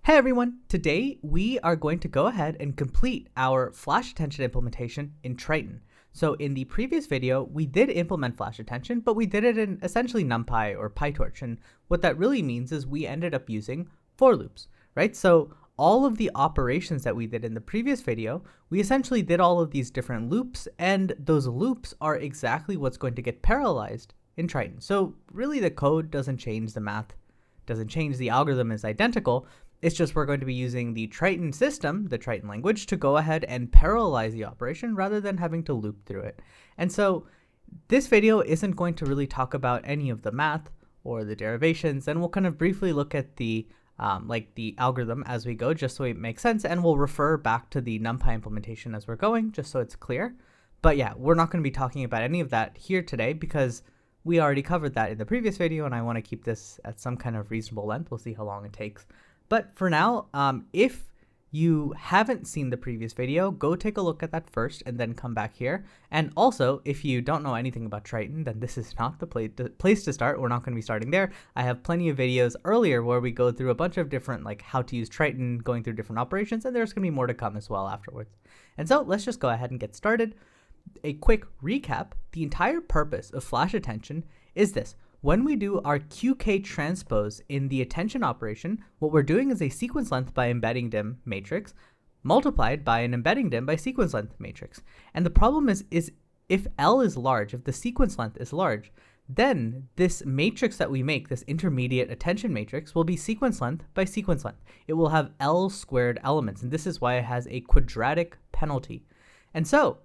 Hey everyone, today we are going to go ahead and complete our flash attention implementation in Triton. So in the previous video, we did implement flash attention, but we did it in essentially NumPy or PyTorch. And what that really means is we ended up using for loops, right? So all of the operations that we did in the previous video, we essentially did all of these different loops, and those loops are exactly what's going to get parallelized in Triton. So really the code doesn't change, the math doesn't change, the algorithm is identical. It's just we're going to be using the Triton system, the Triton language, to go ahead and parallelize the operation rather than having to loop through it. And so this video isn't going to really talk about any of the math or the derivations, and we'll kind of briefly look at the the algorithm as we go, just so it makes sense, and we'll refer back to the NumPy implementation as we're going, just so it's clear. But yeah, we're not going to be talking about any of that here today because we already covered that in the previous video, and I want to keep this at some kind of reasonable length. We'll see how long it takes. But for now, if you haven't seen the previous video, go take a look at that first and then come back here. And also, if you don't know anything about Triton, then this is not the place to start. We're not going to be starting there. I have plenty of videos earlier where we go through a bunch of different, like how to use Triton, going through different operations, and there's going to be more to come as well afterwards. And so let's just go ahead and get started. A quick recap: the entire purpose of flash attention is this. When we do our QK transpose in the attention operation, what we're doing is a sequence length by embedding dim matrix multiplied by an embedding dim by sequence length matrix. And the problem is if L is large, if the sequence length is large, then this matrix that we make, this intermediate attention matrix, will be sequence length by sequence length. It will have L squared elements, and this is why it has a quadratic penalty. And so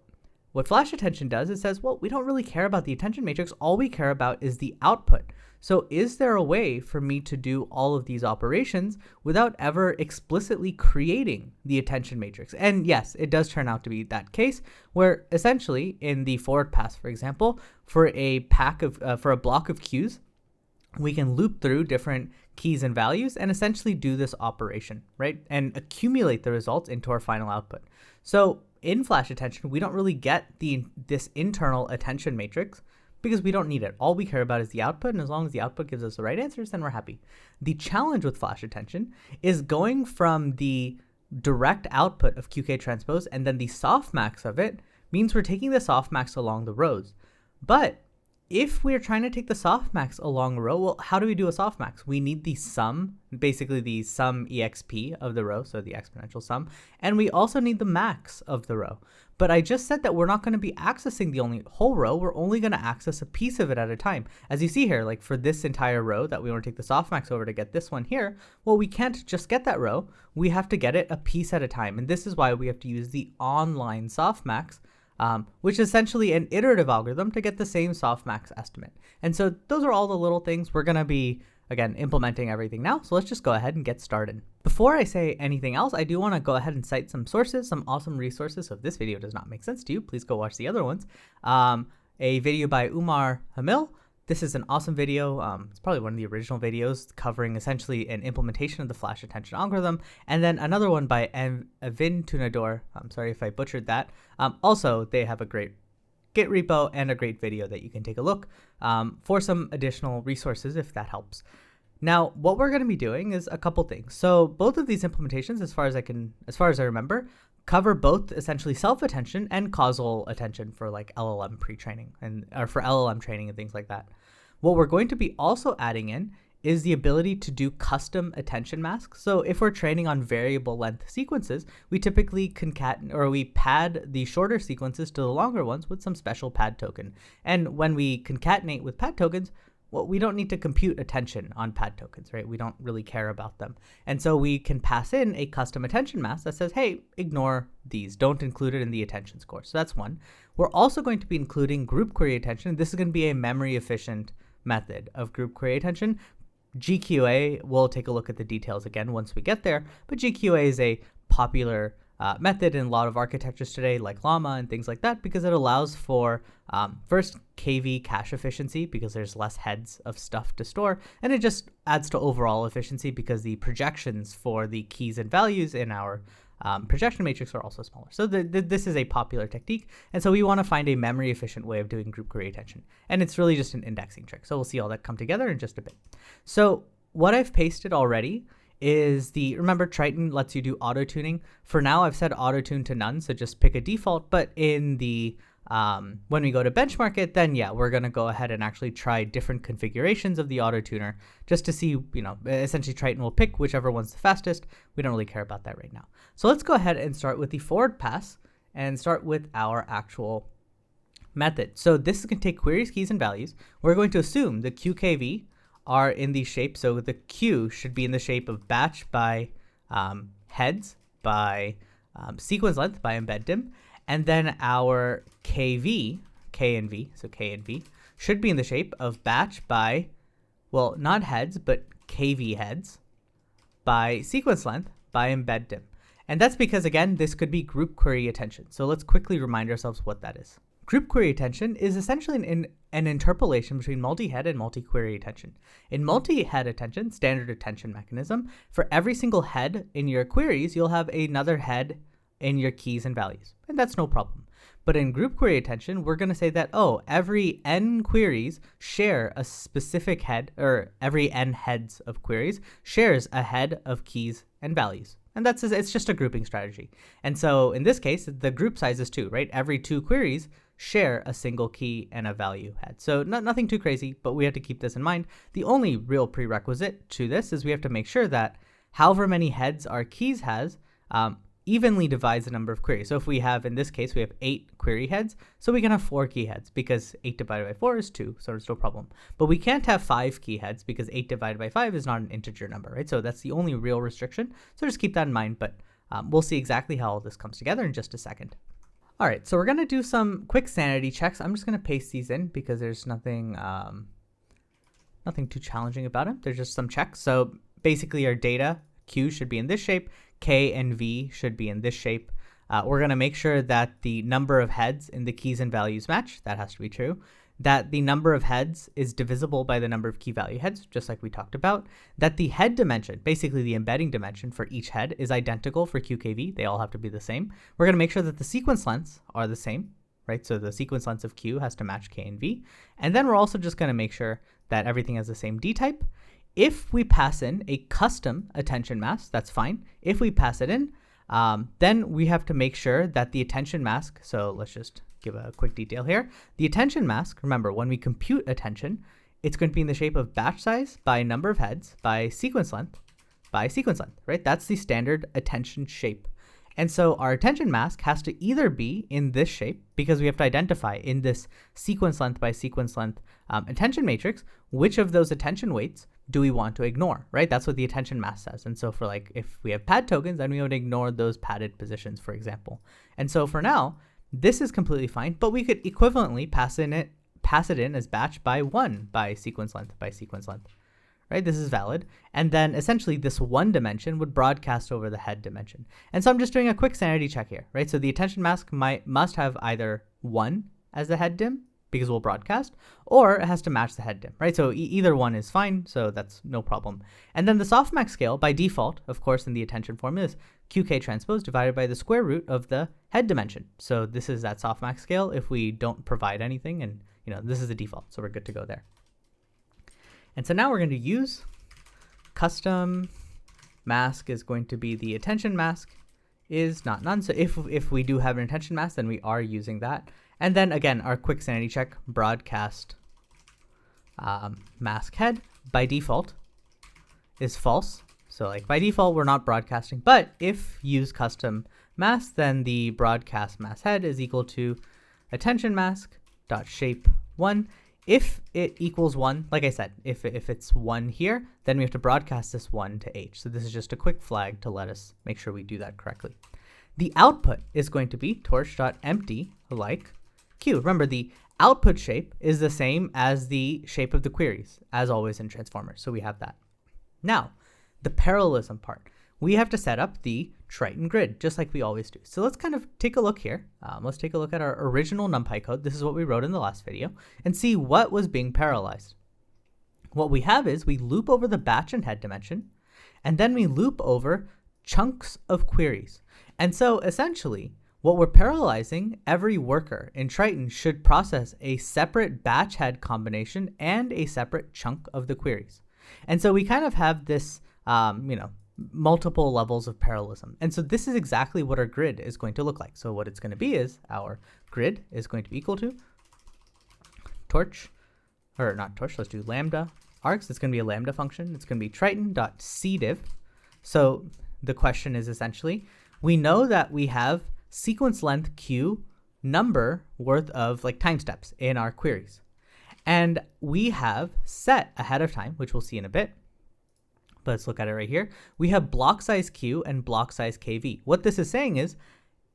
what flash attention does, it says, well, we don't really care about the attention matrix. All we care about is the output. So is there a way for me to do all of these operations without ever explicitly creating the attention matrix? And yes, it does turn out to be that case where essentially in the forward pass, for example, for a block of cues, we can loop through different keys and values and essentially do this operation, right? And accumulate the results into our final output. So in flash attention, we don't really get this internal attention matrix because we don't need it. All we care about is the output, and as long as the output gives us the right answers, then we're happy. The challenge with flash attention is going from the direct output of QK transpose and then the softmax of it means we're taking the softmax along the rows. But if we're trying to take the softmax along a row, well, how do we do a softmax? We need the sum, basically the sum exp of the row, so the exponential sum, and we also need the max of the row. But I just said that we're not going to be accessing the whole row, we're only going to access a piece of it at a time. As you see here, like for this entire row that we want to take the softmax over to get this one here, well, we can't just get that row, we have to get it a piece at a time, and this is why we have to use the online softmax, which is essentially an iterative algorithm to get the same softmax estimate. And so those are all the little things. We're going to be, again, implementing everything now. So let's just go ahead and get started. Before I say anything else, I do want to go ahead and cite some sources, some awesome resources. So if this video does not make sense to you, please go watch the other ones. A video by Umar Hamil. This is an awesome video. It's probably one of the original videos covering essentially an implementation of the flash attention algorithm. And then another one by Evin Tunador. I'm sorry if I butchered that. Also, they have a great Git repo and a great video that you can take a look for some additional resources if that helps. Now, what we're going to be doing is a couple things. So both of these implementations, as far as I remember, cover both essentially self-attention and causal attention for like LLM pre-training or for LLM training and things like that. What we're going to be also adding in is the ability to do custom attention masks. So if we're training on variable length sequences, we typically pad the shorter sequences to the longer ones with some special pad token. And when we concatenate with pad tokens, well, we don't need to compute attention on pad tokens, right? We don't really care about them. And so we can pass in a custom attention mask that says, hey, ignore these, don't include it in the attention score. So that's one. We're also going to be including group query attention. This is going to be a memory efficient method of group query attention. GQA, we'll take a look at the details again once we get there, but GQA is a popular method in a lot of architectures today, like Llama and things like that, because it allows for first KV cache efficiency because there's less heads of stuff to store, and it just adds to overall efficiency because the projections for the keys and values in our projection matrix are also smaller. So this is a popular technique, and so we want to find a memory efficient way of doing group query attention, and it's really just an indexing trick. So we'll see all that come together in just a bit. So what I've pasted already is remember Triton lets you do auto tuning. For now, I've set auto tune to none, so just pick a default. But in the when we go to benchmark it, then yeah, we're going to go ahead and actually try different configurations of the auto tuner just to see, essentially Triton will pick whichever one's the fastest. We don't really care about that right now. So let's go ahead and start with the forward pass and start with our actual method. So this is going to take queries, keys, and values. We're going to assume the QKV are in the shape. So the Q should be in the shape of batch by heads by sequence length by embed dim. And then our KV, K and V, so K and V, should be in the shape of batch by, well, not heads, but KV heads by sequence length by embed dim. And that's because, again, this could be group query attention. So let's quickly remind ourselves what that is. Group query attention is essentially an interpolation between multi-head and multi-query attention. In multi-head attention, standard attention mechanism, for every single head in your queries, you'll have another head in your keys and values, and that's no problem. But in group query attention, we're going to say that, oh, every n queries share a specific head, or every n heads of queries shares a head of keys and values. And it's just a grouping strategy. And so in this case, the group size is 2, right? Every 2 queries share a single key and a value head. So nothing too crazy, but we have to keep this in mind. The only real prerequisite to this is we have to make sure that however many heads our keys has, evenly divides the number of queries. So if we have, in this case, we have 8 query heads, so we can have 4 key heads because 8 divided by 4 is 2, so there's no problem. But we can't have 5 key heads because 8 divided by 5 is not an integer number, right? So that's the only real restriction. So just keep that in mind, but we'll see exactly how all this comes together in just a second. All right, so we're going to do some quick sanity checks. I'm just going to paste these in because there's nothing too challenging about it. There's just some checks. So basically our data, Q should be in this shape, K and V should be in this shape. We're going to make sure that the number of heads in the keys and values match. That has to be true. That the number of heads is divisible by the number of key value heads, just like we talked about. That the head dimension, basically the embedding dimension for each head, is identical for QKV. They all have to be the same. We're going to make sure that the sequence lengths are the same, right? So the sequence length of Q has to match K and V. And then we're also just going to make sure that everything has the same D type. If we pass in a custom attention mask, that's fine. If we pass it in, then we have to make sure that the attention mask, so let's just give a quick detail here. The attention mask, remember, when we compute attention, it's going to be in the shape of batch size by number of heads by sequence length, right? That's the standard attention shape. And so our attention mask has to either be in this shape, because we have to identify in this sequence length by sequence length attention matrix, which of those attention weights do we want to ignore, right? That's what the attention mask says. And so for like, if we have pad tokens, then we would ignore those padded positions, for example. And so for now, this is completely fine, but we could equivalently pass it in as batch by 1 by sequence length, right? This is valid. And then essentially this one dimension would broadcast over the head dimension. And so I'm just doing a quick sanity check here, right? So the attention mask must have either 1 as the head dim, because we'll broadcast, or it has to match the head dim, right? So either one is fine, so that's no problem. And then the softmax scale, by default, of course, in the attention formula is QK transpose divided by the square root of the head dimension. So this is that softmax scale if we don't provide anything, and this is the default, so we're good to go there. And so now we're going to use custom mask is going to be the attention mask is not none. So if we do have an attention mask, then we are using that. And then again, our quick sanity check, broadcast mask head by default is false. So like by default, we're not broadcasting, but if use custom mask, then the broadcast mask head is equal to attention mask dot shape 1. If it equals 1, like I said, if it's 1 here, then we have to broadcast this 1 to H. So this is just a quick flag to let us make sure we do that correctly. The output is going to be torch.empty like Q. Remember, the output shape is the same as the shape of the queries, as always in transformers. So we have that. Now, the parallelism part. We have to set up the Triton grid, just like we always do. So let's kind of take a look here. Let's take a look at our original NumPy code. This is what we wrote in the last video, and see what was being parallelized. What we have is we loop over the batch and head dimension, and then we loop over chunks of queries. And so essentially, what we're parallelizing, every worker in Triton should process a separate batch head combination and a separate chunk of the queries. And so we kind of have this, multiple levels of parallelism. And so this is exactly what our grid is going to look like. So what it's going to be is our grid is going to be equal to torch, or not torch, let's do lambda args. It's going to be a lambda function. It's going to be triton.cdiv. So the question is essentially, we know that we have sequence length q number worth of like time steps in our queries. And we have set ahead of time, which we'll see in a bit. But let's look at it right here. We have block size q and block size kv. What this is saying is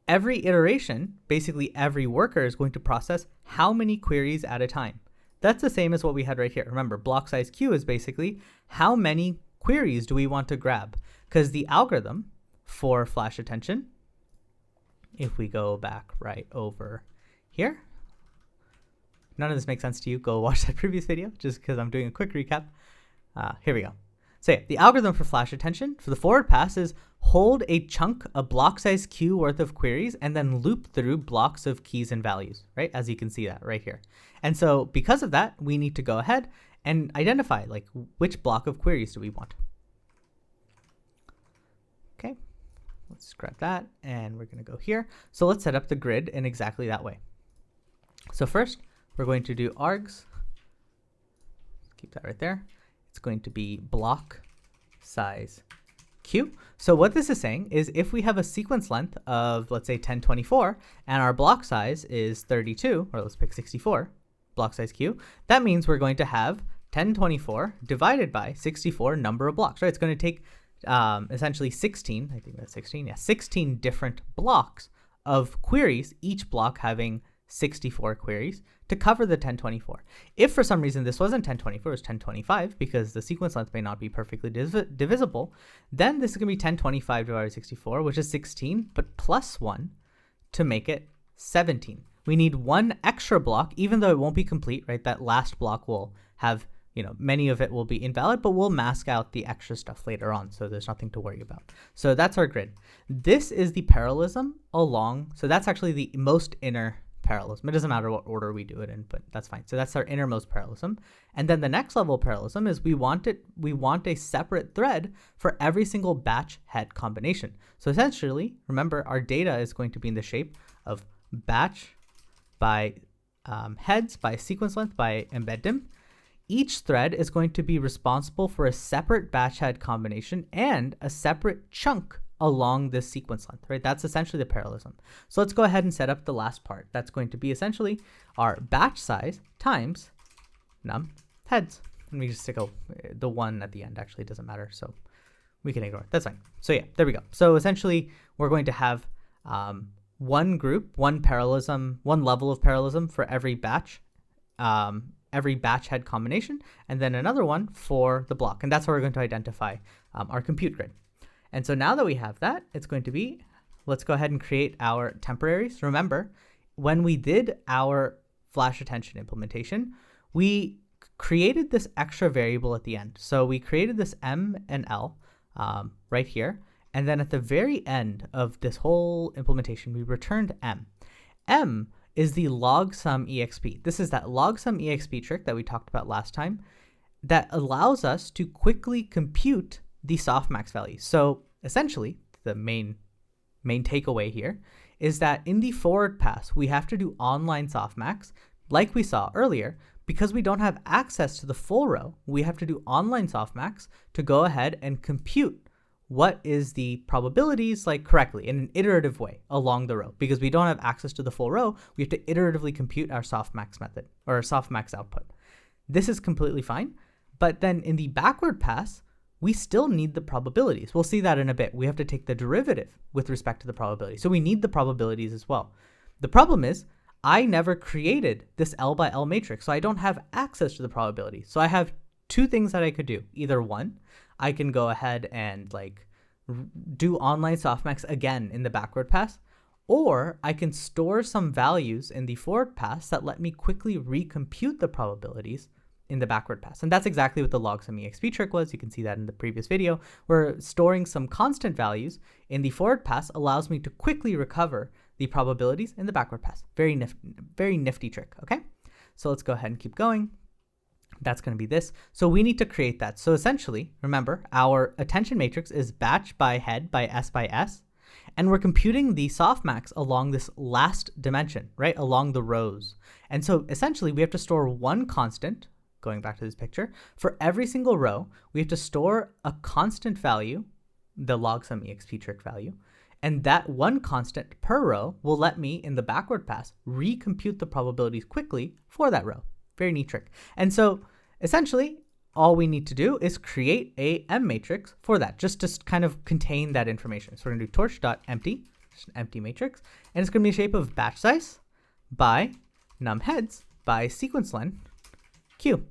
every iteration, basically every worker is going to process how many queries at a time. That's the same as what we had right here. Remember, block size q is basically how many queries do we want to grab? Because the algorithm for flash attention, if we go back right over here, none of this makes sense to you, go watch that previous video just because I'm doing a quick recap. Here we go. So yeah, the algorithm for flash attention for the forward pass is hold a chunk, a block size q worth of queries, and then loop through blocks of keys and values, right? As you can see that right here. And so because of that, we need to go ahead and identify like which block of queries do we want. Okay, let's grab that and we're going to go here. So let's set up the grid in exactly that way. So first, we're going to do args. Keep that right there. It's going to be block size q. So what this is saying is if we have a sequence length of, let's say 1024, and our block size is 32, or let's pick 64, block size q, that means we're going to have 1024 divided by 64 number of blocks, right? It's going to take essentially 16, I think that's 16, yeah, 16 different blocks of queries, each block having 64 queries to cover the 1024. If for some reason this wasn't 1024, it was 1025, because the sequence length may not be perfectly divisible, then this is going to be 1025 divided by 64, which is 16, but plus 1 to make it 17. We need one extra block, even though it won't be complete, right? That last block will have, you know, many of it will be invalid, but we'll mask out the extra stuff later on, so there's nothing to worry about. So that's our grid. This is the parallelism along, so that's actually the most inner parallelism. It doesn't matter what order we do it in, but that's fine. So that's our innermost parallelism. And then the next level of parallelism is we want a separate thread for every single batch head combination. So essentially, remember, our data is going to be in the shape of batch by heads by sequence length by embed dim. Each thread is going to be responsible for a separate batch head combination and a separate chunk along this sequence length, right? That's essentially the parallelism. So let's go ahead and set up the last part. That's going to be essentially our batch size times num heads. Let me just stick the one at the end. Actually, it doesn't matter, so we can ignore it. That's fine. So yeah, there we go. So essentially, we're going to have one group, one parallelism, one level of parallelism for every batch head combination, and then another one for the block. And that's how we're going to identify our compute grid. And so now that we have that, it's going to be, let's go ahead and create our temporaries. Remember, when we did our flash attention implementation, we created this extra variable at the end. So we created this M and L right here. And then at the very end of this whole implementation, we returned M. M is the LogSumExp. This is that LogSumExp trick that we talked about last time that allows us to quickly compute the softmax value. So essentially, the main takeaway here is that in the forward pass, we have to do online softmax like we saw earlier. Because we don't have access to the full row, we have to do online softmax to go ahead and compute what is the probabilities like correctly in an iterative way along the row. Because we don't have access to the full row, we have to iteratively compute our softmax method or our softmax output. This is completely fine. But then in the backward pass, we still need the probabilities. We'll see that in a bit. We have to take the derivative with respect to the probability. So we need the probabilities as well. The problem is I never created this L by L matrix, so I don't have access to the probability. So I have two things that I could do. Either one, I can go ahead and like do online softmax again in the backward pass, or I can store some values in the forward pass that let me quickly recompute the probabilities in the backward pass. And that's exactly what the LogSumExp trick was. You can see that in the previous video, where storing some constant values in the forward pass allows me to quickly recover the probabilities in the backward pass. Very nifty trick, okay? So let's go ahead and keep going. That's going to be this. So we need to create that. So essentially, remember, our attention matrix is batch by head by S, and we're computing the softmax along this last dimension, right, along the rows. And so essentially, we have to store one constant, going back to this picture, for every single row. We have to store a constant value, the LogSumExp Trick value, and that one constant per row will let me, in the backward pass, recompute the probabilities quickly for that row. Very neat trick. And so essentially, all we need to do is create a M matrix for that, just to kind of contain that information. So we're going to do torch.empty, just an empty matrix, and it's going to be a shape of batch size by num heads by sequence len q,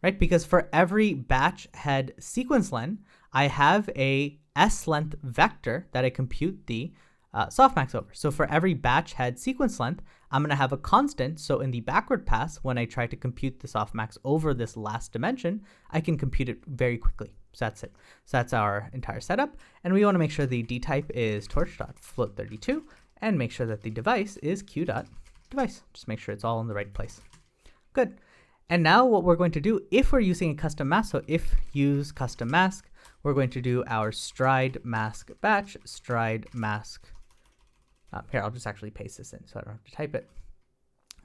right? Because for every batch head sequence len, I have a s length vector that I compute the softmax over. So for every batch head sequence length, I'm going to have a constant. So in the backward pass, when I try to compute the softmax over this last dimension, I can compute it very quickly. So that's it. So that's our entire setup. And we want to make sure the d type is torch.float32 and make sure that the device is q.device. Just make sure it's all in the right place. Good. And now what we're going to do, if we're using a custom mask, so if use custom mask, we're going to do our stride mask batch, stride mask. Here, I'll just actually paste this in so I don't have to type it.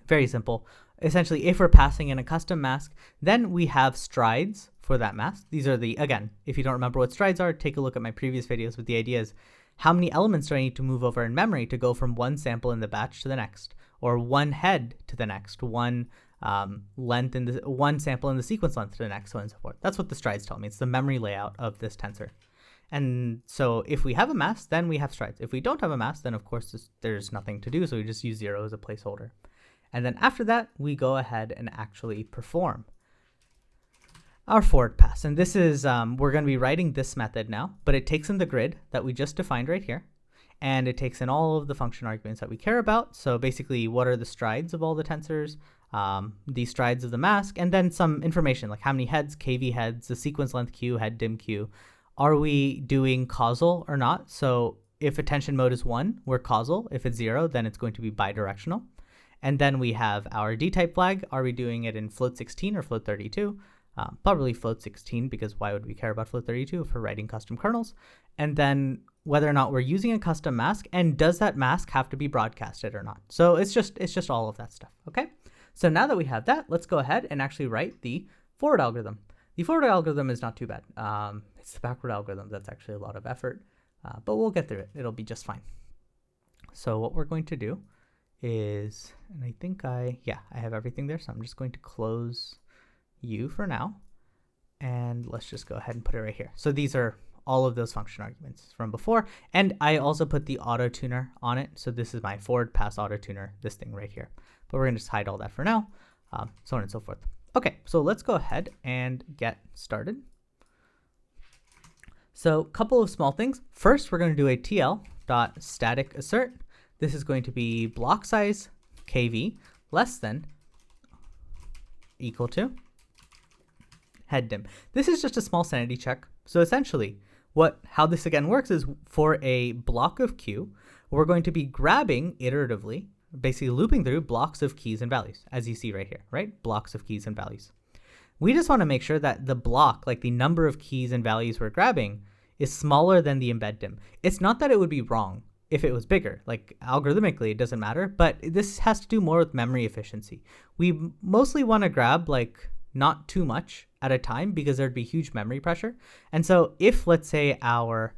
Very simple. Essentially, if we're passing in a custom mask, then we have strides for that mask. These are the, again, if you don't remember what strides are, take a look at my previous videos, but the idea is how many elements do I need to move over in memory to go from one sample in the batch to the next, or one head to the next, one length in the one sample in the sequence length to the next, so on and so forth. That's what the strides tell me. It's the memory layout of this tensor. And so if we have a mask, then we have strides. If we don't have a mask, then of course there's nothing to do, so we just use 0 as a placeholder. And then after that, we go ahead and actually perform our forward pass. And this is, we're going to be writing this method now, but it takes in the grid that we just defined right here, and it takes in all of the function arguments that we care about. So basically, what are the strides of all the tensors, the strides of the mask, and then some information like how many heads, kv heads, the sequence length q, head dim q. Are we doing causal or not? So if attention mode is 1, we're causal. If it's 0, then it's going to be bidirectional. And then we have our d-type flag. Are we doing it in float 16 or float 32? Probably float 16, because why would we care about float 32 if we're writing custom kernels? And then whether or not we're using a custom mask, and does that mask have to be broadcasted or not? So it's just all of that stuff, okay? So now that we have that, let's go ahead and actually write the forward algorithm. The forward algorithm is not too bad. It's the backward algorithm that's actually a lot of effort, but we'll get through it. It'll be just fine. So what we're going to do is, and I think I have everything there, so I'm just going to close you for now, and let's just go ahead and put it right here. So these are all of those function arguments from before, and I also put the auto tuner on it. So this is my forward pass auto tuner, this thing right here, but we're going to just hide all that for now, so on and so forth. Okay, so let's go ahead and get started. So a couple of small things. First, we're going to do a tl.static assert. This is going to be block size kv less than equal to head dim. This is just a small sanity check. So essentially, how this again works is for a block of q, we're going to be grabbing iteratively, basically looping through blocks of keys and values, as you see right here, right? Blocks of keys and values. We just want to make sure that the block, like the number of keys and values we're grabbing, is smaller than the embed dim. It's not that it would be wrong if it was bigger, like algorithmically it doesn't matter, but this has to do more with memory efficiency. We mostly want to grab like not too much at a time because there'd be huge memory pressure. And so if, let's say, our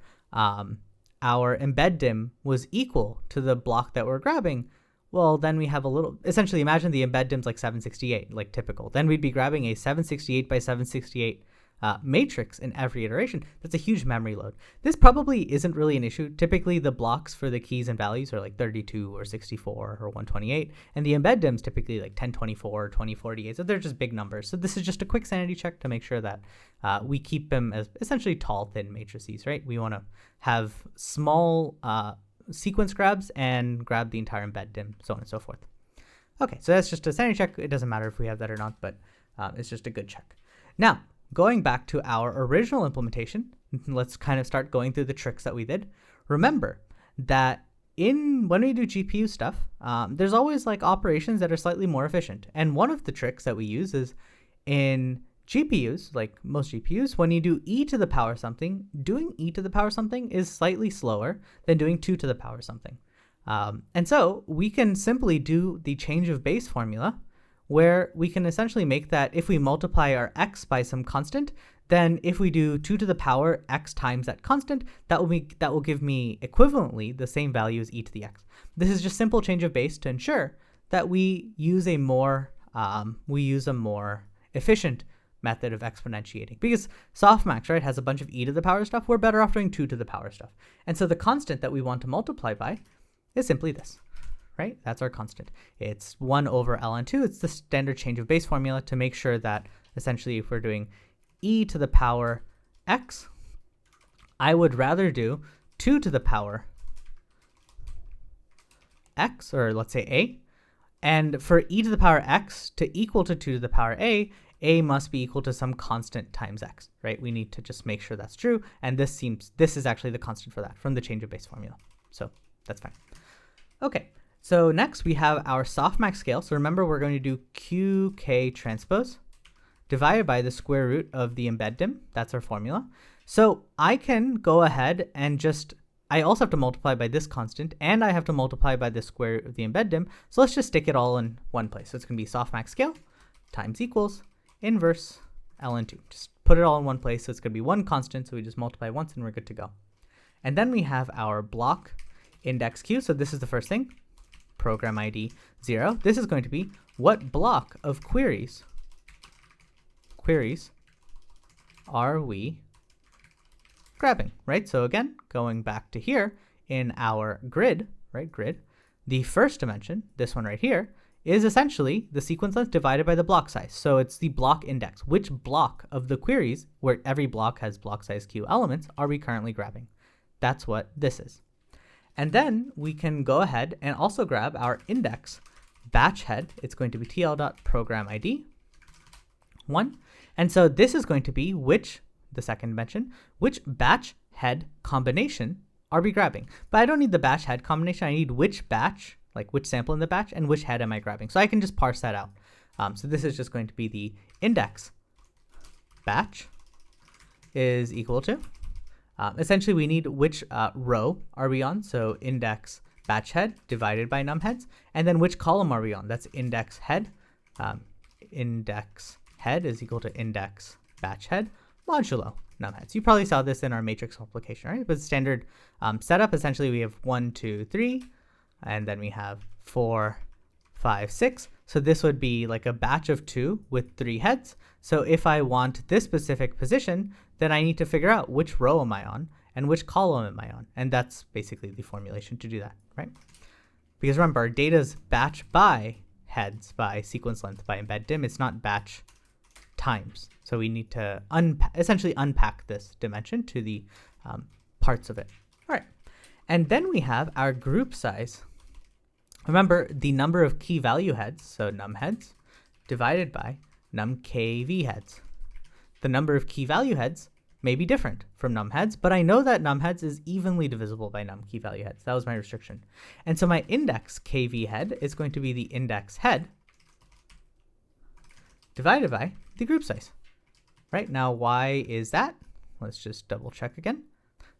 embed dim was equal to the block that we're grabbing, well, then we have a little, essentially imagine the embed dim's like 768, like typical. Then we'd be grabbing a 768 by 768 matrix in every iteration. That's a huge memory load. This probably isn't really an issue. Typically the blocks for the keys and values are like 32 or 64 or 128, and the embed dim's typically like 1024 or 2048. So they're just big numbers. So this is just a quick sanity check to make sure that we keep them as essentially tall, thin matrices, right? We want to have small sequence grabs and grab the entire embed dim, so on and so forth. Okay, so that's just a sanity check. It doesn't matter if we have that or not, but it's just a good check. Now, going back to our original implementation, let's kind of start going through the tricks that we did. Remember that when we do GPU stuff, there's always like operations that are slightly more efficient. And one of the tricks that we use is in GPUs, like most GPUs, when you do e to the power something, doing e to the power something is slightly slower than doing 2 to the power something. And so we can simply do the change of base formula, where we can essentially make that if we multiply our x by some constant, then if we do 2 to the power x times that constant, that will give me equivalently the same value as e to the x. This is just simple change of base to ensure that we use a more efficient method of exponentiating. Because Softmax, right, has a bunch of e to the power stuff. We're better off doing 2 to the power stuff. And so the constant that we want to multiply by is simply this, right? That's our constant. It's 1 over ln 2. It's the standard change of base formula to make sure that essentially if we're doing e to the power x, I would rather do 2 to the power x, or let's say a. And for e to the power x to equal to 2 to the power a must be equal to some constant times x, right? We need to just make sure that's true. And this is actually the constant for that from the change of base formula. So that's fine. Okay, so next we have our softmax scale. So remember, we're going to do qk transpose divided by the square root of the embed dim. That's our formula. So I can go ahead and I also have to multiply by this constant, and I have to multiply by the square root of the embed dim. So let's just stick it all in one place. So it's going to be softmax scale times equals inverse ln 2. Just put it all in one place. So it's going to be one constant. So we just multiply once and we're good to go. And then we have our block index q. So this is the first thing, program ID 0. This is going to be what block of queries are we grabbing, right? So again, going back to here in our grid, right, the first dimension, this one right here, is essentially the sequence length divided by the block size. So it's the block index. Which block of the queries, where every block has block size q elements, are we currently grabbing? That's what this is. And then we can go ahead and also grab our index batch head. It's going to be tl.programID 1. And so this is going to be the second dimension, which batch head combination are we grabbing? But I don't need the batch head combination. I need which batch, like which sample in the batch, and which head am I grabbing. So I can just parse that out. So this is just going to be the index batch is equal to, essentially we need which row are we on. So index batch head divided by num heads. And then which column are we on? That's index head. Index head is equal to index batch head modulo num heads. You probably saw this in our matrix multiplication, right? But standard setup, essentially we have 1, 2, 3, and then we have 4, 5, 6. So this would be like a batch of 2 with 3 heads. So if I want this specific position, then I need to figure out which row am I on and which column am I on. And that's basically the formulation to do that, right? Because remember, our data's batch by heads, by sequence length, by embed dim. It's not batch times. So we need to essentially unpack this dimension to the parts of it. All right. And then we have our group size. Remember the number of key value heads, so num heads, divided by num kv heads. The number of key value heads may be different from num heads, but I know that num heads is evenly divisible by num key value heads. That was my restriction. And so my index kv head is going to be the index head divided by the group size. Right, now why is that? Let's just double check again.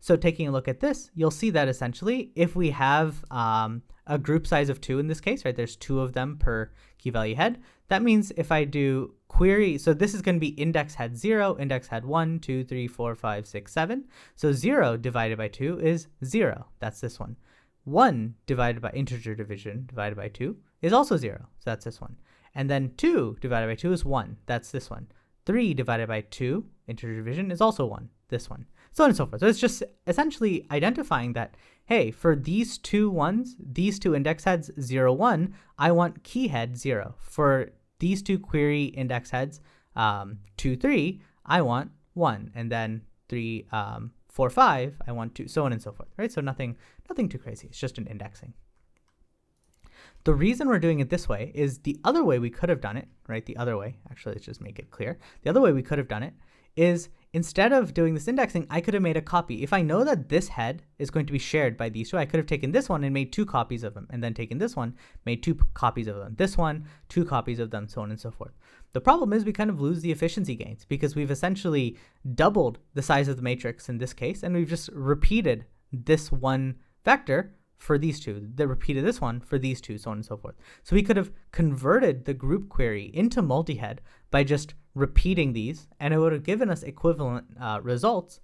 So taking a look at this, you'll see that essentially if we have a group size of 2 in this case, right, there's 2 of them per key value head. That means if I do query, so this is going to be index head 0, index head 1, 2, 3, 4, 5, 6, 7. So 0 divided by 2 is 0. That's this one. 1 divided by integer division divided by 2 is also 0. So that's this one. And then 2 divided by 2 is 1. That's this one. 3 divided by 2, integer division, is also 1. This one. So on and so forth. So it's just essentially identifying that, hey, for these two ones, these two index heads 0, 1, I want key head 0. For these two query index heads 2, 3, I want 1. And then 3, 4, 5, I want 2, so on and so forth, right? So nothing too crazy. It's just an indexing. The reason we're doing it this way is the other way we could have done it, right? The other way, actually, let's just make it clear. The other way we could have done it is instead of doing this indexing, I could have made a copy. If I know that this head is going to be shared by these two, I could have taken this one and made 2 copies of them, and then taken this one, made 2 copies of them, this one, 2 copies of them, so on and so forth. The problem is we kind of lose the efficiency gains because we've essentially doubled the size of the matrix in this case, and we've just repeated this one vector for these two, that repeated this one for these two, so on and so forth. So we could have converted the group query into multi-head by just repeating these, and it would have given us equivalent results,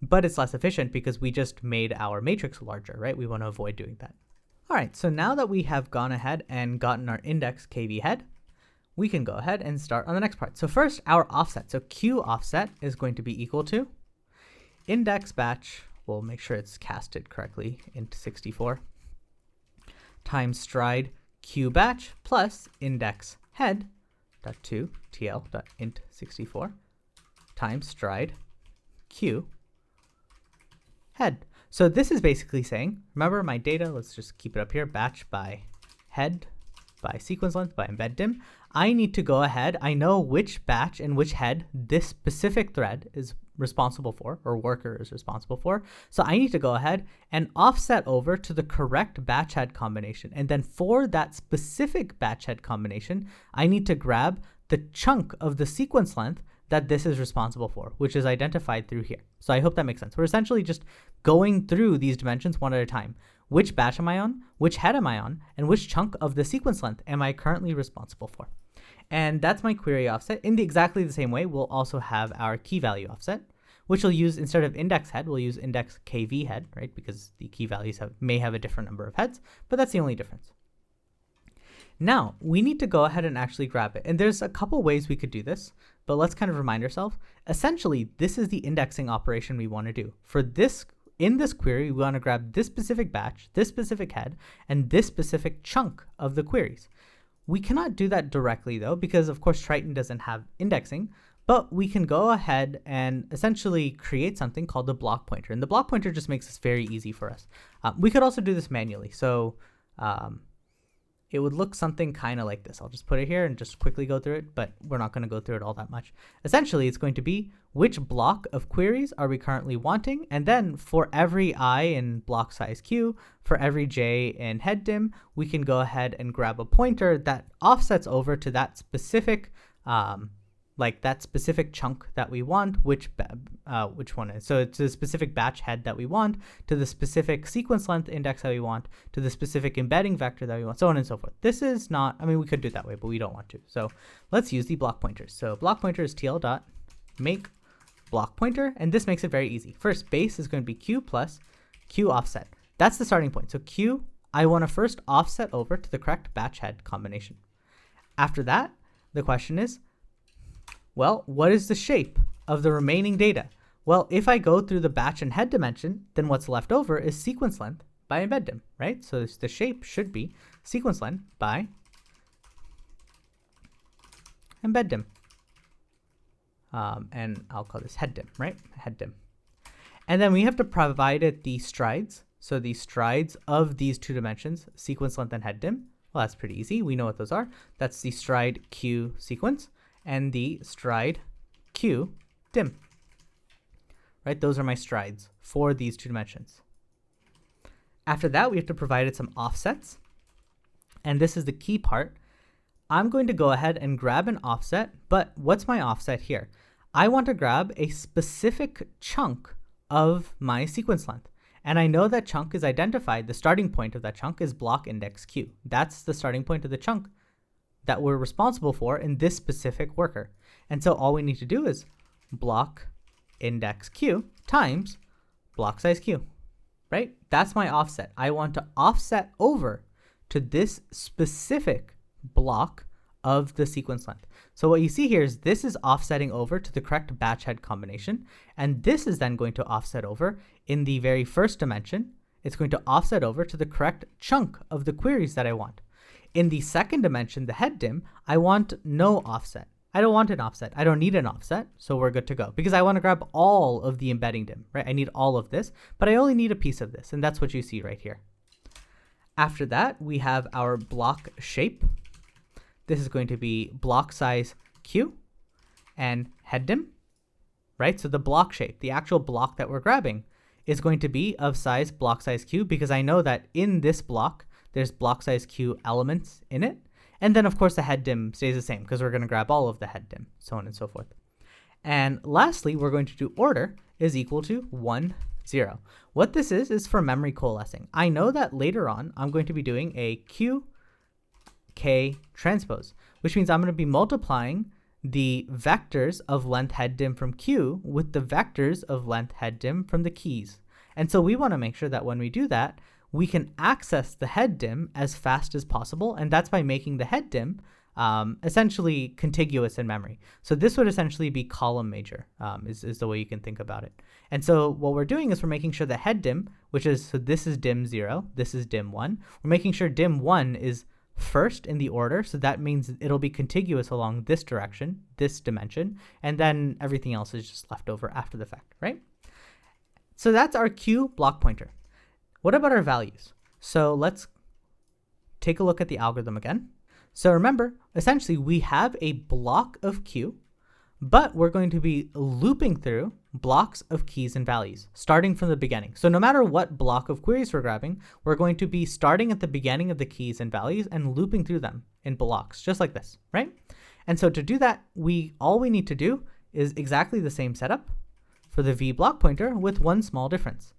but it's less efficient because we just made our matrix larger, right? We want to avoid doing that. All right, so now that we have gone ahead and gotten our index kv head, we can go ahead and start on the next part. So first, our offset. So q offset is going to be equal to index batch, we'll make sure it's casted correctly, int 64, times stride q batch plus index head dot to tl dot int 64 times stride q head. So this is basically saying, remember my data, let's just keep it up here, batch by head by sequence length by embed dim. I need to go ahead, I know which batch and which head this specific thread is responsible for, or worker is responsible for. So I need to go ahead and offset over to the correct batch head combination. And then for that specific batch head combination, I need to grab the chunk of the sequence length that this is responsible for, which is identified through here. So I hope that makes sense. We're essentially just going through these dimensions one at a time. Which batch am I on? Which head am I on? And which chunk of the sequence length am I currently responsible for? And that's my query offset. In exactly the same way, we'll also have our key value offset, which we'll use instead of index head, we'll use index kv head, right? Because the key values may have a different number of heads, but that's the only difference. Now, we need to go ahead and actually grab it. And there's a couple ways we could do this, but let's kind of remind ourselves. Essentially, this is the indexing operation we want to do. For this, in this query, we want to grab this specific batch, this specific head, and this specific chunk of the queries. We cannot do that directly though, because of course Triton doesn't have indexing, but we can go ahead and essentially create something called the block pointer. And the block pointer just makes this very easy for us. We could also do this manually. So it would look something kind of like this. I'll just put it here and just quickly go through it, but we're not going to go through it all that much. Essentially, it's going to be which block of queries are we currently wanting, and then for every I in block size q, for every j in head dim, we can go ahead and grab a pointer that offsets over to that specific like that specific chunk that we want, which one is. So it's a specific batch head that we want, to the specific sequence length index that we want, to the specific embedding vector that we want, so on and so forth. This is not, I mean, we could do it that way, but we don't want to. So let's use the block pointers. So block pointer is tl dot make block pointer, and this makes it very easy. First, base is going to be q plus q offset. That's the starting point. So q, I want to first offset over to the correct batch head combination. After that, the question is, well, what is the shape of the remaining data? Well, if I go through the batch and head dimension, then what's left over is sequence length by embed dim, right? So the shape should be sequence length by embed dim. And I'll call this head dim, right? Head dim. And then we have to provide it the strides. So the strides of these two dimensions, sequence length and head dim. Well, that's pretty easy. We know what those are. That's the stride q sequence and the stride q dim, right? Those are my strides for these two dimensions. After that, we have to provide it some offsets. And this is the key part. I'm going to go ahead and grab an offset, but what's my offset here? I want to grab a specific chunk of my sequence length. And I know that chunk is identified, the starting point of that chunk is block index q. That's the starting point of the chunk that we're responsible for in this specific worker. And so all we need to do is block index q times block size q, right? That's my offset. I want to offset over to this specific block of the sequence length. So what you see here is this is offsetting over to the correct batch head combination, and this is then going to offset over in the very first dimension. It's going to offset over to the correct chunk of the queries that I want. In the second dimension, the head dim, I want no offset. I don't want an offset. I don't need an offset, so we're good to go. Because I want to grab all of the embedding dim, right? I need all of this, but I only need a piece of this, and that's what you see right here. After that, we have our block shape. This is going to be block size q and head dim, right? So the block shape, the actual block that we're grabbing, is going to be of size block size q, because I know that in this block, there's block size q elements in it. And then of course the head dim stays the same because we're going to grab all of the head dim, so on and so forth. And lastly, we're going to do order is equal to 1, 0. What this is for memory coalescing. I know that later on, I'm going to be doing a q, k transpose, which means I'm going to be multiplying the vectors of length head dim from q with the vectors of length head dim from the keys. And so we want to make sure that when we do that, we can access the head dim as fast as possible, and that's by making the head dim essentially contiguous in memory. So this would essentially be column major, is the way you can think about it. And so what we're doing is we're making sure the head dim, which is, so this is dim 0, this is dim 1, we're making sure dim 1 is first in the order, so that means it'll be contiguous along this direction, this dimension, and then everything else is just left over after the fact, right? So that's our q block pointer. What about our values? So let's take a look at the algorithm again. So remember, essentially we have a block of q, but we're going to be looping through blocks of keys and values, starting from the beginning. So no matter what block of queries we're grabbing, we're going to be starting at the beginning of the keys and values and looping through them in blocks, just like this, right? And so to do that, all we need to do is exactly the same setup for the v block pointer with one small difference.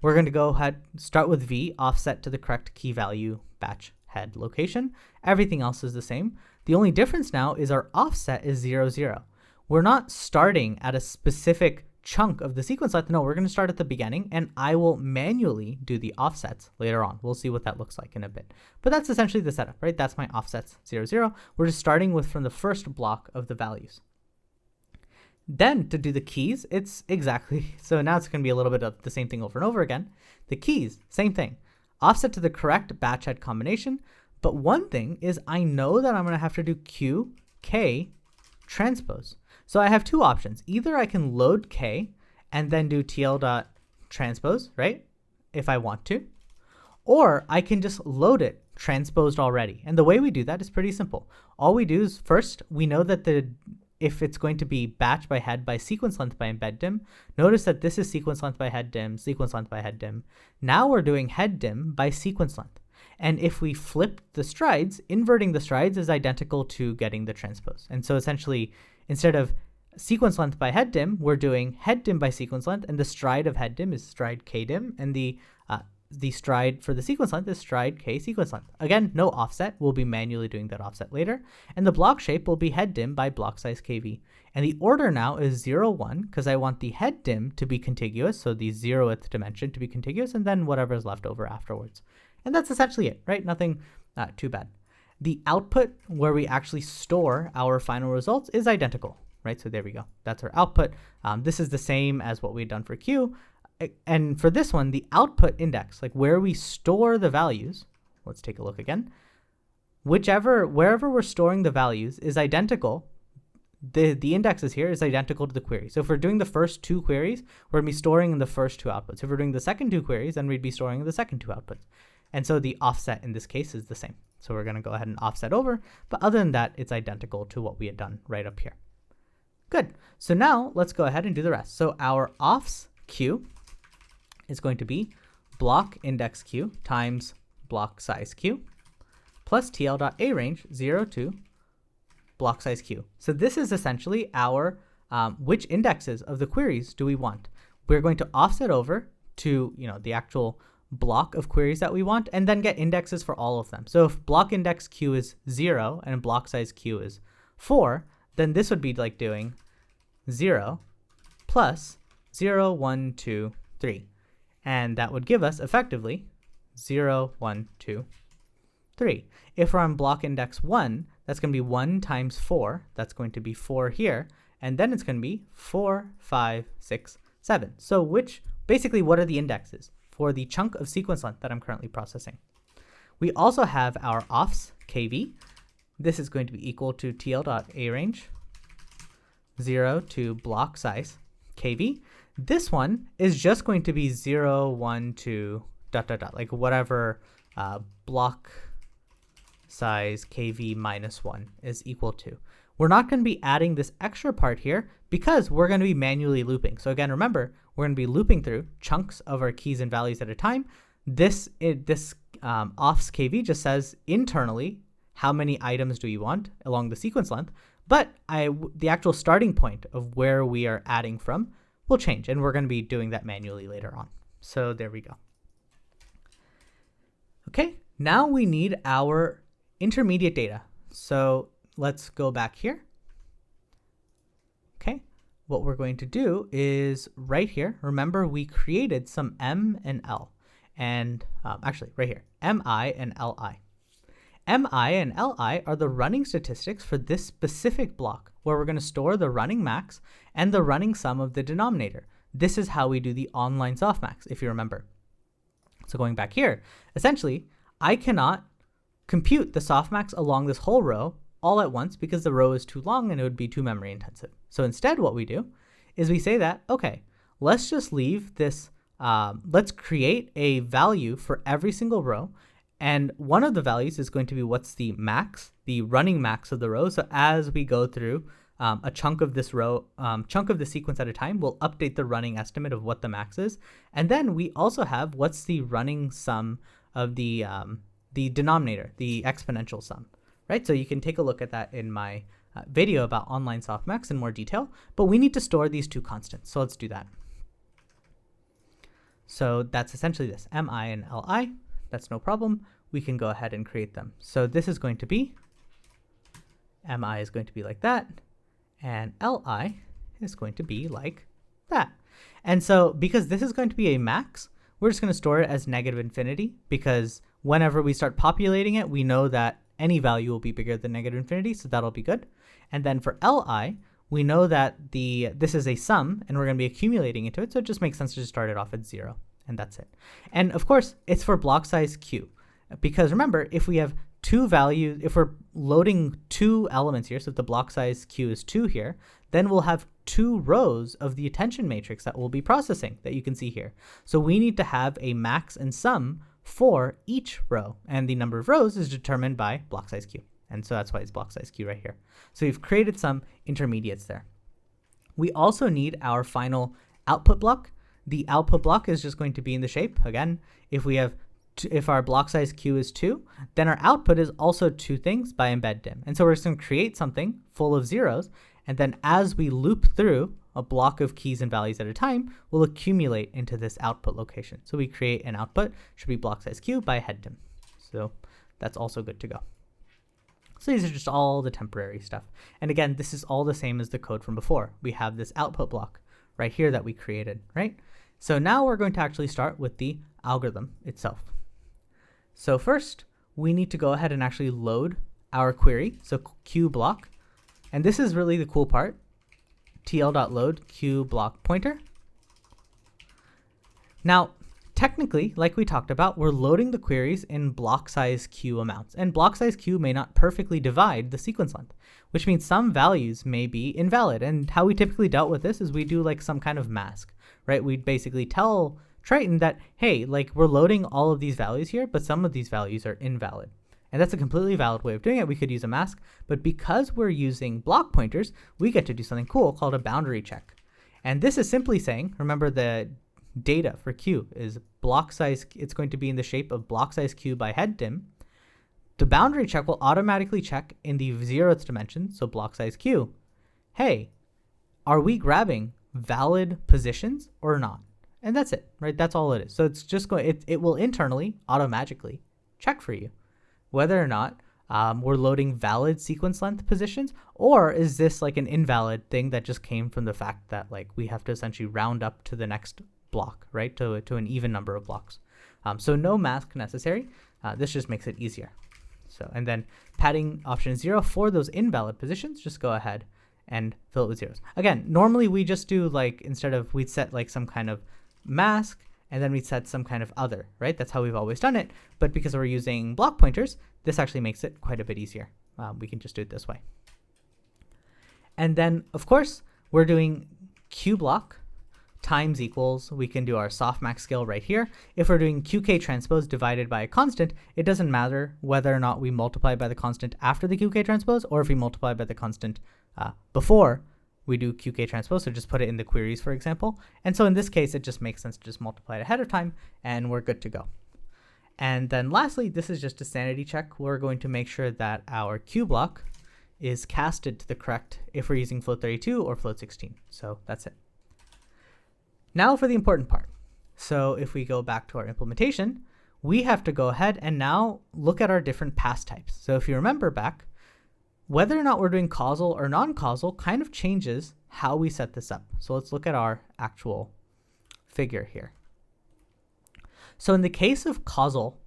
We're going to go ahead, start with v, offset to the correct key value batch head location. Everything else is the same. The only difference now is our offset is 0, 0. We're not starting at a specific chunk of the sequence length. No, we're going to start at the beginning, and I will manually do the offsets later on. We'll see what that looks like in a bit. But that's essentially the setup, right? That's my offsets 0, 0. We're just starting from the first block of the values. Then to do the keys, it's exactly, so now it's going to be a little bit of the same thing over and over again. The keys, same thing. Offset to the correct batch head combination. But one thing is I know that I'm going to have to do q, k transpose. So I have two options. Either I can load k and then do tl.transpose, right? If I want to. Or I can just load it transposed already. And the way we do that is pretty simple. All we do is first, we know that if it's going to be batch by head by sequence length by embed dim, notice that this is sequence length by head dim, sequence length by head dim. Now we're doing head dim by sequence length. And if we flip the strides, inverting the strides is identical to getting the transpose. And so essentially, instead of sequence length by head dim, we're doing head dim by sequence length, and the stride of head dim is stride k dim, and the stride for the sequence length is stride k sequence length. Again, no offset. We'll be manually doing that offset later. And the block shape will be head dim by block size kv. And the order now is 0, 1, because I want the head dim to be contiguous, so the 0th dimension to be contiguous, and then whatever is left over afterwards. And that's essentially it, right? Nothing too bad. The output, where we actually store our final results, is identical, right? So there we go. That's our output. This is the same as what we've done for q. And for this one, the output index, like where we store the values, let's take a look again. Wherever we're storing the values is identical. The indexes here is identical to the query. So if we're doing the first two queries, we're going to be storing in the first two outputs. If we're doing the second two queries, then we'd be storing in the second two outputs. And so the offset in this case is the same. So we're going to go ahead and offset over. But other than that, it's identical to what we had done right up here. Good. So now let's go ahead and do the rest. So our offs q is going to be block index q times block size q plus tl.arange 0 to block size q. So this is essentially our which indexes of the queries do we want. We're going to offset over to the actual block of queries that we want, and then get indexes for all of them. So if block index q is 0 and block size q is 4, then this would be like doing 0 plus 0, 1, 2, 3. And that would give us effectively 0, 1, 2, 3. If we're on block index 1, that's going to be 1 times 4. That's going to be 4 here. And then it's going to be 4, 5, 6, 7. So basically, what are the indexes for the chunk of sequence length that I'm currently processing? We also have our offs kv. This is going to be equal to tl.arange 0 to block size kv. This one is just going to be 0, 1, 2, ... like whatever block size kv minus 1 is equal to. we're not going to be adding this extra part here because we're going to be manually looping. So again, remember, we're going to be looping through chunks of our keys and values at a time. This offs KV just says internally how many items do we want along the sequence length, but the actual starting point of where we are adding from will change, and we're going to be doing that manually later on. So there we go. Okay, now we need our intermediate data. So let's go back here. Okay, what we're going to do is right here, remember we created some M and L, and actually right here, MI and LI. MI and LI are the running statistics for this specific block where we're going to store the running max and the running sum of the denominator. This is how we do the online softmax, if you remember. So going back here, essentially, I cannot compute the softmax along this whole row all at once because the row is too long and it would be too memory intensive. So instead what we do is we say that, okay, let's just leave this, let's create a value for every single row. And one of the values is going to be what's the max, the running max of the row. So as we go through a chunk of this row, chunk of the sequence at a time, we'll update the running estimate of what the max is. And then we also have what's the running sum of the denominator, the exponential sum, right? So you can take a look at that in my video about online softmax in more detail, but we need to store these two constants. So let's do that. So that's essentially this, MI and LI. That's no problem. We can go ahead and create them. So this is going to be, MI is going to be like that, and LI is going to be like that. And so because this is going to be a max, we're just going to store it as negative infinity, because whenever we start populating it, we know that any value will be bigger than negative infinity, so that'll be good. And then for LI, we know that this is a sum, and we're going to be accumulating into it, so it just makes sense to just start it off at 0. And that's it. And of course, it's for block size q, because remember, if we have two values, if we're loading two elements here, so if the block size q is 2 here, then we'll have 2 rows of the attention matrix that we'll be processing that you can see here. So we need to have a max and sum for each row, and the number of rows is determined by block size q. And so that's why it's block size q right here. So we've created some intermediates there. We also need our final output block. The output block is just going to be in the shape. Again, if our block size q is 2, then our output is also 2 things by embed dim. And so we're just going to create something full of zeros, and then as we loop through a block of keys and values at a time, we'll accumulate into this output location. So we create an output, should be block size q by head dim. So that's also good to go. So these are just all the temporary stuff. And again, this is all the same as the code from before. We have this output block right here that we created, right? So now we're going to actually start with the algorithm itself. So first, we need to go ahead and actually load our query, so q block. And this is really the cool part, tl.load q block pointer. Now, technically, like we talked about, we're loading the queries in block size q amounts. And block size q may not perfectly divide the sequence length, which means some values may be invalid. And how we typically dealt with this is we do like some kind of mask, right? We'd basically tell Triton that, hey, like we're loading all of these values here, but some of these values are invalid. And that's a completely valid way of doing it. We could use a mask, but because we're using block pointers, we get to do something cool called a boundary check. And this is simply saying, remember the data for q is block size, it's going to be in the shape of block size q by head dim. The boundary check will automatically check in the 0th dimension, so block size q, hey, are we grabbing valid positions or not? And that's it, right? That's all it is. So it's just going, it will internally, automagically check for you whether or not we're loading valid sequence length positions, or is this like an invalid thing that just came from the fact that like we have to essentially round up to the next block, right? To an even number of blocks. So no mask necessary. This just makes it easier. So, and then padding option 0 for those invalid positions, just go ahead and fill it with zeros. Again, normally we just do like, instead of, we'd set like some kind of mask, and then we'd set some kind of other, right? That's how we've always done it. But because we're using block pointers, this actually makes it quite a bit easier. We can just do it this way. And then, of course, we're doing q block times equals, we can do our softmax scale right here. If we're doing qk transpose divided by a constant, it doesn't matter whether or not we multiply by the constant after the qk transpose or if we multiply by the constant before we do qk transpose, so just put it in the queries, for example. And so in this case, it just makes sense to just multiply it ahead of time, and we're good to go. And then lastly, this is just a sanity check. We're going to make sure that our q block is casted to the correct if we're using float 32 or float 16. So that's it. Now for the important part. So if we go back to our implementation, we have to go ahead and now look at our different pass types. So if you remember back, whether or not we're doing causal or non-causal kind of changes how we set this up. So let's look at our actual figure here. So in the case of causal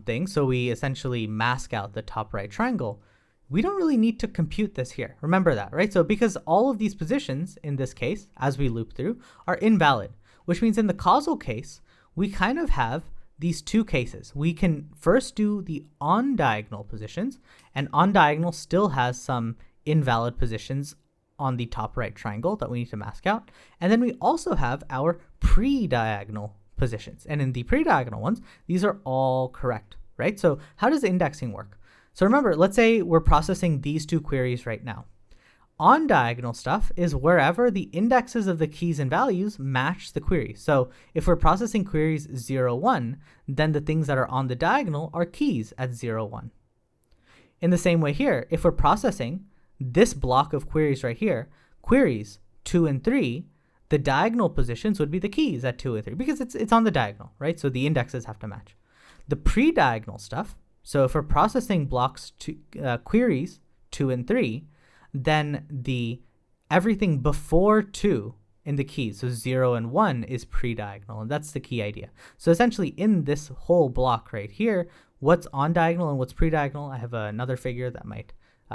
things, so we essentially mask out the top right triangle, we don't really need to compute this here. Remember that, right? So because all of these positions in this case, as we loop through, are invalid, which means in the causal case, we kind of have these two cases. We can first do the on diagonal positions, and on diagonal still has some invalid positions on the top right triangle that we need to mask out. And then we also have our pre-diagonal positions. And in the pre-diagonal ones, these are all correct, right? So how does indexing work? So remember, let's say we're processing these two queries right now. On diagonal stuff is wherever the indexes of the keys and values match the query. So if we're processing queries 0, 1, then the things that are on the diagonal are keys at 0, 1. In the same way here, if we're processing this block of queries right here, queries 2 and 3, the diagonal positions would be the keys at 2 and 3 because it's on the diagonal, right? So the indexes have to match. The pre-diagonal stuff, so if we're processing blocks queries 2 and 3, then everything before 2 in the keys, so 0 and 1 is pre-diagonal, and that's the key idea. So essentially in this whole block right here, what's on diagonal and what's pre-diagonal, I have another figure that might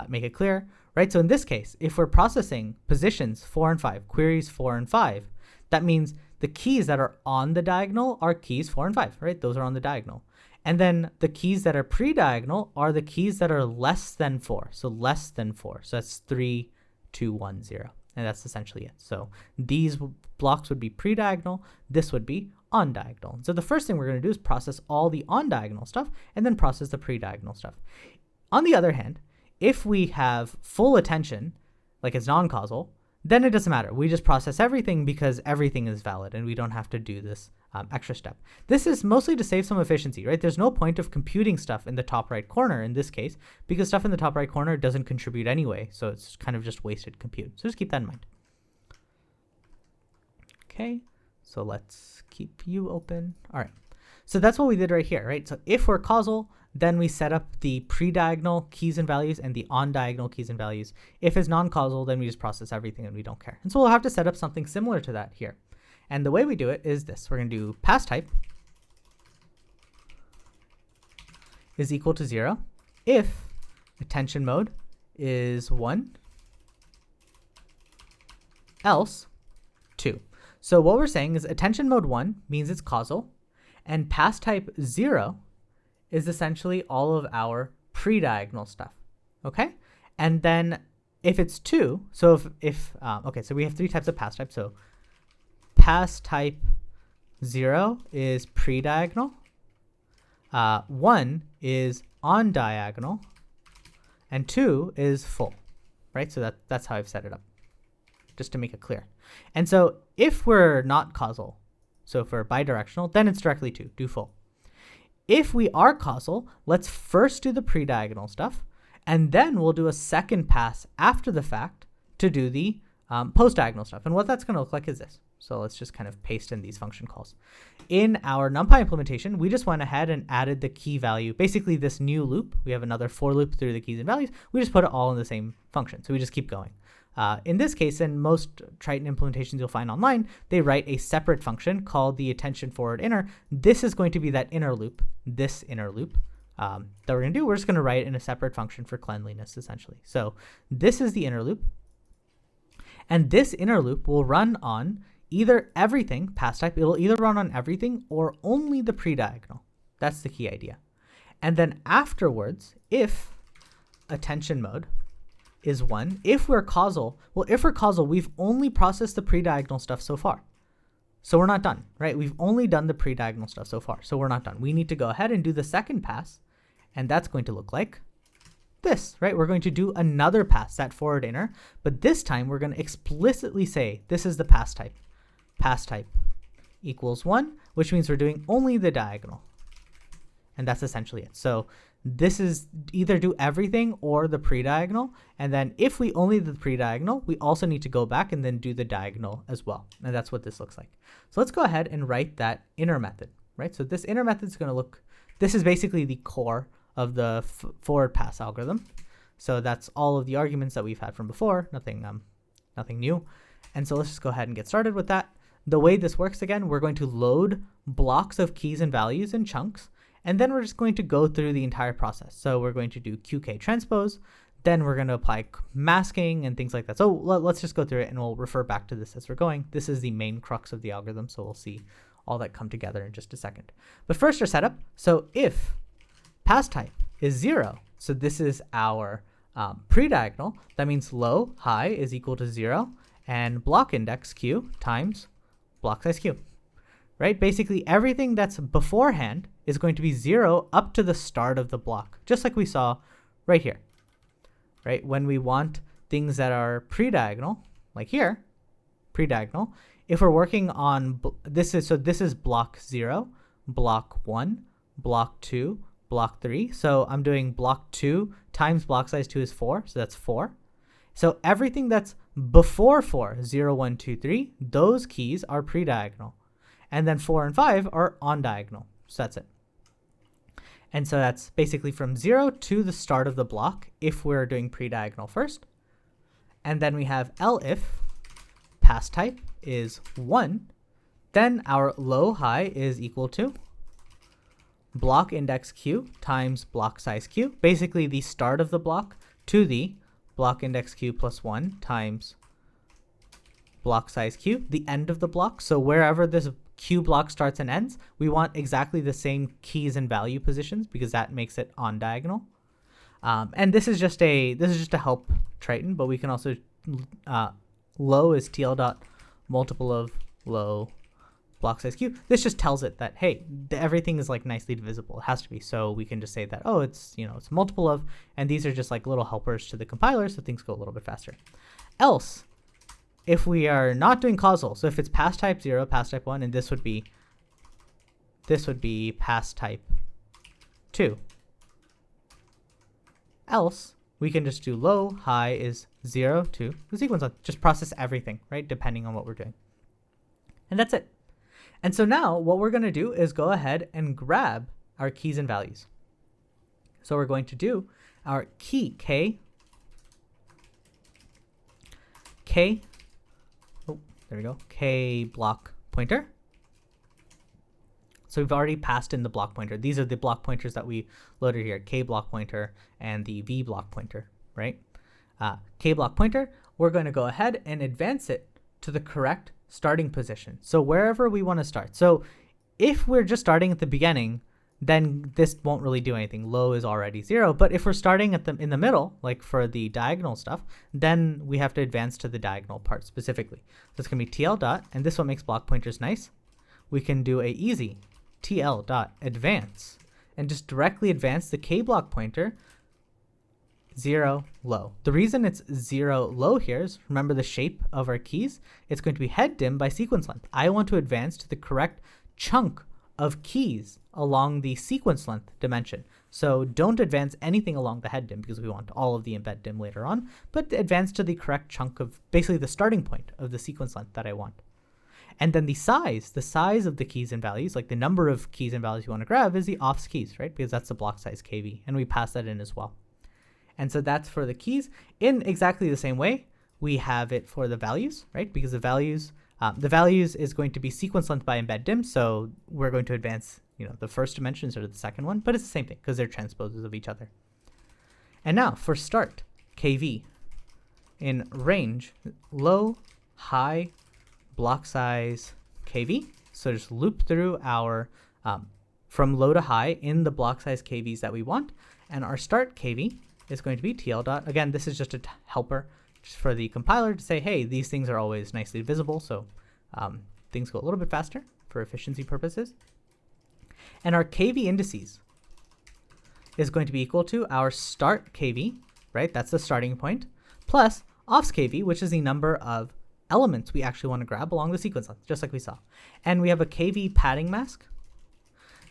make it clear, right? So in this case, if we're processing positions 4 and 5, queries 4 and 5, that means the keys that are on the diagonal are keys 4 and 5, right? Those are on the diagonal. And then the keys that are pre-diagonal are the keys that are less than 4. So less than 4. So that's 3, 2, 1, 0. And that's essentially it. So these blocks would be pre-diagonal. This would be on diagonal. So the first thing we're going to do is process all the on diagonal stuff and then process the pre-diagonal stuff. On the other hand, if we have full attention, like it's non-causal, then it doesn't matter. We just process everything because everything is valid and we don't have to do this extra step. This is mostly to save some efficiency, right? There's no point of computing stuff in the top right corner in this case because stuff in the top right corner doesn't contribute anyway, so it's kind of just wasted compute. So just keep that in mind. Okay, so let's keep you open. All right, so that's what we did right here, right? So if we're causal, then we set up the pre-diagonal keys and values and the on-diagonal keys and values. If it's non-causal, then we just process everything and we don't care. And so we'll have to set up something similar to that here. And the way we do it is this. We're going to do pass type is equal to 0 if attention mode is 1, else 2. So what we're saying is attention mode 1 means it's causal, and pass type 0 is essentially all of our pre-diagonal stuff, okay? And then if it's 2, so okay, so we have 3 types of pass type. So pass type 0 is pre-diagonal, 1 is on diagonal, and 2 is full, right? So that's how I've set it up, just to make it clear. And so if we're not causal, so if we're bidirectional, then it's directly 2, do full. If we are causal, let's first do the pre-diagonal stuff, and then we'll do a second pass after the fact to do the post-diagonal stuff. And what that's going to look like is this. So let's just kind of paste in these function calls. In our NumPy implementation, we just went ahead and added the key value, basically this new loop. We have another for loop through the keys and values. We just put it all in the same function. So we just keep going. In this case, in most Triton implementations you'll find online, they write a separate function called the attention forward inner. This is going to be that inner loop, this inner loop that we're going to do. We're just going to write in a separate function for cleanliness, essentially. So this is the inner loop. And this inner loop will run on either everything, pass type, it'll either run on everything or only the pre-diagonal. That's the key idea. And then afterwards, if attention mode is 1, if we're causal, well, if we're causal, we've only processed the pre-diagonal stuff so far. So we're not done, right? We've only done the pre-diagonal stuff so far, so we're not done. We need to go ahead and do the second pass, and that's going to look like this, right? We're going to do another pass, that forward inner, but this time we're going to explicitly say this is the pass type. Pass type equals 1, which means we're doing only the diagonal. And that's essentially it. So this is either do everything or the pre-diagonal. And then if we only do the pre-diagonal, we also need to go back and then do the diagonal as well. And that's what this looks like. So let's go ahead and write that inner method, right? So this inner method is going to look, this is basically the core of the forward pass algorithm. So that's all of the arguments that we've had from before, nothing new. And so let's just go ahead and get started with that. The way this works, again, we're going to load blocks of keys and values in chunks, and then we're just going to go through the entire process. So we're going to do QK transpose, then we're going to apply masking and things like that. So let's just go through it and we'll refer back to this as we're going. This is the main crux of the algorithm, so we'll see all that come together in just a second. But first our setup. So if pass type is 0, so this is our pre-diagonal, that means low, high is equal to 0, and block index q times block size q, right? Basically everything that's beforehand is going to be 0 up to the start of the block, just like we saw right here, right? When we want things that are pre-diagonal, like here, pre-diagonal, if we're working on, this is block 0, block 1, block 2, block 3. So I'm doing block 2 times block size 2 is 4, so that's 4. So everything that's before 4, 0, 1, 2, 3, those keys are pre-diagonal. And then 4 and 5 are on diagonal. So that's it. And so that's basically from 0 to the start of the block if we're doing pre-diagonal first. And then we have elif pass type is 1. Then our low high is equal to block index q times block size q. Basically the start of the block to the block index q plus 1 times block size q, the end of the block. So wherever this q block starts and ends, we want exactly the same keys and value positions because that makes it on diagonal. And this is just to help Triton, but we can also low is tl dot multiple of low block size q. This just tells it that, hey, everything is like nicely divisible. It has to be. So we can just say that, oh, it's, it's multiple of, and these are just like little helpers to the compiler so things go a little bit faster. Else, if we are not doing causal, so if it's pass type 0, pass type 1, and this would be pass type 2. Else, we can just do low, high is 0 to the sequence length. Just process everything, right, depending on what we're doing. And that's it. And so now what we're going to do is go ahead and grab our keys and values. So we're going to do our key k, oh, there we go, k block pointer. So we've already passed in the block pointer. These are the block pointers that we loaded here, k block pointer and the v block pointer, right? K block pointer, we're going to go ahead and advance it to the correct starting position. So wherever we want to start. So if we're just starting at the beginning, then this won't really do anything. Low is already 0. But if we're starting at in the middle, like for the diagonal stuff, then we have to advance to the diagonal part specifically. So it's going to be tl dot, and this one makes block pointers nice. We can do a easy tl dot advance and just directly advance the k block pointer 0 low. The reason it's 0 low here is, remember the shape of our keys? It's going to be head dim by sequence length. I want to advance to the correct chunk of keys along the sequence length dimension. So don't advance anything along the head dim because we want all of the embed dim later on, but advance to the correct chunk of basically the starting point of the sequence length that I want. And then the size of the keys and values, like the number of keys and values you want to grab, is the ops keys, right? Because that's the block size kv, and we pass that in as well. And so that's for the keys. In exactly the same way, we have it for the values, right? Because the values is going to be sequence length by embed dim, so we're going to advance, the first dimension instead of the second one, but it's the same thing because they're transposes of each other. And now for start, kv, in range, low, high, block size, kv. So just loop through our, from low to high in the block size kvs that we want, and our start kv is going to be tl dot. Again, this is just a helper just for the compiler to say, hey, these things are always nicely visible, so things go a little bit faster for efficiency purposes. And our KV indices is going to be equal to our start KV, right? That's the starting point, plus offs KV, which is the number of elements we actually want to grab along the sequence length, just like we saw. And we have a KV padding mask.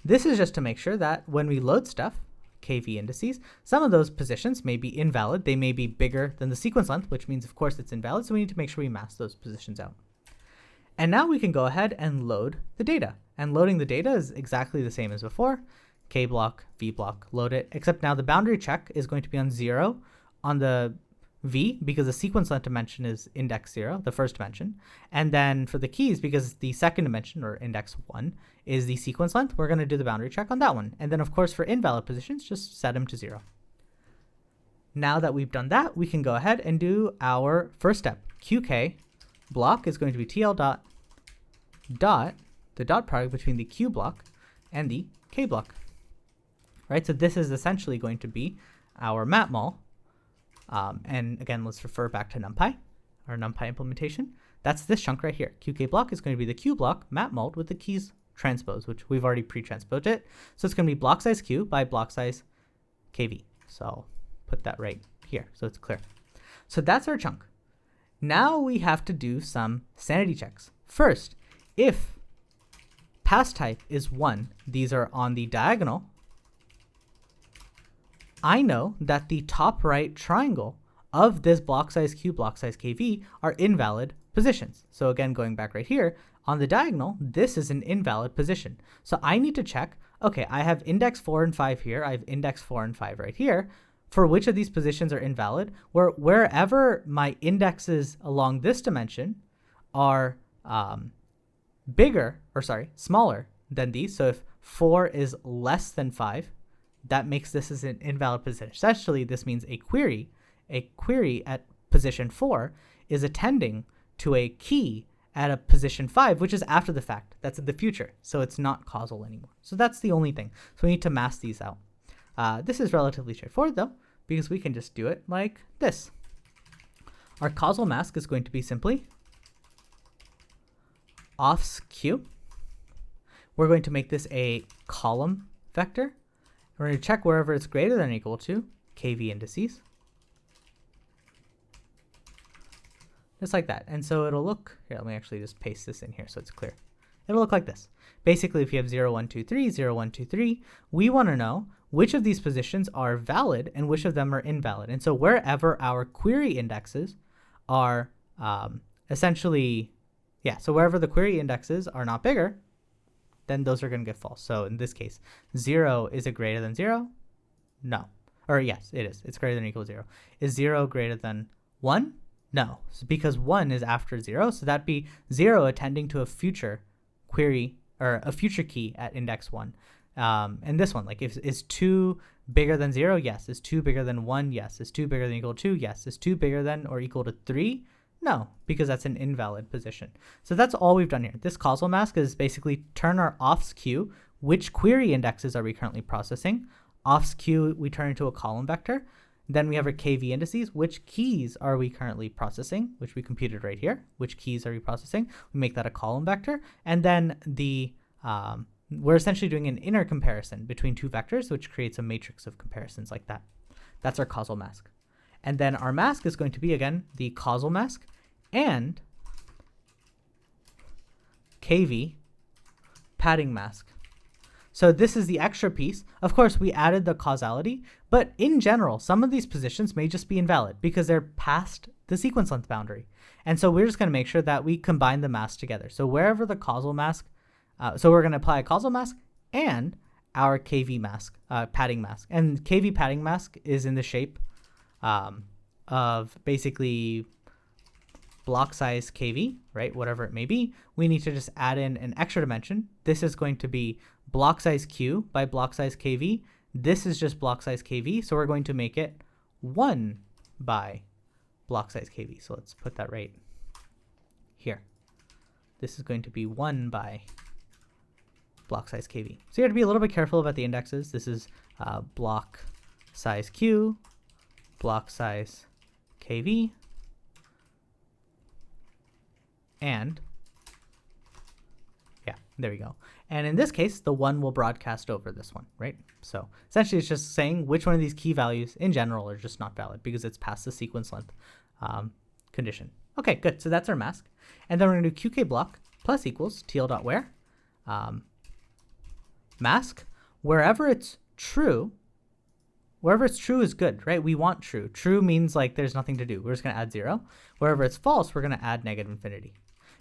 This is just to make sure that when we load stuff, KV indices, some of those positions may be invalid. They may be bigger than the sequence length, which means, of course, it's invalid. So we need to make sure we mask those positions out. And now we can go ahead and load the data. And loading the data is exactly the same as before. K block, V block, load it, except now the boundary check is going to be on 0 on the V because the sequence length dimension is index 0, the first dimension. And then for the keys, because the second dimension, or index 1, is the sequence length, we're going to do the boundary check on that one. And then, of course, for invalid positions, just set them to 0. Now that we've done that, we can go ahead and do our first step. QK block is going to be TL dot, the dot product between the Q block and the K block. Right, so this is essentially going to be our map mul. And again, let's refer back to NumPy, our NumPy implementation. That's this chunk right here. QK block is going to be the Q block map mulled with the keys transpose, which we've already pre-transposed it. So it's going to be block size Q by block size KV. So put that right here so it's clear. So that's our chunk. Now we have to do some sanity checks. First, if pass type is 1, these are on the diagonal, I know that the top right triangle of this block size Q, block size KV are invalid positions. So again, going back right here, on the diagonal, this is an invalid position. So I need to check, okay, I have index 4 and 5 here, I have index 4 and 5 right here. For which of these positions are invalid? Wherever my indexes along this dimension are smaller than these, so if 4 is less than 5, that makes this as an invalid position. Essentially, this means a query at position 4 is attending to a key at a position 5, which is after the fact. That's in the future, so it's not causal anymore. So that's the only thing. So we need to mask these out. This is relatively straightforward, though, because we can just do it like this. Our causal mask is going to be simply offs Q. We're going to make this a column vector. We're going to check wherever it's greater than or equal to KV indices. Just like that. And so it'll look, here, let me actually just paste this in here so it's clear. It'll look like this. Basically, if you have 0, 1, 2, 3, 0, 1, 2, 3, we want to know which of these positions are valid and which of them are invalid. And so wherever our query indexes are essentially, so wherever the query indexes are not bigger, then those are going to get false. So in this case, 0, is it greater than 0? No. Or yes, it is. It's greater than or equal to 0. Is 0 greater than 1? No. So because 1 is after 0, so that'd be 0 attending to a future query or a future key at index 1. And this one, like, is 2 bigger than 0? Yes. Is 2 bigger than 1? Yes. Is 2 bigger than or equal to 2? Yes. Is 2 bigger than or equal to 3? No, because that's an invalid position. So that's all we've done here. This causal mask is basically turn our offs Q, which query indexes are we currently processing? Offs Q, we turn into a column vector. Then we have our KV indices, which keys are we currently processing, which we computed right here. Which keys are we processing? We make that a column vector. And then we're essentially doing an inner comparison between two vectors, which creates a matrix of comparisons like that. That's our causal mask. And then our mask is going to be, again, the causal mask and KV padding mask. So this is the extra piece. Of course, we added the causality, but in general, some of these positions may just be invalid because they're past the sequence length boundary. And so we're just going to make sure that we combine the masks together. So wherever the causal mask, so we're going to apply a causal mask and our KV mask, padding mask. And KV padding mask is in the shape of basically block size KV, right? Whatever it may be. We need to just add in an extra dimension. This is going to be block size Q by block size KV. This is just block size KV. So we're going to make it 1 by block size KV. So let's put that right here. This is going to be 1 by block size KV. So you have to be a little bit careful about the indexes. This is block size Q, block size KV, and There we go. And in this case, the 1 will broadcast over this one, right? So essentially it's just saying which one of these key values in general are just not valid because it's past the sequence length condition. Okay, good. So that's our mask. And then we're going to do qk block plus equals tl.where mask. Wherever it's true is good, right? We want true. True means like there's nothing to do. We're just going to add 0. Wherever it's false, we're going to add negative infinity.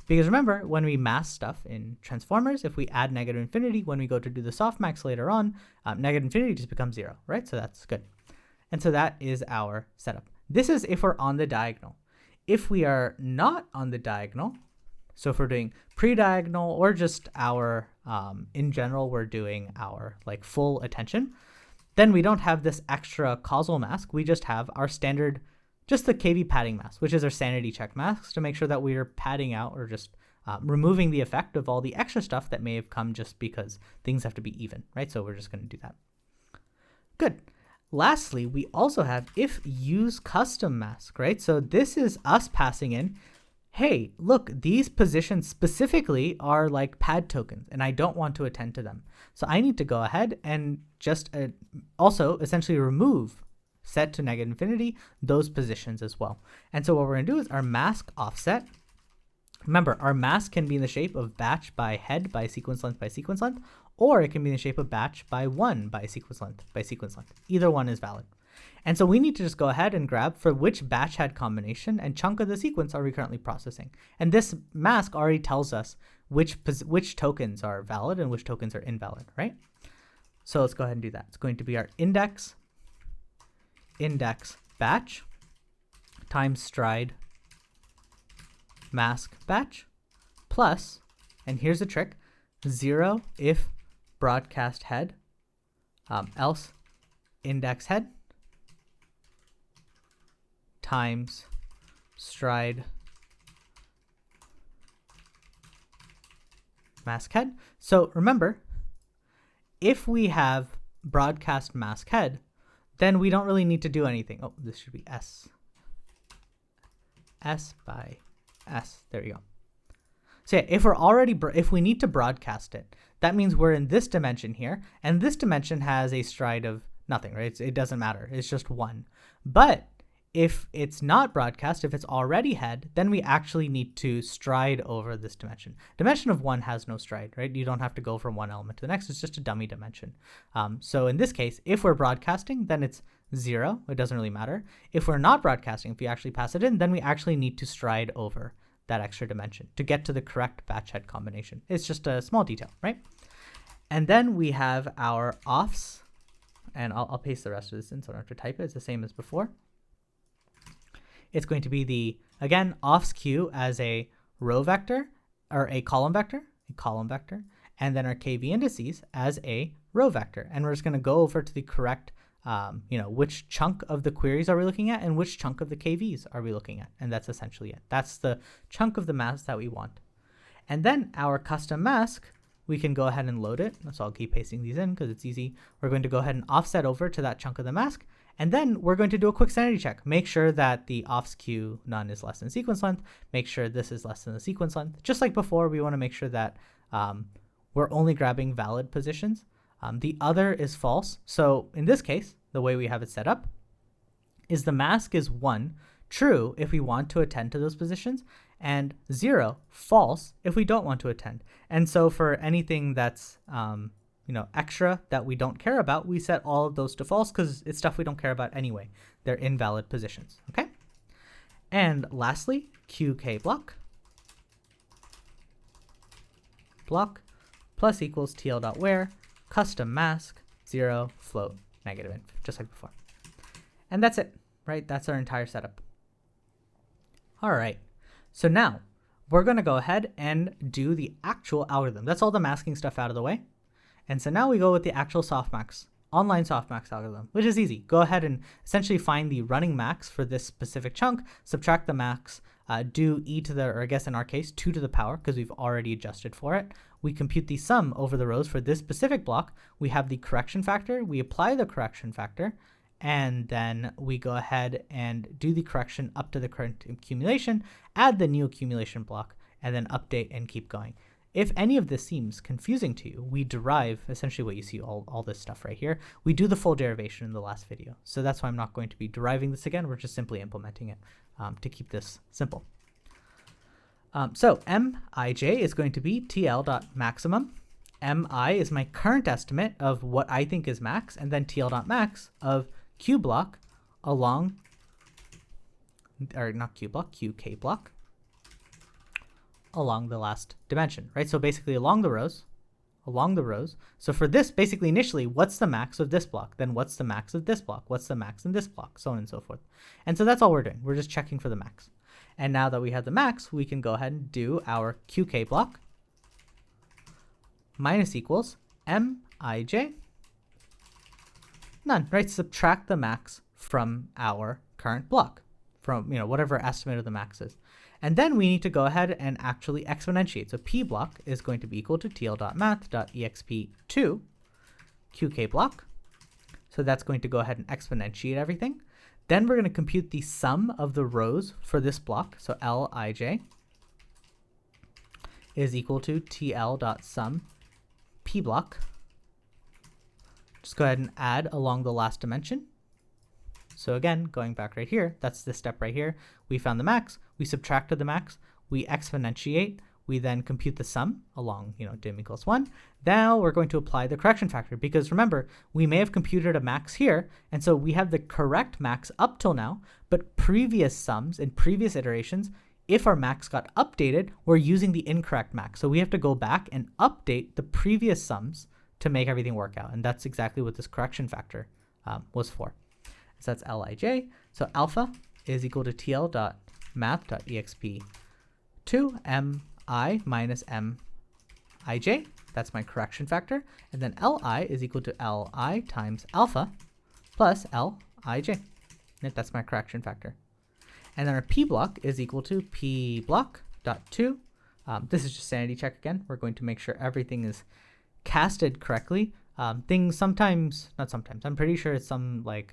Because remember, when we mask stuff in transformers, if we add negative infinity, when we go to do the softmax later on, negative infinity just becomes 0, right? So that's good. And so that is our setup. This is if we're on the diagonal. If we are not on the diagonal, so if we're doing pre-diagonal or just our, in general, we're doing our like full attention, then we don't have this extra causal mask. We just have our standard, just the KV padding mask, which is our sanity check masks to make sure that we are padding out or just removing the effect of all the extra stuff that may have come just because things have to be even, right? So we're just going to do that. Good. Lastly, we also have if use custom mask, right? So this is us passing in, hey, look, these positions specifically are like pad tokens and I don't want to attend to them. So I need to go ahead and just also essentially remove, set to negative infinity, those positions as well. And so what we're going to do is our mask offset. Remember, our mask can be in the shape of batch by head by sequence length by sequence length, or it can be in the shape of batch by 1 by sequence length by sequence length. Either one is valid. And so we need to just go ahead and grab for which batch head combination and chunk of the sequence are we currently processing. And this mask already tells us which tokens are valid and which tokens are invalid, right? So let's go ahead and do that. It's going to be our index batch times stride mask batch plus, and here's the trick, 0 if broadcast head, else index head times stride mask head. So remember, if we have broadcast mask head, then we don't really need to do anything. Oh, this should be S by S. There you go. So yeah, if we need to broadcast it, that means we're in this dimension here, and this dimension has a stride of nothing, right? It doesn't matter. It's just 1. But if it's not broadcast, if it's already head, then we actually need to stride over this dimension. Dimension of 1 has no stride, right? You don't have to go from one element to the next. It's just a dummy dimension. So in this case, if we're broadcasting, then it's 0. It doesn't really matter. If we're not broadcasting, if we actually pass it in, then we actually need to stride over that extra dimension to get to the correct batch head combination. It's just a small detail, right? And then we have our offs, and I'll paste the rest of this in so I don't have to type it. It's the same as before. It's going to be the, again, offs q as a row vector or a column vector, and then our KV indices as a row vector. And we're just going to go over to the correct, which chunk of the queries are we looking at and which chunk of the KVs are we looking at. And that's essentially it. That's the chunk of the mask that we want. And then our custom mask, we can go ahead and load it. So I'll keep pasting these in because it's easy. We're going to go ahead and offset over to that chunk of the mask. And then we're going to do a quick sanity check. Make sure that the offs q none is less than sequence length. Make sure this is less than the sequence length. Just like before, we want to make sure that we're only grabbing valid positions. The other is false. So in this case, the way we have it set up is the mask is 1, true if we want to attend to those positions, and 0, false if we don't want to attend. And so for anything that's extra that we don't care about, we set all of those to false because it's stuff we don't care about anyway. They're invalid positions, okay? And lastly, qk block plus equals tl.where custom mask 0 float negative inf, just like before. And that's it, right? That's our entire setup. All right, so now we're going to go ahead and do the actual algorithm. That's all the masking stuff out of the way. And so now we go with the actual softmax, online softmax algorithm, which is easy. Go ahead and essentially find the running max for this specific chunk, subtract the max, do e to the, or I guess in our case, 2 to the power, because we've already adjusted for it. We compute the sum over the rows for this specific block. We have the correction factor. We apply the correction factor, and then we go ahead and do the correction up to the current accumulation, add the new accumulation block, and then update and keep going. If any of this seems confusing to you, we derive essentially what you see, all this stuff right here. We do the full derivation in the last video. So that's why I'm not going to be deriving this again. We're just simply implementing it to keep this simple. So Mij is going to be TL.maximum. Mi is my current estimate of what I think is max, and then TL.max of Q block along, or not Q block, QK block along the last dimension, right? So basically along the rows. So for this, basically initially, what's the max of this block? Then what's the max of this block? What's the max in this block? So on and so forth. And so that's all we're doing. We're just checking for the max. And now that we have the max, we can go ahead and do our QK block minus equals Mij none, right? Subtract the max from our current block, from whatever estimate of the max is. And then we need to go ahead and actually exponentiate. So P block is going to be equal to TL.math.exp2 QK block. So that's going to go ahead and exponentiate everything. Then we're going to compute the sum of the rows for this block. So Lij is equal to TL.sum P block. Just go ahead and add along the last dimension. So again, going back right here, that's this step right here. We found the max, we subtracted the max, we exponentiate, we then compute the sum along, dim equals 1. Now we're going to apply the correction factor, because remember, we may have computed a max here, and so we have the correct max up till now, but previous sums in previous iterations, if our max got updated, we're using the incorrect max. So we have to go back and update the previous sums to make everything work out. And that's exactly what this correction factor was for. So that's Lij. So alpha is equal to TL.math.exp2 Mi minus Mij. That's my correction factor. And then Li is equal to Li times alpha plus Lij. That's my correction factor. And then our P block is equal to P block dot 2. This is just sanity check again. We're going to make sure everything is casted correctly. Things sometimes, not sometimes, I'm pretty sure it's some like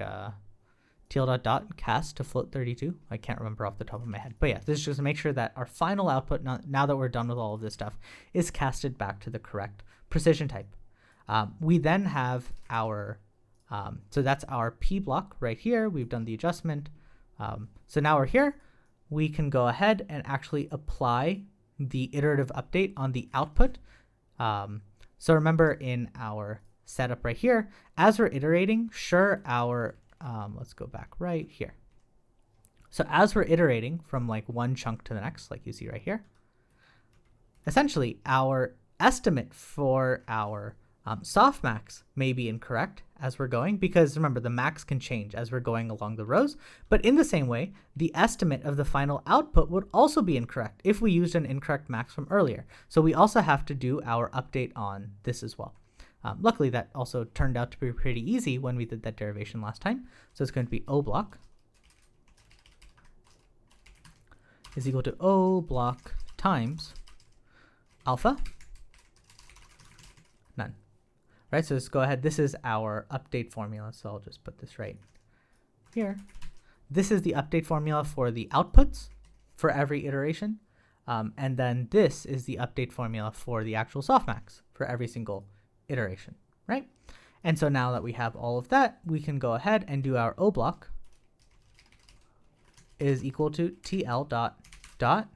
TL.dot cast to float 32. I can't remember off the top of my head. But yeah, this is just to make sure that our final output, now that we're done with all of this stuff, is casted back to the correct precision type. We then have our, so that's our P block right here. We've done the adjustment. So now we're here, we can go ahead and actually apply the iterative update on the output. So remember in our setup right here, as we're iterating, sure, our, let's go back right here. So as we're iterating from like one chunk to the next, like you see right here, essentially our estimate for our softmax may be incorrect as we're going, because remember, the max can change as we're going along the rows. But in the same way, the estimate of the final output would also be incorrect if we used an incorrect max from earlier. So we also have to do our update on this as well. Luckily, that also turned out to be pretty easy when we did that derivation last time. So it's going to be O block is equal to O block times alpha none. Right, so let's go ahead. This is our update formula. So I'll just put this right here. This is the update formula for the outputs for every iteration. And then this is the update formula for the actual softmax for every single iteration, right? And so now that we have all of that, we can go ahead and do our O block is equal to TL dot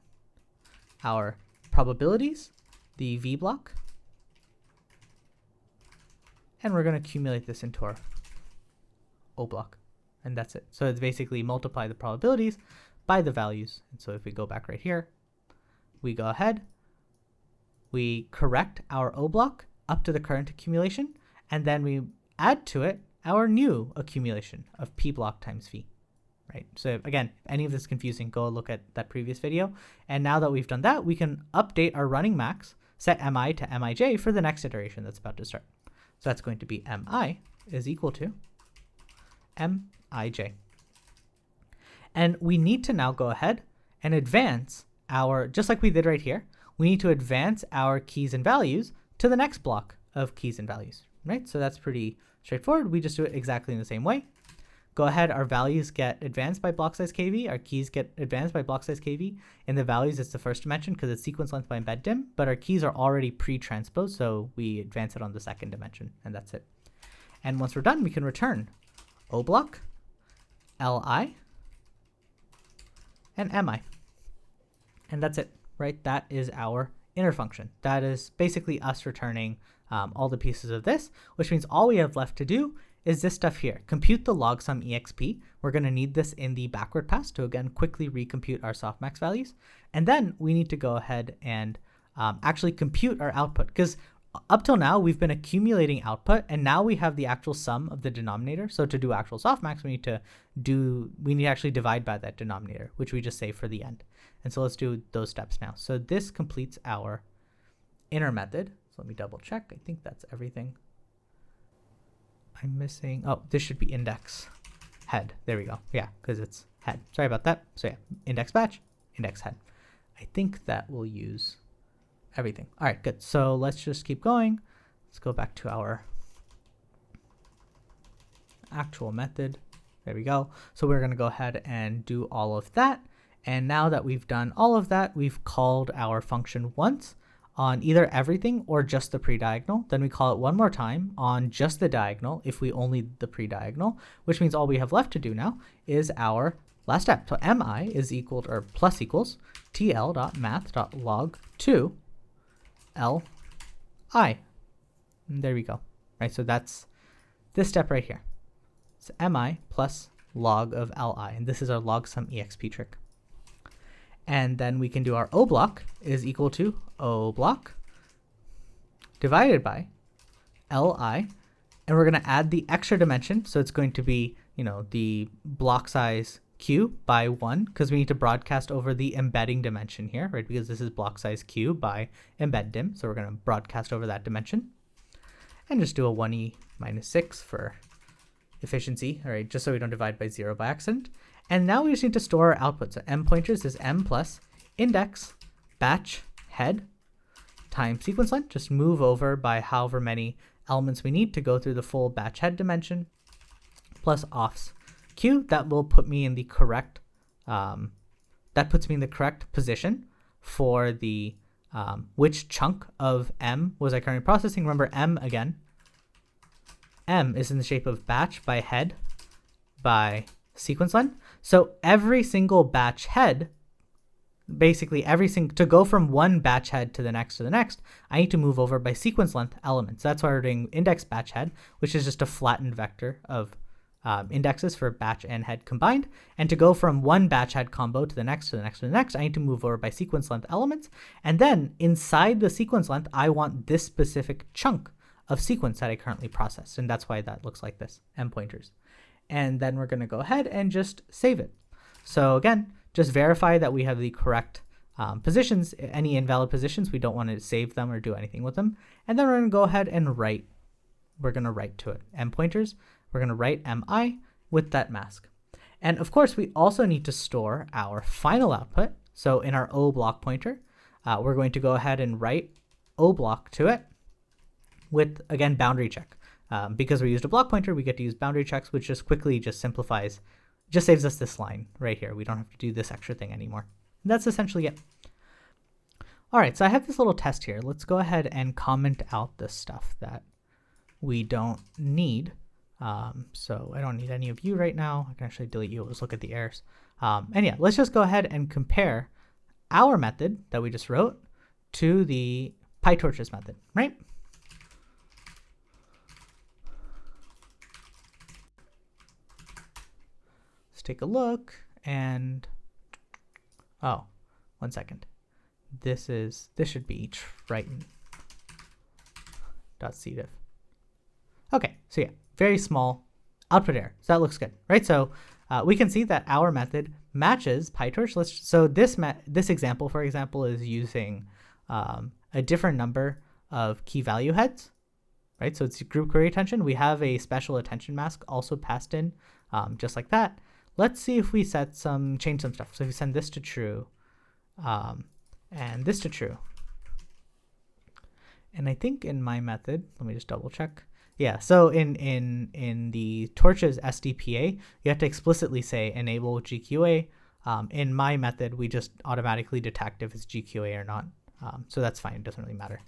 our probabilities, the V block, and we're going to accumulate this into our O block, and that's it. So it's basically multiply the probabilities by the values. And so if we go back right here, we go ahead, we correct our O block up to the current accumulation, and then we add to it our new accumulation of P block times V, right? So again, if any of this is confusing, go look at that previous video. And now that we've done that, we can update our running max, set Mi to Mij for the next iteration that's about to start. So that's going to be Mi is equal to Mij. And we need to now go ahead and advance our, just like we did right here, we need to advance our keys and values to the next block of keys and values, right? So that's pretty straightforward. We just do it exactly in the same way. go ahead, our values get advanced by block size kv, our keys get advanced by block size kv. In the values, it's the first dimension because it's sequence length by embed dim, but our keys are already pre-transposed, so we advance it on the second dimension, and that's it. And once we're done, we can return O block, Li, and Mi. And that's it, right? That is our inner function. That is basically us returning all the pieces of this, which means all we have left to do is this stuff here. Compute the LogSumExp. We're going to need this in the backward pass to, again, quickly recompute our softmax values. And then we need to go ahead and actually compute our output, because up till now, we've been accumulating output, and now we have the actual sum of the denominator. So to do actual softmax, we need to actually divide by that denominator, which we just save for the end. And so let's do those steps now. So this completes our inner method. So let me double check. I think that's everything. I'm missing, oh, this should be index head. There we go. Yeah, because it's head. Sorry about that. So yeah, index batch, index head. I think that will use everything. All right, good. So let's just keep going. Let's go back to our actual method. There we go. So we're going to go ahead and do all of that. And now that we've done all of that, we've called our function once on either everything or just the pre-diagonal. Then we call it one more time on just the diagonal if we only the pre-diagonal, which means all we have left to do now is our last step. So mi is equal to, or plus equals tl.math.log2 li. And there we go. Right, so that's this step right here. It's mi plus log of li, and this is our LogSumExp trick. And then we can do our O block is equal to O block divided by Li, and we're going to add the extra dimension. So it's going to be, the block size Q by 1, because we need to broadcast over the embedding dimension here, right? Because this is block size Q by embed dim. So we're going to broadcast over that dimension and just do a 1e minus 6 for efficiency, all right, just so we don't divide by 0 by accident. And now we just need to store our output. So m pointers is m plus index batch head times sequence length. Just move over by however many elements we need to go through the full batch head dimension, plus offs q. That will put me in the correct, position for the which chunk of m was I currently processing. Remember, m is in the shape of batch by head by sequence length. So every single batch head, basically to go from one batch head to the next, I need to move over by sequence length elements. That's why we're doing index batch head, which is just a flattened vector of indexes for batch and head combined. And to go from one batch head combo to the next, I need to move over by sequence length elements. And then inside the sequence length, I want this specific chunk of sequence that I currently processed. And that's why that looks like this, m pointers. And then we're going to go ahead and just save it. So again, just verify that we have the correct positions. Any invalid positions, we don't want to save them or do anything with them. And then we're going to go ahead and write. We're going to write to it. M pointers, we're going to write mi with that mask. And of course, we also need to store our final output. So in our O block pointer, we're going to go ahead and write O block to it with, again, boundary check. Because we used a block pointer, we get to use boundary checks, which just quickly saves us this line right here. We don't have to do this extra thing anymore. And that's essentially it. All right, so I have this little test here. Let's go ahead and comment out the stuff that we don't need. So I don't need any of you right now. I can actually delete you. Let's look at the errors. And yeah, let's just go ahead and compare our method that we just wrote to the PyTorch's method, right? Take a look, and oh, 1 second. This should be Triton.cdiff. Okay, so yeah, very small output error. So that looks good, right? So we can see that our method matches PyTorch. So this example, for example, is using a different number of key value heads, right? So it's group query attention. We have a special attention mask also passed in, just like that. Let's see if we change some stuff. So if we send this to true, and this to true. And I think in my method, let me just double check. Yeah, so in the Torch's SDPA, you have to explicitly say enable GQA. In my method, we just automatically detect if it's GQA or not. So that's fine, it doesn't really matter.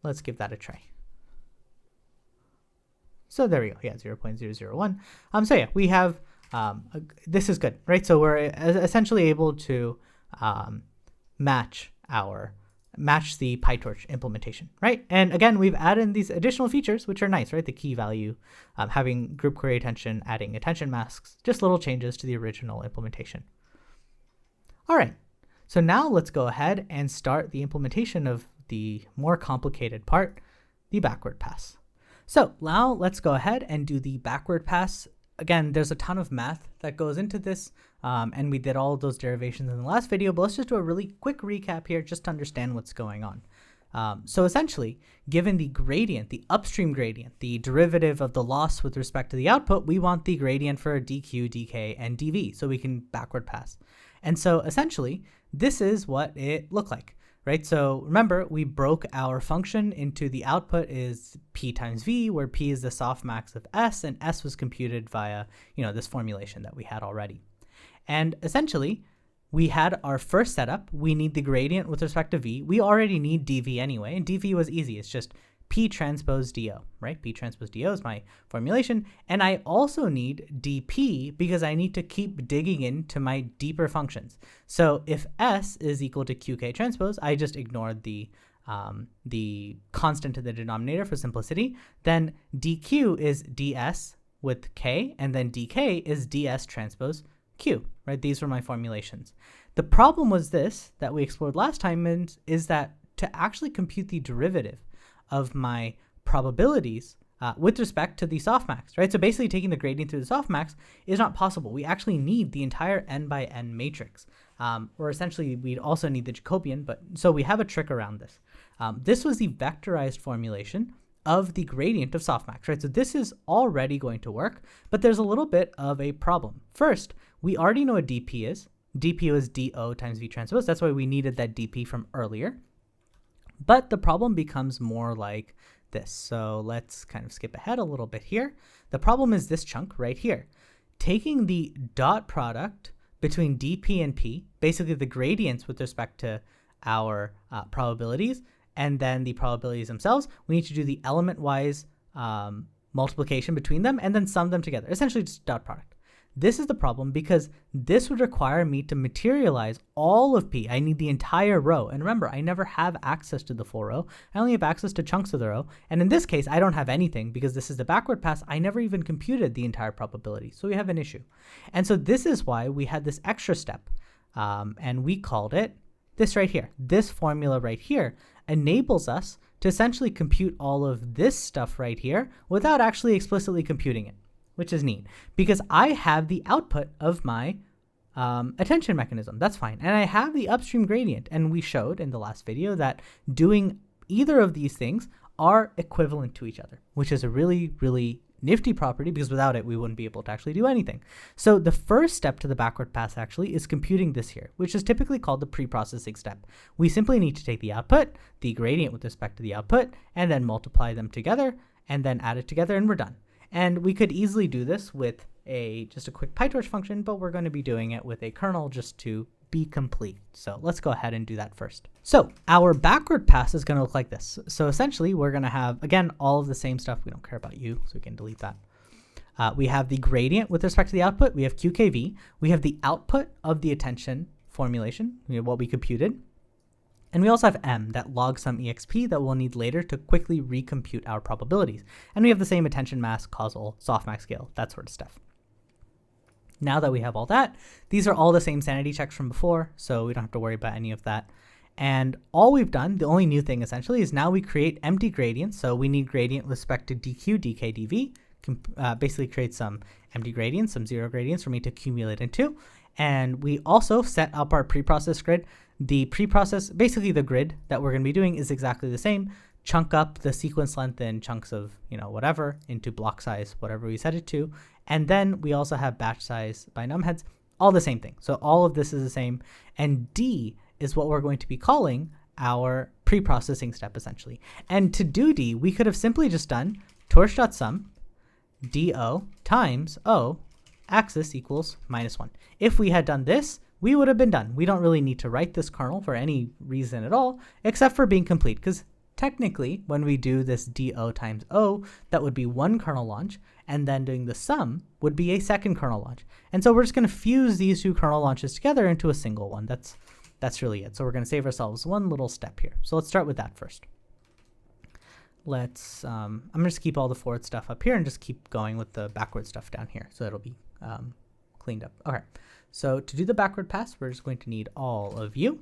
Let's give that a try. So there we go, yeah, 0.001. So yeah, we have, this is good, right? So we're essentially able to match the PyTorch implementation, right? And again, we've added in these additional features, which are nice, right? The key value, having group query attention, adding attention masks, just little changes to the original implementation. All right, so now let's go ahead and start the implementation of the more complicated part, the backward pass. So now let's go ahead and do the backward pass. Again, there's a ton of math that goes into this, and we did all of those derivations in the last video, but let's just do a really quick recap here just to understand what's going on. So essentially, given the gradient, the upstream gradient, the derivative of the loss with respect to the output, we want the gradient for dq, dk, and dv, so we can backward pass. And so essentially, this is what it looked like, right? So remember, we broke our function into the output is p times v, where p is the softmax of s, and s was computed via, this formulation that we had already. And essentially, we had our first setup. We need the gradient with respect to v. We already need dv anyway, and dv was easy. It's just p transpose do, right? P transpose do is my formulation. And I also need dp because I need to keep digging into my deeper functions. So if s is equal to qk transpose, I just ignored the constant in the denominator for simplicity. Then dq is ds with k, and then dk is ds transpose q, right? These were my formulations. The problem was this that we explored last time is that to actually compute the derivative of my probabilities with respect to the softmax, right? So basically taking the gradient through the softmax is not possible. We actually need the entire n by n matrix, or essentially we'd also need the Jacobian, but so we have a trick around this. This was the vectorized formulation of the gradient of softmax, right? So this is already going to work, but there's a little bit of a problem. First, we already know what dp is. dp was do times v transpose. That's why we needed that dp from earlier. But the problem becomes more like this. So let's kind of skip ahead a little bit here. The problem is this chunk right here. Taking the dot product between dp and p, basically the gradients with respect to our probabilities, and then the probabilities themselves, we need to do the element-wise multiplication between them and then sum them together, essentially just dot product. This is the problem because this would require me to materialize all of p. I need the entire row. And remember, I never have access to the full row. I only have access to chunks of the row. And in this case, I don't have anything because this is the backward pass. I never even computed the entire probability. So we have an issue. And so this is why we had this extra step. And we called it this right here. This formula right here enables us to essentially compute all of this stuff right here without actually explicitly computing it, which is neat because I have the output of my attention mechanism. That's fine. And I have the upstream gradient. And we showed in the last video that doing either of these things are equivalent to each other, which is a really, really nifty property because without it, we wouldn't be able to actually do anything. So the first step to the backward pass actually is computing this here, which is typically called the pre-processing step. We simply need to take the output, the gradient with respect to the output, and then multiply them together and then add it together and we're done. And we could easily do this with just a quick PyTorch function, but we're going to be doing it with a kernel just to be complete. So let's go ahead and do that first. So our backward pass is going to look like this. So essentially we're going to have, again, all of the same stuff. We don't care about u, so we can delete that. We have the gradient with respect to the output. We have QKV. We have the output of the attention formulation, what we computed. And we also have M, that LogSumExp that we'll need later to quickly recompute our probabilities. And we have the same attention mask, causal, softmax scale, that sort of stuff. Now that we have all that, these are all the same sanity checks from before, so we don't have to worry about any of that. And all we've done, the only new thing essentially, is now we create empty gradients. So we need gradient with respect to dq, dk, dv, basically create some empty gradients, some zero gradients for me to accumulate into. And we also set up our preprocess grid. The preprocess, basically the grid that we're going to be doing is exactly the same. Chunk up the sequence length in chunks of, whatever, into block size, whatever we set it to. And then we also have batch size by numheads, all the same thing. So all of this is the same. And D is what we're going to be calling our pre-processing step, essentially. And to do D, we could have simply just done torch.sum do times o axis equals -1. If we had done this, we would have been done. We don't really need to write this kernel for any reason at all, except for being complete, because technically, when we do this do times o, that would be one kernel launch, and then doing the sum would be a second kernel launch. And so we're just going to fuse these two kernel launches together into a single one. That's really it. So we're going to save ourselves one little step here. So let's start with that first. Let's, I'm going to keep all the forward stuff up here and just keep going with the backward stuff down here. So it'll be cleaned up. Okay. So to do the backward pass, we're just going to need all of u.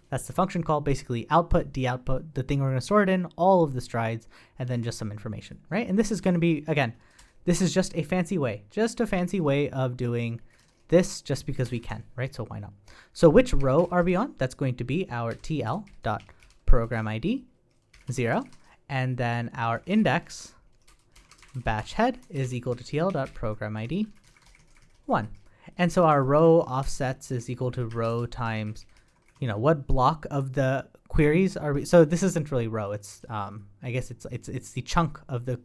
That's the function call, basically output, doutput, the thing we're going to store it in, all of the strides, and then just some information, right? And this is going to be, again, this is just a fancy way of doing this just because we can, right? So why not? So which row are we on? That's going to be our tl.programID 0, and then our index batch head is equal to tl.programID 1. And so our row offsets is equal to row times, you know, what block of the queries are we? So this isn't really row. It's I guess it's the chunk of the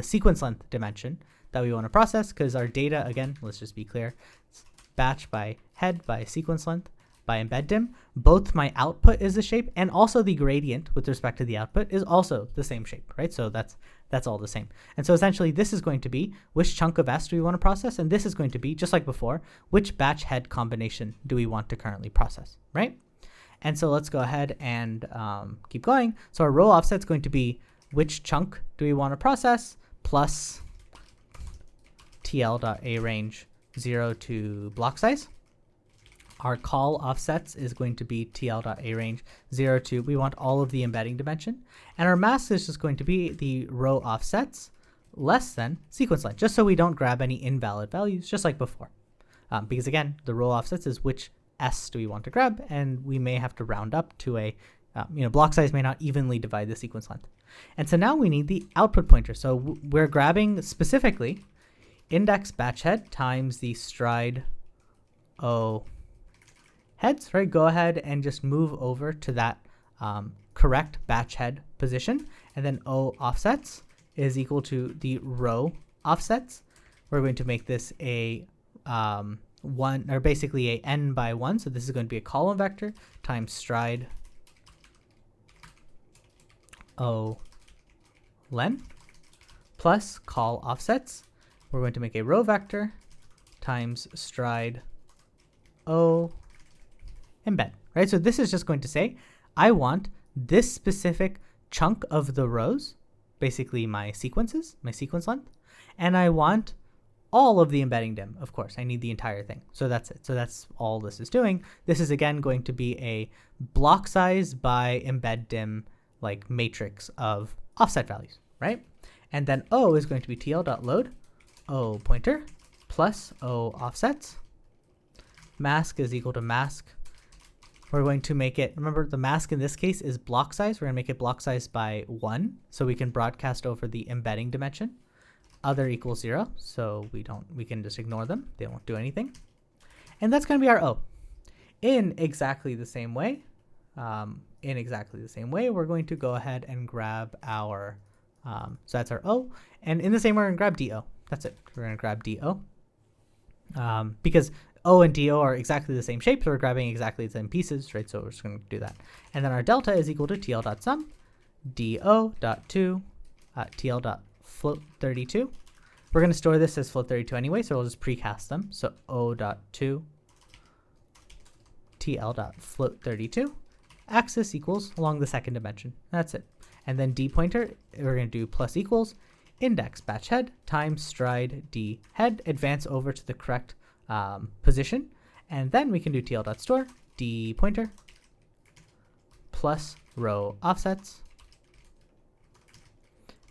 sequence length dimension that we want to process, because our data, again, let's just be clear, it's batch by head by sequence length by embed dim. Both my output is the shape, and also the gradient with respect to the output is also the same shape, right? So that's all the same. And so essentially this is going to be which chunk of S do we want to process, and this is going to be, just like before, which batch head combination do we want to currently process, right? And so let's go ahead and keep going. So our row offset is going to be which chunk do we want to process plus tl.arange 0 to block size. Our call offsets is going to be tl.arange 0 to, we want all of the embedding dimension. And our mask is just going to be the row offsets less than sequence length, just so we don't grab any invalid values, just like before. Because again, the row offsets is which S do we want to grab, and we may have to round up to a, block size may not evenly divide the sequence length. And so now we need the output pointer. So we're grabbing specifically index batch head times the stride O heads, right? Go ahead and just move over to that correct batch head position, and then O offsets is equal to the row offsets. We're going to make this a one, or basically a n by 1. So this is going to be a column vector times stride O len plus call offsets. We're going to make a row vector times stride O embed, right? So this is just going to say, I want this specific chunk of the rows, basically my sequences, my sequence length, and I want all of the embedding dim. Of course, I need the entire thing. So that's it. So that's all this is doing. This is again going to be a block size by embed dim like matrix of offset values, right? And then O is going to be tl.load O pointer plus O offsets. Mask is equal to mask. We're going to make it, remember the mask in this case is block size. We're going to make it block size by 1, so we can broadcast over the embedding dimension. Other equals 0, so we can just ignore them. They won't do anything. And that's going to be our O. In exactly the same way, we're going to go ahead and grab our, so that's our O. And in the same way, we're going to grab DO. That's it. We're going to grab DO. Because O and DO are exactly the same shape, so we're grabbing exactly the same pieces, right? So we're just going to do that. And then our delta is equal to tl.sum do.to tl.float32. We're going to store this as float32 anyway, so we'll just precast them. So o.to tl.float32 axis equals along the second dimension. That's it. And then d pointer, we're going to do plus equals index batch head times stride d head, advance over to the correct position, and then we can do tl.store d pointer plus row offsets.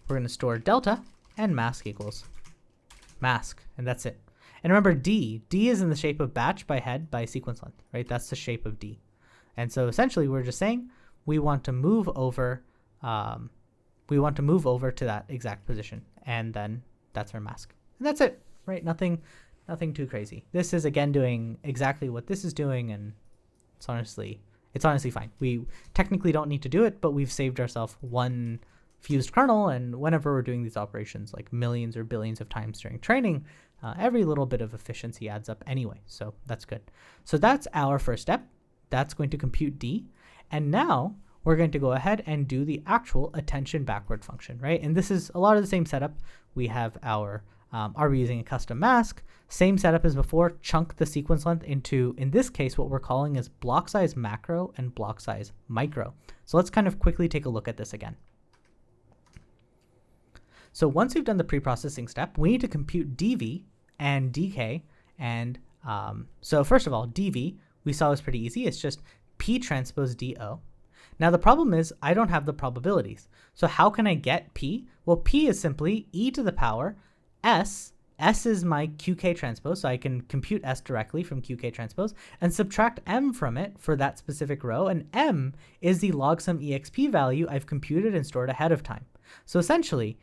We're going to store delta and mask equals mask, and that's it. And remember D is in the shape of batch by head by sequence length, right? That's the shape of D. And so essentially we're just saying we want to move over to that exact position, and then that's our mask. And that's it, right? Nothing too crazy. This is again doing exactly what this is doing, and it's honestly fine. We technically don't need to do it, but we've saved ourselves one fused kernel, and whenever we're doing these operations like millions or billions of times during training, every little bit of efficiency adds up anyway, so that's good. So that's our first step. That's going to compute D, and now we're going to go ahead and do the actual attention backward function, right? And this is a lot of the same setup. We have our, are we using a custom mask? Same setup as before, chunk the sequence length into, in this case, what we're calling is block size macro and block size micro. So let's kind of quickly take a look at this again. So once we've done the pre-processing step, we need to compute dv and dk. And so first of all, dv, we saw was pretty easy. It's just p transpose do. Now the problem is I don't have the probabilities. So how can I get p? Well, p is simply e to the power s. S is my qk transpose, so I can compute s directly from qk transpose and subtract m from it for that specific row. And m is the LogSumExp value I've computed and stored ahead of time. So essentially,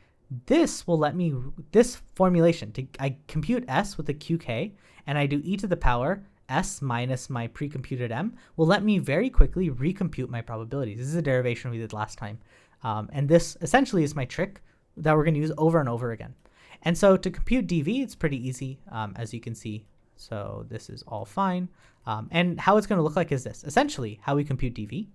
this will let me, this formulation, I compute s with a qk and I do e to the power s minus my pre-computed m, will let me very quickly recompute my probabilities. This is a derivation we did last time. And this essentially is my trick that we're going to use over and over again. And so to compute dv, it's pretty easy, as you can see. So this is all fine. And how it's going to look like is this. Essentially, how we compute dv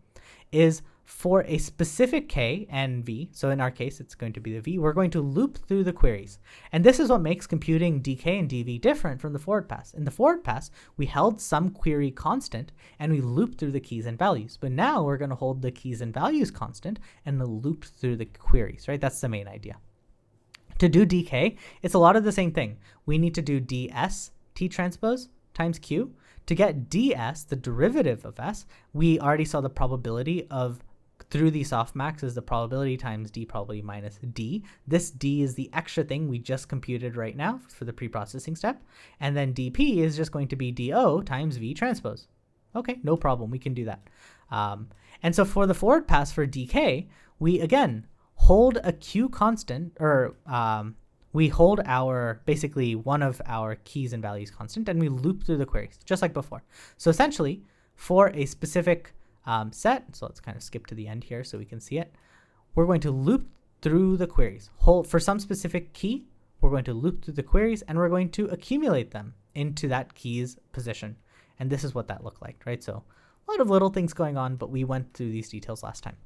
is for a specific k and v, so in our case, it's going to be the v, we're going to loop through the queries. And this is what makes computing dk and dv different from the forward pass. In the forward pass, we held some query constant and we looped through the keys and values. But now we're going to hold the keys and values constant and loop through the queries, right? That's the main idea. To do dk, it's a lot of the same thing. We need to do ds t transpose times q. To get ds, the derivative of s, we already saw the probability of, through the softmax, is the probability times d probability minus d. This d is the extra thing we just computed right now for the pre-processing step. And then dp is just going to be do times v transpose. Okay, no problem, we can do that. And so for the forward pass for dk, we again hold a q constant, or we hold our, basically one of our keys and values constant, and we loop through the queries, just like before. So essentially, for a specific set, so let's kind of skip to the end here so we can see it, we're going to loop through the queries. For some specific key, we're going to loop through the queries, and we're going to accumulate them into that key's position. And this is what that looked like, right? So a lot of little things going on, but we went through these details last time.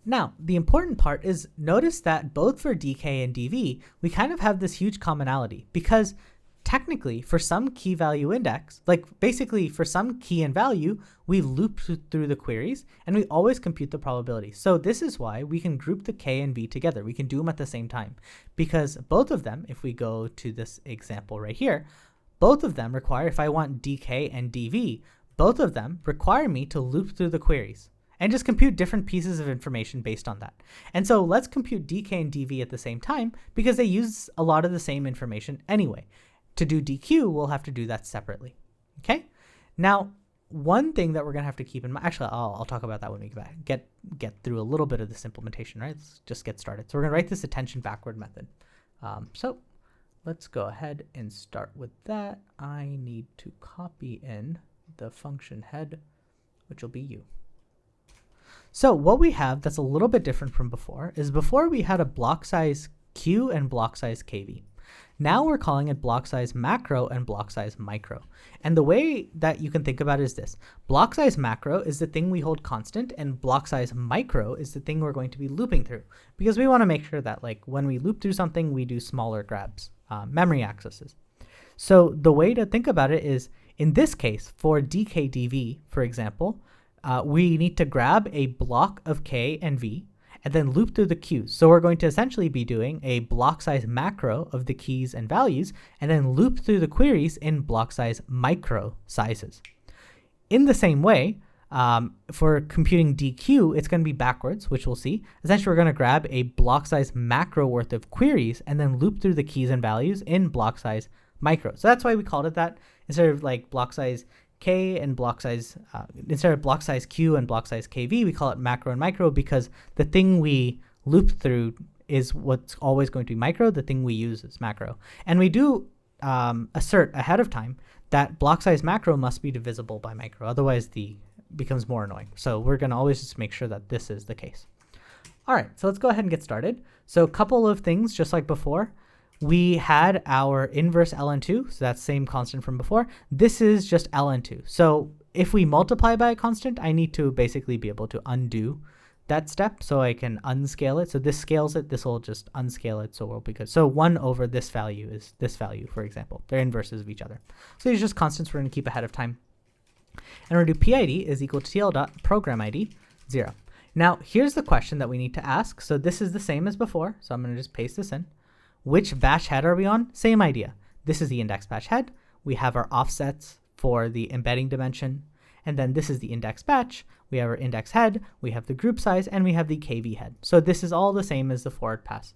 Now, the important part is notice that both for dk and dv, we kind of have this huge commonality, because technically for some key value index, like basically for some key and value, we loop through the queries and we always compute the probability. So this is why we can group the k and v together. We can do them at the same time, because both of them, if we go to this example right here, both of them require, if I want dk and dv, both of them require me to loop through the queries and just compute different pieces of information based on that. And so let's compute dk and dv at the same time, because they use a lot of the same information anyway. To do dq, we'll have to do that separately. Okay? Now, one thing that we're going to have to keep in mind, actually, I'll talk about that when we get through a little bit of this implementation, right? Let's just get started. So we're going to write this attention backward method. So let's go ahead and start with that. I need to copy in the function head, which will be u. So what we have that's a little bit different from before is before we had a block size q and block size kv. Now we're calling it block size macro and block size micro. And the way that you can think about it is this. Block size macro is the thing we hold constant, and block size micro is the thing we're going to be looping through, because we want to make sure that like when we loop through something, we do smaller grabs, memory accesses. So the way to think about it is, in this case, for dkdv, for example, we need to grab a block of k and v and then loop through the queues. So we're going to essentially be doing a block size macro of the keys and values and then loop through the queries in block size micro sizes. In the same way, for computing dq, it's going to be backwards, which we'll see. Essentially, we're going to grab a block size macro worth of queries and then loop through the keys and values in block size micro. So that's why we called it that. Instead of like block size k and block size, instead of block size q and block size kv, we call it macro and micro, because the thing we loop through is what's always going to be micro. The thing we use is macro. And we do assert ahead of time that block size macro must be divisible by micro. Otherwise, the becomes more annoying. So we're going to always just make sure that this is the case. All right, so let's go ahead and get started. So a couple of things, just like before. We had our inverse ln2, so that's same constant from before. This is just ln2. So if we multiply by a constant, I need to basically be able to undo that step so I can unscale it. So this scales it, this will just unscale it, so we'll be good. So 1 over this value is this value, for example. They're inverses of each other. So these are just constants we're going to keep ahead of time. And we're going to do PID is equal to TL.ProgramID 0. Now here's the question that we need to ask. So this is the same as before, so I'm going to just paste this in. Which batch head are we on? Same idea. This is the index batch head. We have our offsets for the embedding dimension. And then this is the index batch. We have our index head, we have the group size, and we have the KV head. So this is all the same as the forward pass.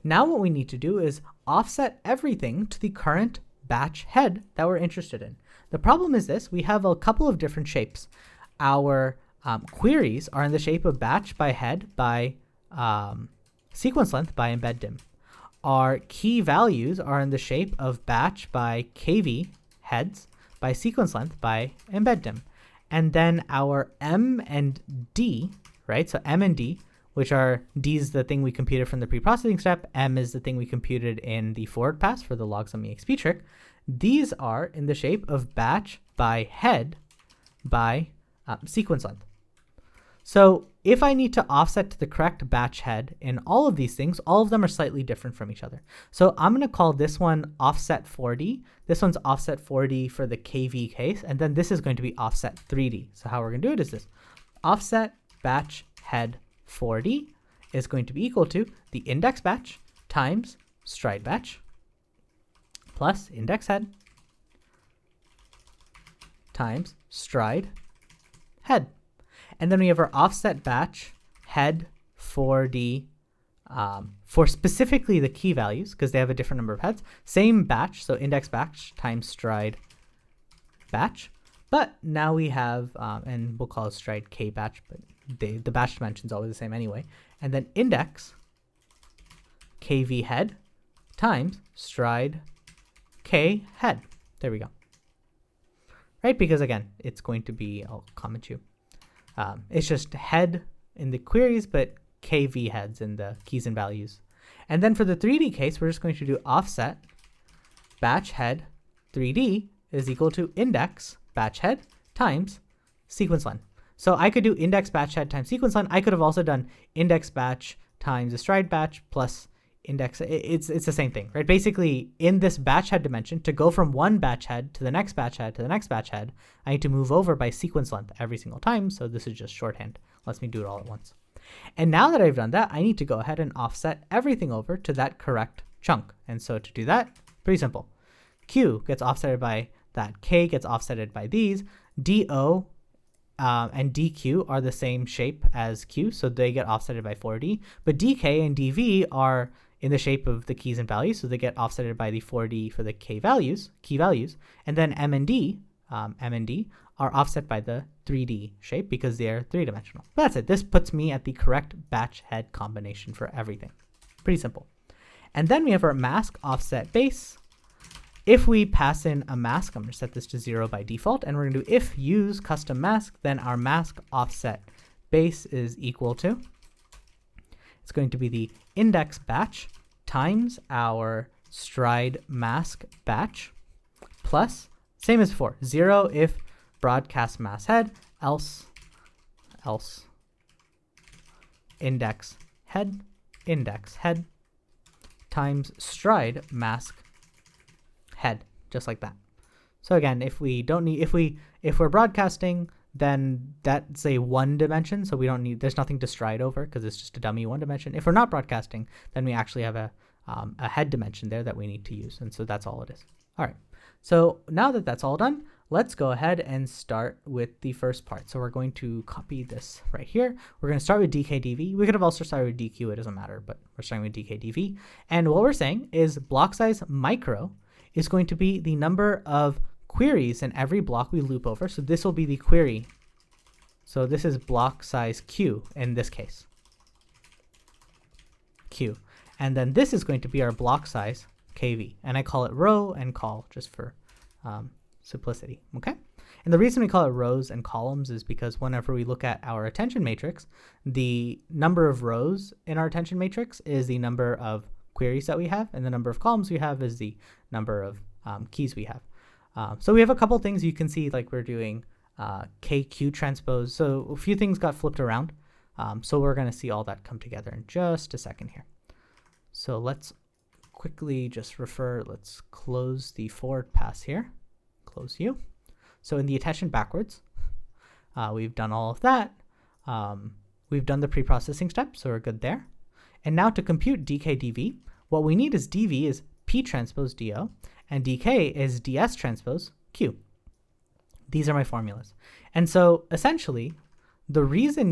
Now what we need to do is offset everything to the current batch head that we're interested in. The problem is this: we have a couple of different shapes. Our queries are in the shape of batch by head by sequence length by embed dim. Our key values are in the shape of batch by KV heads by sequence length by embed dim. And then our M and D, right? So M and D, which are D is the thing we computed from the pre-processing step. M is the thing we computed in the forward pass for the LogSumExp trick. These are in the shape of batch by head by sequence length. So if I need to offset to the correct batch head in all of these things, all of them are slightly different from each other. So I'm going to call this one offset 4D. This one's offset 4D for the KV case. And then this is going to be offset 3D. So how we're going to do it is this. Offset batch head 4D is going to be equal to the index batch times stride batch plus index head times stride head. And then we have our offset batch head 4D for specifically the key values, because they have a different number of heads. Same batch, so index batch times stride batch. But now we have, and we'll call it stride K batch, but the batch dimension is always the same anyway. And then index KV head times stride K head. There we go. Right, because again, it's going to be, I'll comment you. It's just head in the queries, but KV heads in the keys and values. And then for the 3D case, we're just going to do offset batch head 3D is equal to index batch head times sequence length. So I could do index batch head times sequence length. I could have also done index batch times a stride batch plus index. It's the same thing, right? Basically, in this batch head dimension, to go from one batch head to the next batch head to the next batch head, I need to move over by sequence length every single time. So this is just shorthand. Lets me do it all at once. And now that I've done that, I need to go ahead and offset everything over to that correct chunk. And so to do that, pretty simple. Q gets offsetted by that. K gets offsetted by these. DO and DQ are the same shape as Q, so they get offsetted by 4D. But DK and DV are in the shape of the keys and values, so they get offsetted by the 4D for the key values. And then M and D are offset by the 3D shape because they're three-dimensional. But that's it. This puts me at the correct batch head combination for everything. Pretty simple. And then we have our mask offset base. If we pass in a mask, I'm going to set this to 0 by default, and we're going to do if use custom mask, then our mask offset base is equal to, it's going to be the index batch times our stride mask batch plus, same as before, 0 if broadcast mask head, else index head times stride mask head, just like that. So again, if we're broadcasting, then that's a one dimension, so we don't need, there's nothing to stride over because it's just a dummy one dimension. If we're not broadcasting, then we actually have a head dimension there that we need to use, and so that's all it is. All right, so now that that's all done, let's go ahead and start with the first part. So we're going to copy this right here. We're going to start with dkdv. We could have also started with dq, it doesn't matter, but we're starting with dkdv. And what we're saying is block size micro is going to be the number of queries in every block we loop over. So this will be the query. So this is block size Q in this case. Q. And then this is going to be our block size KV. And I call it row and call just for simplicity, okay? And the reason we call it rows and columns is because whenever we look at our attention matrix, the number of rows in our attention matrix is the number of queries that we have, and the number of columns we have is the number of keys we have. So we have a couple things you can see, like we're doing KQ transpose. So a few things got flipped around. So we're going to see all that come together in just a second here. So let's quickly just let's close the forward pass here. Close U. So in the attention backwards, we've done all of that. We've done the pre-processing step, so we're good there. And now to compute dk dv, what we need is dv is p transpose do, and dk is ds transpose q. These are my formulas. And so essentially, the reason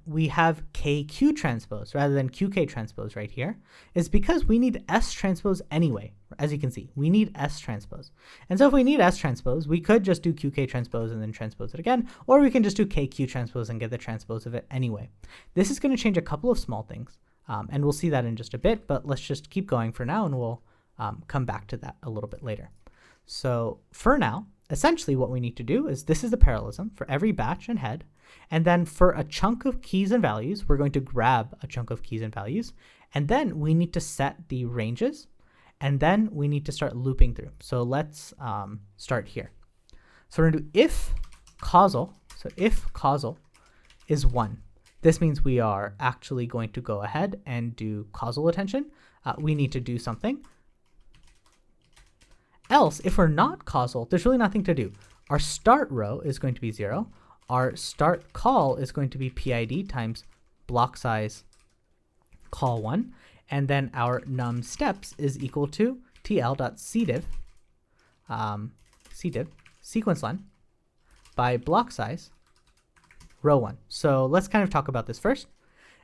we have KQ transpose rather than QK transpose right here is because we need S transpose anyway. As you can see, we need S transpose. And so if we need S transpose, we could just do QK transpose and then transpose it again, or we can just do KQ transpose and get the transpose of it anyway. This is going to change a couple of small things, and we'll see that in just a bit, but let's just keep going for now, and we'll come back to that a little bit later. So for now, essentially what we need to do is this is the parallelism for every batch and head. And then for a chunk of keys and values, we're going to grab a chunk of keys and values. And then we need to set the ranges. And then we need to start looping through. So let's start here. So we're going to do if causal. So if causal is 1, this means we are actually going to go ahead and do causal attention. We need to do something. Else, if we're not causal, there's really nothing to do. Our start row is going to be 0. Our start call is going to be PID times block size call 1. And then our num steps is equal to tl.cdiv, cdiv, sequence len by block size row 1. So let's kind of talk about this first.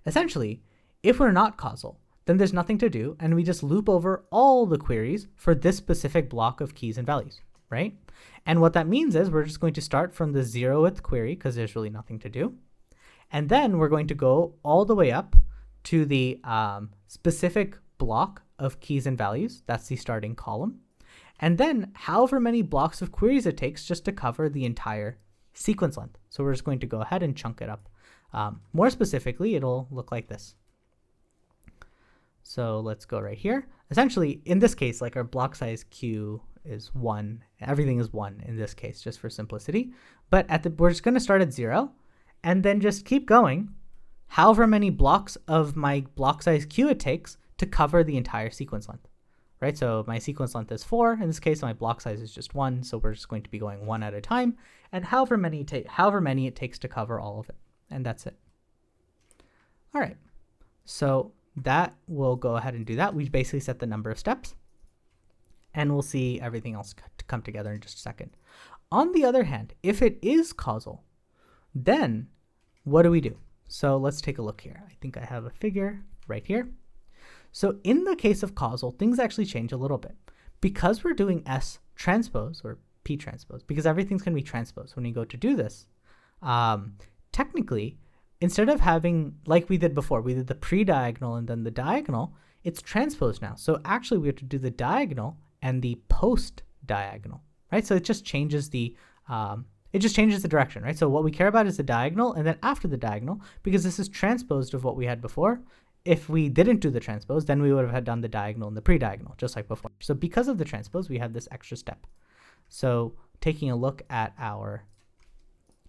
Essentially, if we're not causal, then there's nothing to do, and we just loop over all the queries for this specific block of keys and values, right? And what that means is we're just going to start from the 0th query, because there's really nothing to do. And then we're going to go all the way up to the specific block of keys and values. That's the starting column. And then however many blocks of queries it takes just to cover the entire sequence length. So we're just going to go ahead and chunk it up. More specifically, it'll look like this. So let's go right here. Essentially, in this case, like our block size Q is 1. Everything is 1 in this case, just for simplicity. But we're just going to start at 0 and then just keep going however many blocks of my block size Q it takes to cover the entire sequence length, right? So my sequence length is 4. In this case, my block size is just 1. So we're just going to be going 1 at a time, and however many it takes to cover all of it. And that's it. All right. So that will go ahead and do that. We basically set the number of steps, and we'll see everything else to come together in just a second. On the other hand, if it is causal, then what do we do? So let's take a look here. I think I have a figure right here. So in the case of causal, things actually change a little bit. Because we're doing S transpose or P transpose, because everything's going to be transposed when we go to do this, technically, instead of having, like we did before, we did the pre-diagonal and then the diagonal, it's transposed now. So actually we have to do the diagonal and the post-diagonal, right? So it just changes the direction, right? So what we care about is the diagonal and then after the diagonal, because this is transposed of what we had before. If we didn't do the transpose, then we would have done the diagonal and the pre-diagonal, just like before. So because of the transpose, we have this extra step. So taking a look at our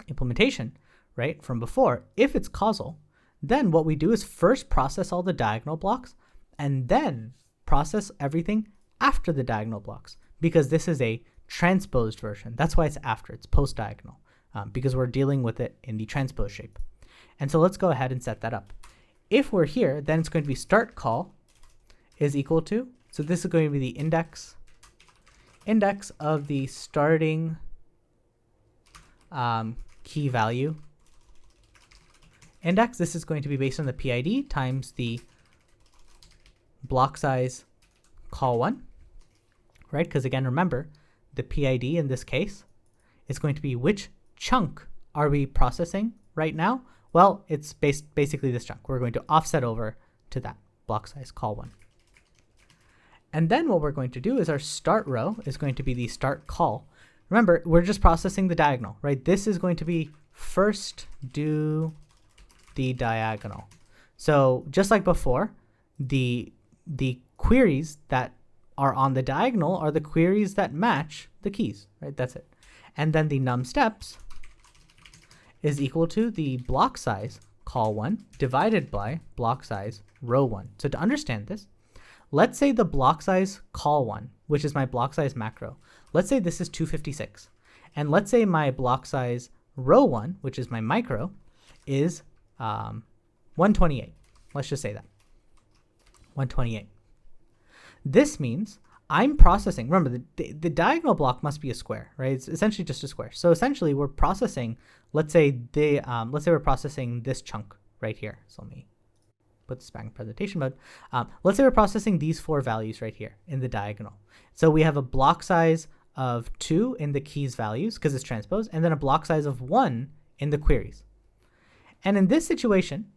implementation, right, from before, if it's causal, then what we do is first process all the diagonal blocks and then process everything after the diagonal blocks, because this is a transposed version. That's why it's after, it's post-diagonal, because we're dealing with it in the transpose shape. And so let's go ahead and set that up. If we're here, then it's going to be start call is equal to, so this is going to be the index of the starting key value index. This is going to be based on the PID times the block size call 1, right? Because again, remember, the PID in this case is going to be which chunk are we processing right now? Well, it's basically this chunk. We're going to offset over to that block size call 1. And then what we're going to do is our start row is going to be the start call. remember, we're just processing the diagonal, right? This is going to be first do the diagonal. So just like before, the queries that are on the diagonal are the queries that match the keys, right? That's it. And then the num steps is equal to the block size call1 divided by block size row1. So to understand this, let's say the block size call1, which is my block size macro, let's say this is 256. And let's say my block size row1, which is my micro, is 128. Let's just say that. 128. This means I'm processing, remember the diagonal block must be a square, right? It's essentially just a square. So essentially we're processing, let's say we're processing this chunk right here. So let me put this back in presentation mode. Let's say we're processing these 4 values right here in the diagonal. So we have a block size of 2 in the keys values because it's transpose, and then a block size of 1 in the queries. And in this situation,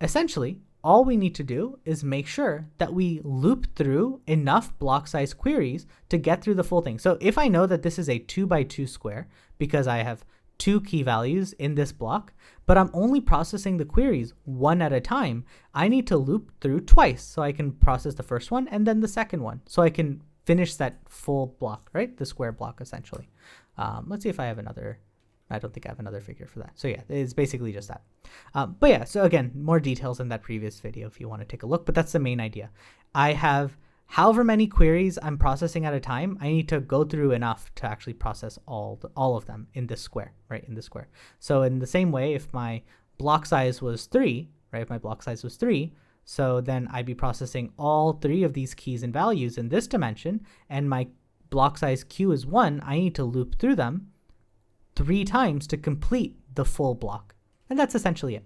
essentially, all we need to do is make sure that we loop through enough block size queries to get through the full thing. So if I know that this is a 2 by 2 square because I have 2 key values in this block, but I'm only processing the queries one at a time, I need to loop through twice so I can process the first one and then the second one so I can finish that full block, right? The square block essentially. Let's see if I have another. I don't think I have another figure for that. So yeah, it's basically just that. But yeah, so again, more details in that previous video if you want to take a look, but that's the main idea. I have however many queries I'm processing at a time. I need to go through enough to actually process all of them in this square, right? In this square. So in the same way, if my block size was 3, right? If my block size was 3, so then I'd be processing all 3 of these keys and values in this dimension, and my block size q is 1, I need to loop through them 3 times to complete the full block. And that's essentially it.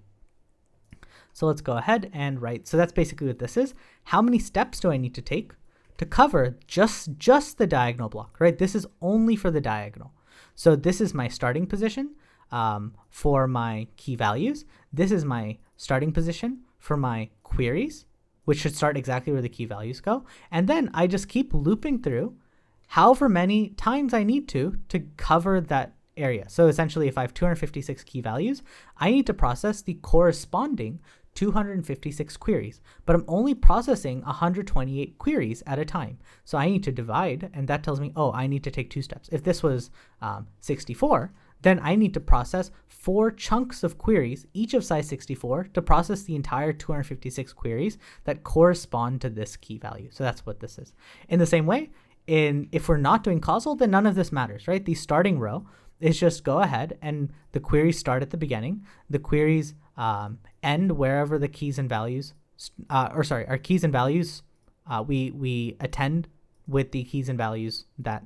So let's go ahead and write. So that's basically what this is. How many steps do I need to take to cover just the diagonal block, right? This is only for the diagonal. So this is my starting position for my key values. This is my starting position for my queries, which should start exactly where the key values go. And then I just keep looping through however many times I need to cover that area. So essentially, if I have 256 key values, I need to process the corresponding 256 queries, but I'm only processing 128 queries at a time. So I need to divide, and that tells me, oh, I need to take 2 steps. If this was 64, then I need to process 4 chunks of queries, each of size 64, to process the entire 256 queries that correspond to this key value. So that's what this is. In the same way, if we're not doing causal, then none of this matters, right? The starting row is just go ahead and the queries start at the beginning. The queries end wherever the keys and values, our keys and values, we attend with the keys and values that,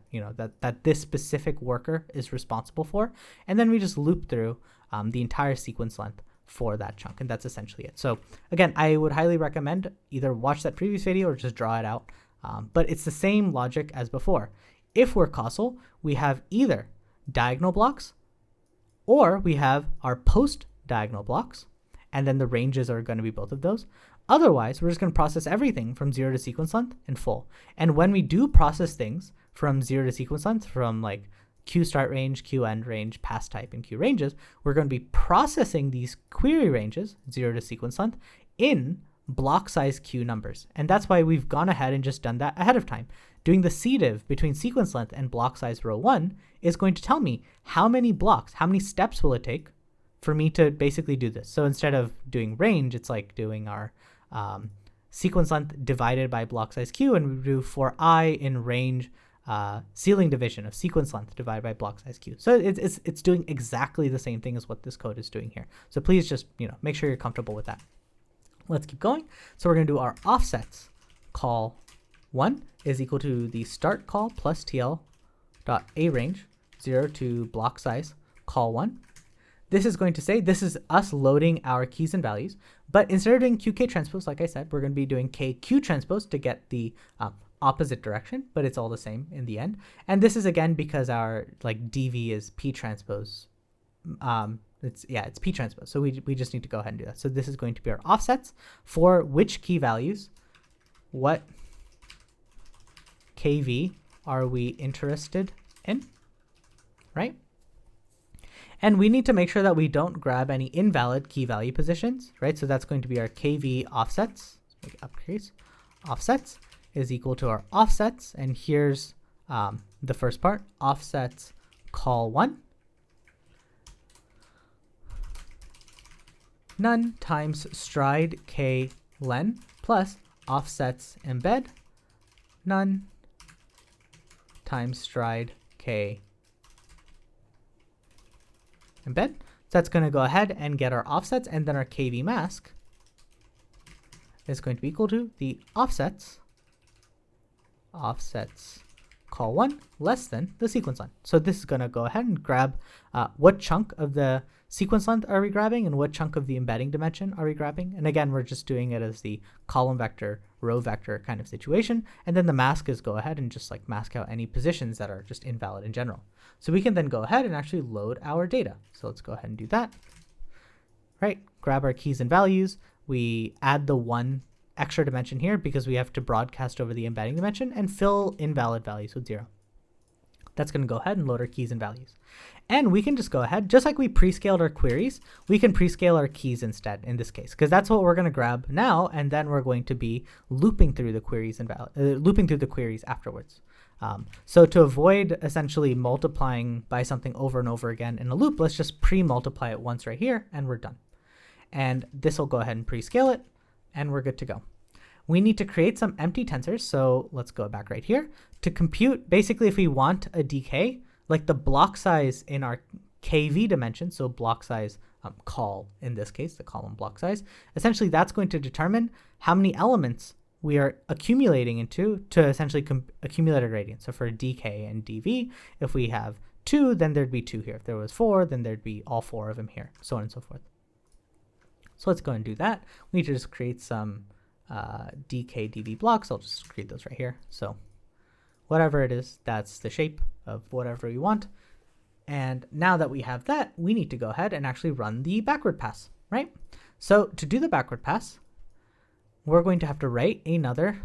that this specific worker is responsible for. And then we just loop through the entire sequence length for that chunk. And that's essentially it. So again, I would highly recommend either watch that previous video or just draw it out. But it's the same logic as before. If we're causal, we have either diagonal blocks or we have our post diagonal blocks, and then the ranges are going to be both of those. Otherwise, we're just going to process everything from 0 to sequence length in full. And when we do process things from 0 to sequence length, from like Q start range, Q end range, pass type, and Q ranges, we're going to be processing these query ranges, 0 to sequence length, in block size Q numbers. And that's why we've gone ahead and just done that ahead of time. Doing the cdiv between sequence length and block size row 1 is going to tell me how many blocks, how many steps will it take for me to basically do this. So instead of doing range, it's like doing our sequence length divided by block size Q, and we do for I in range ceiling division of sequence length divided by block size Q. So it's doing exactly the same thing as what this code is doing here. So please just make sure you're comfortable with that. Let's keep going. So we're going to do our offsets. Call 1 is equal to the start call plus TL dot a range 0 to block size call 1. This is going to say this is us loading our keys and values, but instead of doing QK transpose, like I said, we're going to be doing KQ transpose to get the opposite direction, but it's all the same in the end. And this is again because our DV is P transpose. It's P transpose. So we just need to go ahead and do that. So this is going to be our offsets for which key values, what KV are we interested in? right? And we need to make sure that we don't grab any invalid key value positions, right? So that's going to be our KV offsets. Let's make it uppercase. Offsets is equal to our offsets. And here's the first part, offsets call 1. None times stride k len plus offsets embed none times stride k embed. So that's going to go ahead and get our offsets, and then our KV mask is going to be equal to the offsets call 1 less than the sequence length. So this is going to go ahead and grab what chunk of the sequence length are we grabbing and what chunk of the embedding dimension are we grabbing. And again, we're just doing it as the column vector, row vector kind of situation. And then the mask is go ahead and just like mask out any positions that are just invalid in general. So we can then go ahead and actually load our data. So let's go ahead and do that. Right, grab our keys and values. We add the 1 extra dimension here because we have to broadcast over the embedding dimension and fill invalid values with 0. That's going to go ahead and load our keys and values. And we can just go ahead, just like we prescaled our queries, we can prescale our keys instead in this case, because that's what we're going to grab now, and then we're going to be looping through the queries and looping through the queries afterwards. So to avoid essentially multiplying by something over and over again in a loop, let's just pre-multiply it once right here, and we're done. And this will go ahead and prescale it, and we're good to go. We need to create some empty tensors, so let's go back right here. To compute, basically if we want a decay, like the block size in our KV dimension, so block size call in this case, the column block size, essentially that's going to determine how many elements we are accumulating into to essentially accumulate a gradient. So for dk and dv, if we have 2, then there'd be 2 here. If there was 4, then there'd be all 4 of them here, so on and so forth. So let's go and do that. We need to just create some dk dv blocks. I'll just create those right here. So whatever it is, that's the shape of whatever we want. And now that we have that, we need to go ahead and actually run the backward pass, right? So to do the backward pass, we're going to have to write another,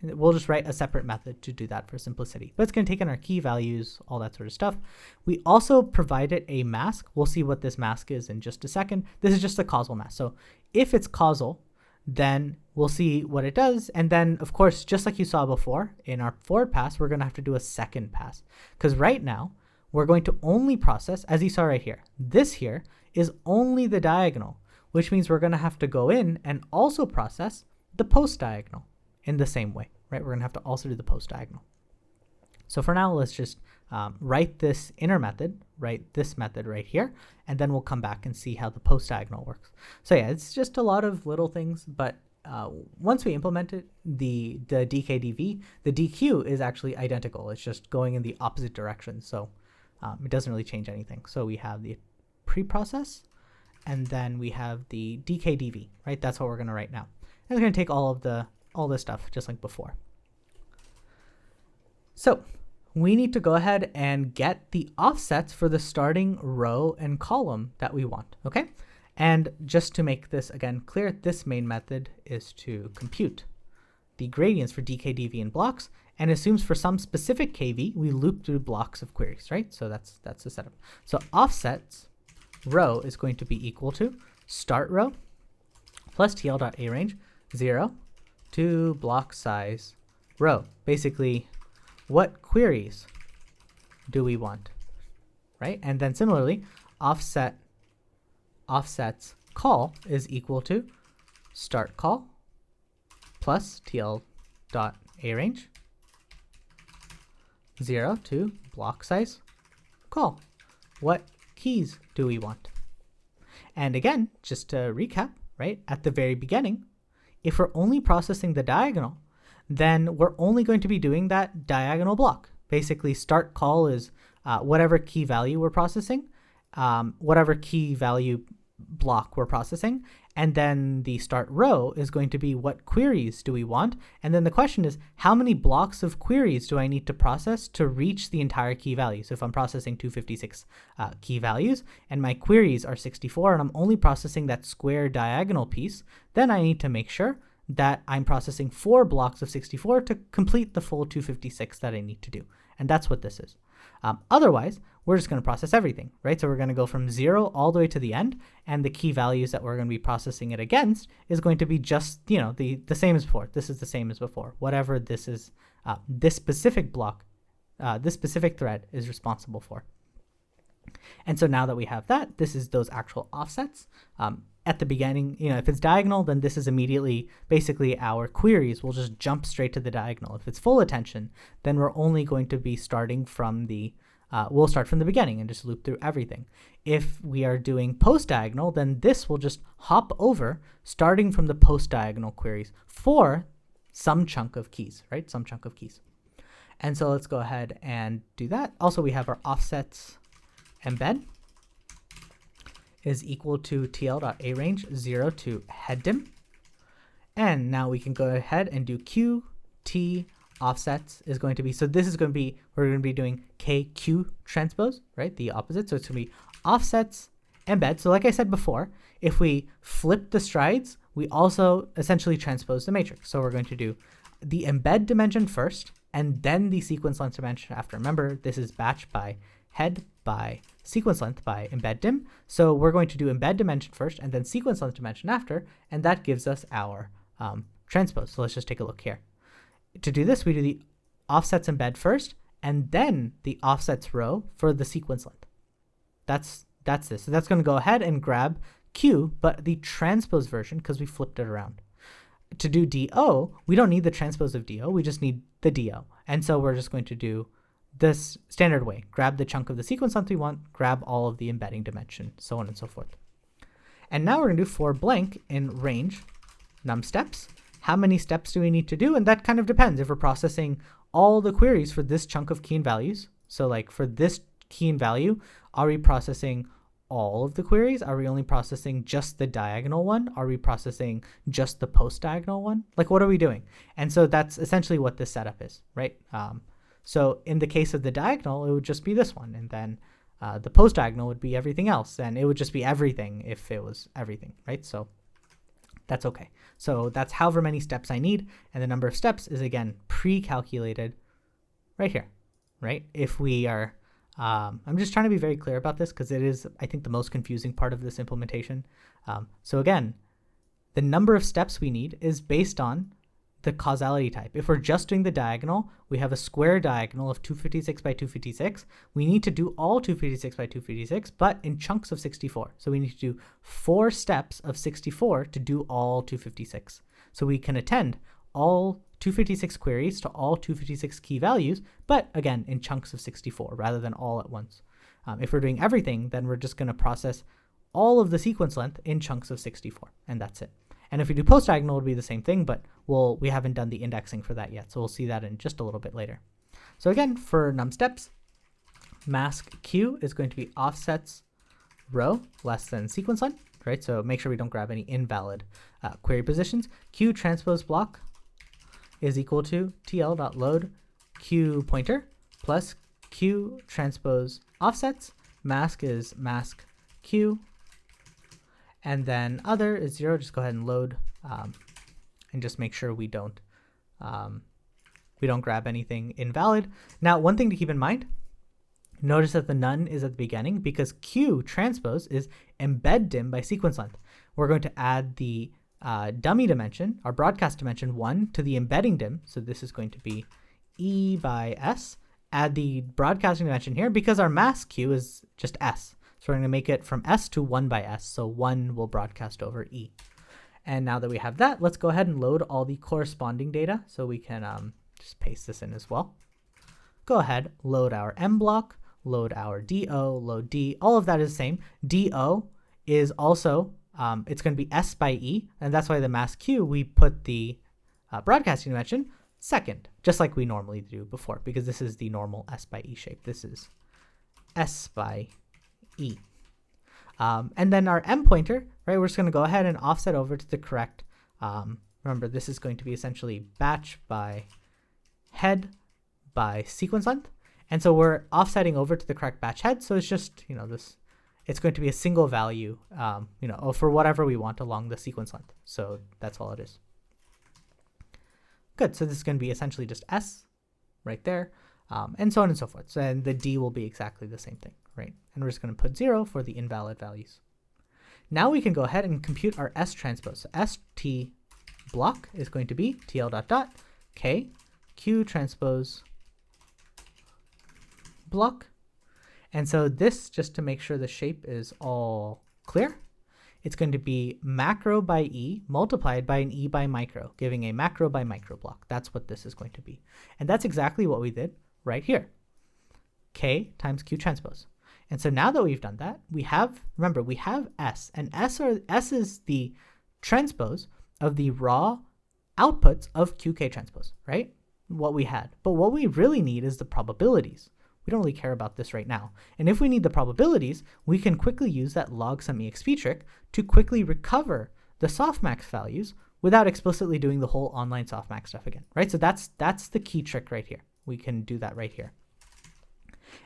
we'll just write a separate method to do that for simplicity. But it's going to take in our key values, all that sort of stuff. We also provided a mask. We'll see what this mask is in just a second. This is just a causal mask. So if it's causal, then we'll see what it does. And then, of course, just like you saw before, in our forward pass, we're going to have to do a second pass. Because right now, we're going to only process, as you saw right here, this here is only the diagonal, which means we're going to have to go in and also process the post diagonal in the same way, right? We're going to have to also do the post diagonal. So for now, let's just write this inner method, write this method right here, and then we'll come back and see how the post diagonal works. So yeah, it's just a lot of little things, but once we implement it, the dkdv, the dq is actually identical. It's just going in the opposite direction. So it doesn't really change anything. So we have the preprocess, and then we have the dkdv, right? That's what we're going to write now. And it's going to take all this stuff just like before. So we need to go ahead and get the offsets for the starting row and column that we want, okay? And just to make this again clear, this main method is to compute the gradients for dk, dv, and blocks, and assumes for some specific kv, we loop through blocks of queries, right? So that's the setup. So offsets row is going to be equal to start row plus tl.arange 0 to block size row. Basically, what queries do we want, right? And then similarly, offsets call is equal to start call plus tl.arange 0 to block size call. What keys do we want? And again, just to recap, right, at the very beginning, if we're only processing the diagonal, then we're only going to be doing that diagonal block. Basically, start call is whatever key value we're processing, whatever key value block we're processing, and then the start row is going to be what queries do we want, and then the question is how many blocks of queries do I need to process to reach the entire key value. So if I'm processing 256 key values and my queries are 64 and I'm only processing that square diagonal piece, then I need to make sure that I'm processing 4 blocks of 64 to complete the full 256 that I need to do. And that's what this is. Otherwise, we're just going to process everything, right? So we're going to go from 0 all the way to the end, and the key values that we're going to be processing it against is going to be just, the same as before. This is the same as before. Whatever this is, this specific block, this specific thread is responsible for. And so now that we have that, this is those actual offsets. At the beginning, if it's diagonal, then this is immediately, basically our queries will just jump straight to the diagonal. If it's full attention, then we're only going to be starting from the, we'll start from the beginning and just loop through everything. If we are doing post diagonal, then this will just hop over, starting from the post diagonal queries for some chunk of keys, right? Some chunk of keys. And so let's go ahead and do that. Also, we have our offsets embed is equal to tl.arange 0 to headdim. And now we can go ahead and do qt offsets is going to be, so this is going to be, we're going to be doing kq transpose, right? The opposite. So it's going to be offsets embed. So like I said before, if we flip the strides, we also essentially transpose the matrix. So we're going to do the embed dimension first, and then the sequence length dimension after. Remember, this is batch by head by sequence length by embed dim. So we're going to do embed dimension first and then sequence length dimension after, and that gives us our transpose. So let's just take a look here. To do this, we do the offsets embed first and then the offsets row for the sequence length. That's this. So that's going to go ahead and grab Q, but the transpose version because we flipped it around. To do DO, we don't need the transpose of DO, we just need the DO. And so we're just going to do this standard way. Grab the chunk of the sequence length we want, grab all of the embedding dimension, so on and so forth. And now we're going to do for blank in range num steps. How many steps do we need to do? And that kind of depends. If we're processing all the queries for this chunk of key and values, so like for this key and value, are we processing all of the queries? Are we only processing just the diagonal one? Are we processing just the post diagonal one? Like, what are we doing? And so that's essentially what this setup is, right? So in the case of the diagonal, it would just be this one. And then the post diagonal would be everything else. And it would just be everything if it was everything, right? So that's okay. So that's however many steps I need. And the number of steps is, again, pre-calculated right here, right? If we are, I'm just trying to be very clear about this because it is, I think, the most confusing part of this implementation. So again, the number of steps we need is based on the causality type. If we're just doing the diagonal, we have a square diagonal of 256 by 256. We need to do all 256 by 256, but in chunks of 64. So we need to do 4 steps of 64 to do all 256. So we can attend all 256 queries to all 256 key values, but again, in chunks of 64 rather than all at once. If we're doing everything, then we're just going to process all of the sequence length in chunks of 64, and that's it. And if we do post diagonal, it'll be the same thing, but we haven't done the indexing for that yet. So we'll see that in just a little bit later. So again, for num steps, mask Q is going to be offsets row less than sequence length, right? So make sure we don't grab any invalid query positions. Q transpose block is equal to tl.load Q pointer plus Q transpose offsets. Mask is mask Q. And then other is 0. Just go ahead and load and just make sure we don't grab anything invalid. Now, one thing to keep in mind, notice that the none is at the beginning because Q transpose is embed dim by sequence length. We're going to add the dummy dimension, our broadcast dimension 1 to the embedding dim. So this is going to be E by S. Add the broadcasting dimension here because our mask Q is just S. So we're going to make it from S to 1 by S. So 1 will broadcast over E. And now that we have that, let's go ahead and load all the corresponding data. So we can just paste this in as well. Go ahead, load our M block, load our DO, load D. All of that is the same. DO is also, it's going to be S by E. And that's why the mask Q, we put the broadcasting dimension second, just like we normally do before, because this is the normal S by E shape. This is S by E. And then our M pointer, right, we're just going to go ahead and offset over to the correct, remember this is going to be essentially batch by head by sequence length. And so we're offsetting over to the correct batch head. So it's just, it's going to be a single value, for whatever we want along the sequence length. So that's all it is. Good, so this is going to be essentially just S right there. and so on and so forth. So, and the D will be exactly the same thing, right? And we're just going to put 0 for the invalid values. Now we can go ahead and compute our S transpose. So ST block is going to be TL dot dot K Q transpose block. And so this, just to make sure the shape is all clear, it's going to be macro by E multiplied by an E by micro, giving a macro by micro block. That's what this is going to be. And that's exactly what we did right here. K times Q transpose. And so now that we've done that, we have, remember, we have S, and S is the transpose of the raw outputs of QK transpose, right? What we had. But what we really need is the probabilities. We don't really care about this right now. And if we need the probabilities, we can quickly use that LogSumExp trick to quickly recover the softmax values without explicitly doing the whole online softmax stuff again, right? So that's the key trick right here. We can do that right here.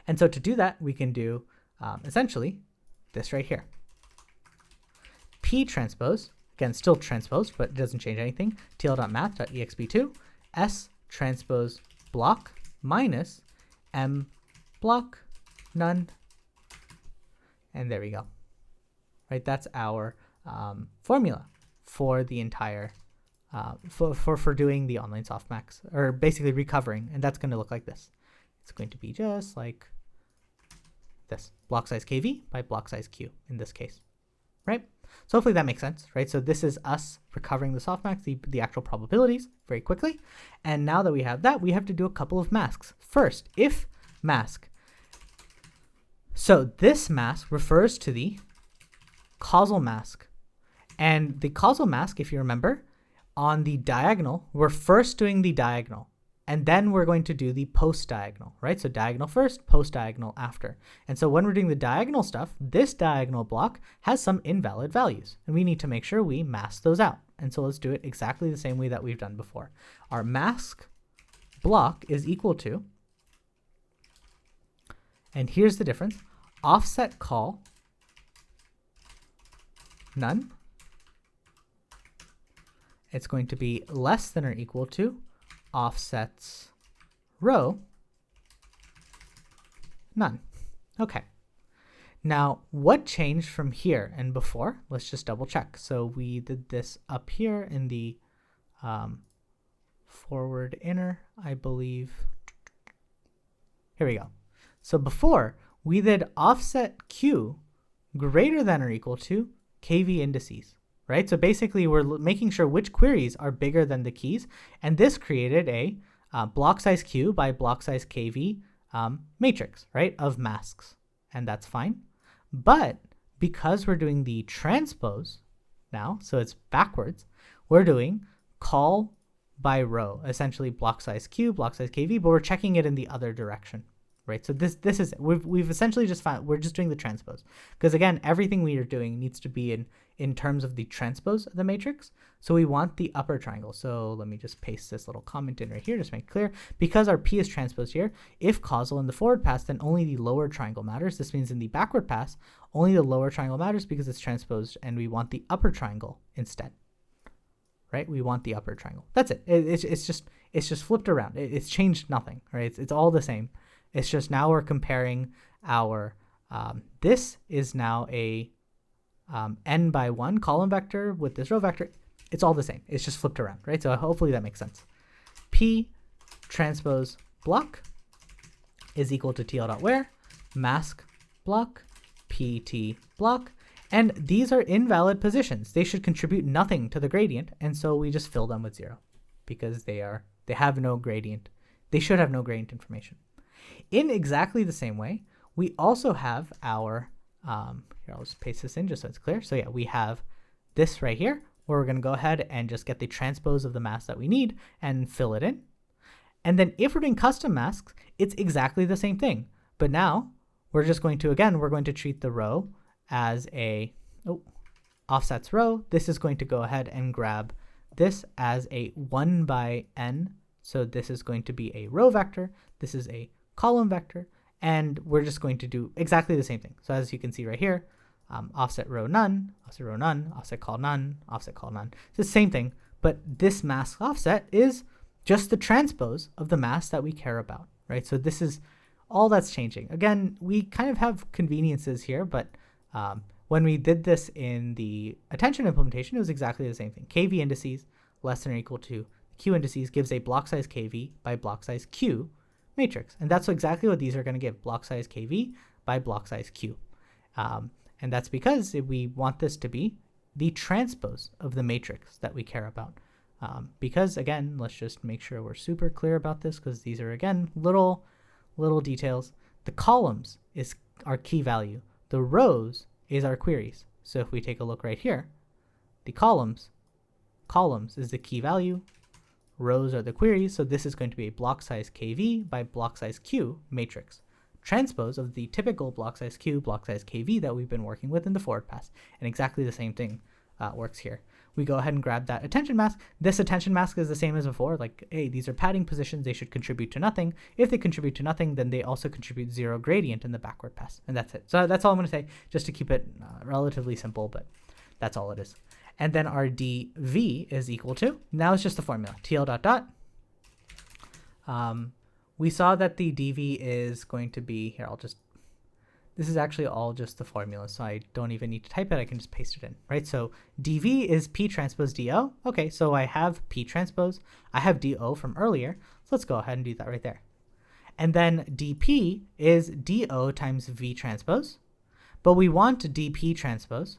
And so to do that, we can do essentially this right here. P transpose, again, still transpose, but it doesn't change anything. tl.math.exp2 S transpose block minus M block none. And there we go. Right, that's our formula for the entire, for doing the online softmax, or basically recovering, and that's going to look like this. It's going to be just like this, block size KV by block size Q in this case, right? So hopefully that makes sense, right? So this is us recovering the softmax, the actual probabilities very quickly. And now that we have that, we have to do a couple of masks. First, if mask. So this mask refers to the causal mask. And the causal mask, if you remember, on the diagonal, we're first doing the diagonal. And then we're going to do the post-diagonal, right? So diagonal first, post-diagonal after. And so when we're doing the diagonal stuff, this diagonal block has some invalid values. And we need to make sure we mask those out. And so let's do it exactly the same way that we've done before. Our mask block is equal to, and here's the difference, offset call none. It's going to be less than or equal to offsets row none. Okay. Now, what changed from here and before? Let's just double check. So we did this up here in the forward inner, I believe. Here we go. So before, we did offset Q greater than or equal to KV indices, right? So basically, we're making sure which queries are bigger than the keys, and this created a block size Q by block size KV matrix, right, of masks, and that's fine. But because we're doing the transpose now, so it's backwards, we're doing call by row, essentially block size Q, block size KV, but we're checking it in the other direction. Right, so this is we've essentially just found we're just doing the transpose, because again, everything we are doing needs to be in terms of the transpose of the matrix. So we want the upper triangle. So let me just paste this little comment in right here, just to make it clear. Because our P is transposed here, if causal in the forward pass, then only the lower triangle matters. This means in the backward pass, only the lower triangle matters because it's transposed, and we want the upper triangle instead. Right, we want the upper triangle. That's it. It's just flipped around. It's changed nothing. Right, it's all the same. It's just now we're comparing our, this is now a n by 1 column vector with this row vector. It's all the same. It's just flipped around, right? So hopefully that makes sense. P transpose block is equal to tl.where mask block pt block. And these are invalid positions. They should contribute nothing to the gradient. And so we just fill them with 0 because they have no gradient. They should have no gradient information. In exactly the same way, we also have our, here, I'll just paste this in just so it's clear. So yeah, we have this right here, where we're going to go ahead and just get the transpose of the mask that we need and fill it in. And then if we're doing custom masks, it's exactly the same thing. But now we're just going to, again, we're going to treat the row as a, offsets row. This is going to go ahead and grab this as a 1 by n. So this is going to be a row vector. This is a column vector, and we're just going to do exactly the same thing. So as you can see right here, offset row none, offset call none, offset call none. It's the same thing, but this mask offset is just the transpose of the mask that we care about, right? So this is all that's changing. Again, we kind of have conveniences here, but when we did this in the attention implementation, it was exactly the same thing. KV indices less than or equal to Q indices gives a block size KV by block size Q matrix. And that's exactly what these are going to give, block size KV by block size Q. And that's because we want this to be the transpose of the matrix that we care about. Because again, let's just make sure we're super clear about this, because these are, again, little details. The columns is our key value. The rows is our queries. So if we take a look right here, the columns is the key value, rows are the queries. So this is going to be a block size KV by block size Q matrix, transpose of the typical block size Q, block size KV that we've been working with in the forward pass. And exactly the same thing works here. We go ahead and grab that attention mask. This attention mask is the same as before. Like, hey, these are padding positions. They should contribute to nothing. If they contribute to nothing, then they also contribute 0 gradient in the backward pass. And that's it. So that's all I'm going to say, just to keep it relatively simple, but that's all it is. And then our dv is equal to, now it's just the formula, tl dot dot. We saw that the dv is going to be, here, this is actually all just the formula, so I don't even need to type it. I can just paste it in, right? So dv is p transpose do. Okay, so I have p transpose. I have do from earlier. So let's go ahead and do that right there. And then dp is do times v transpose. But we want dp transpose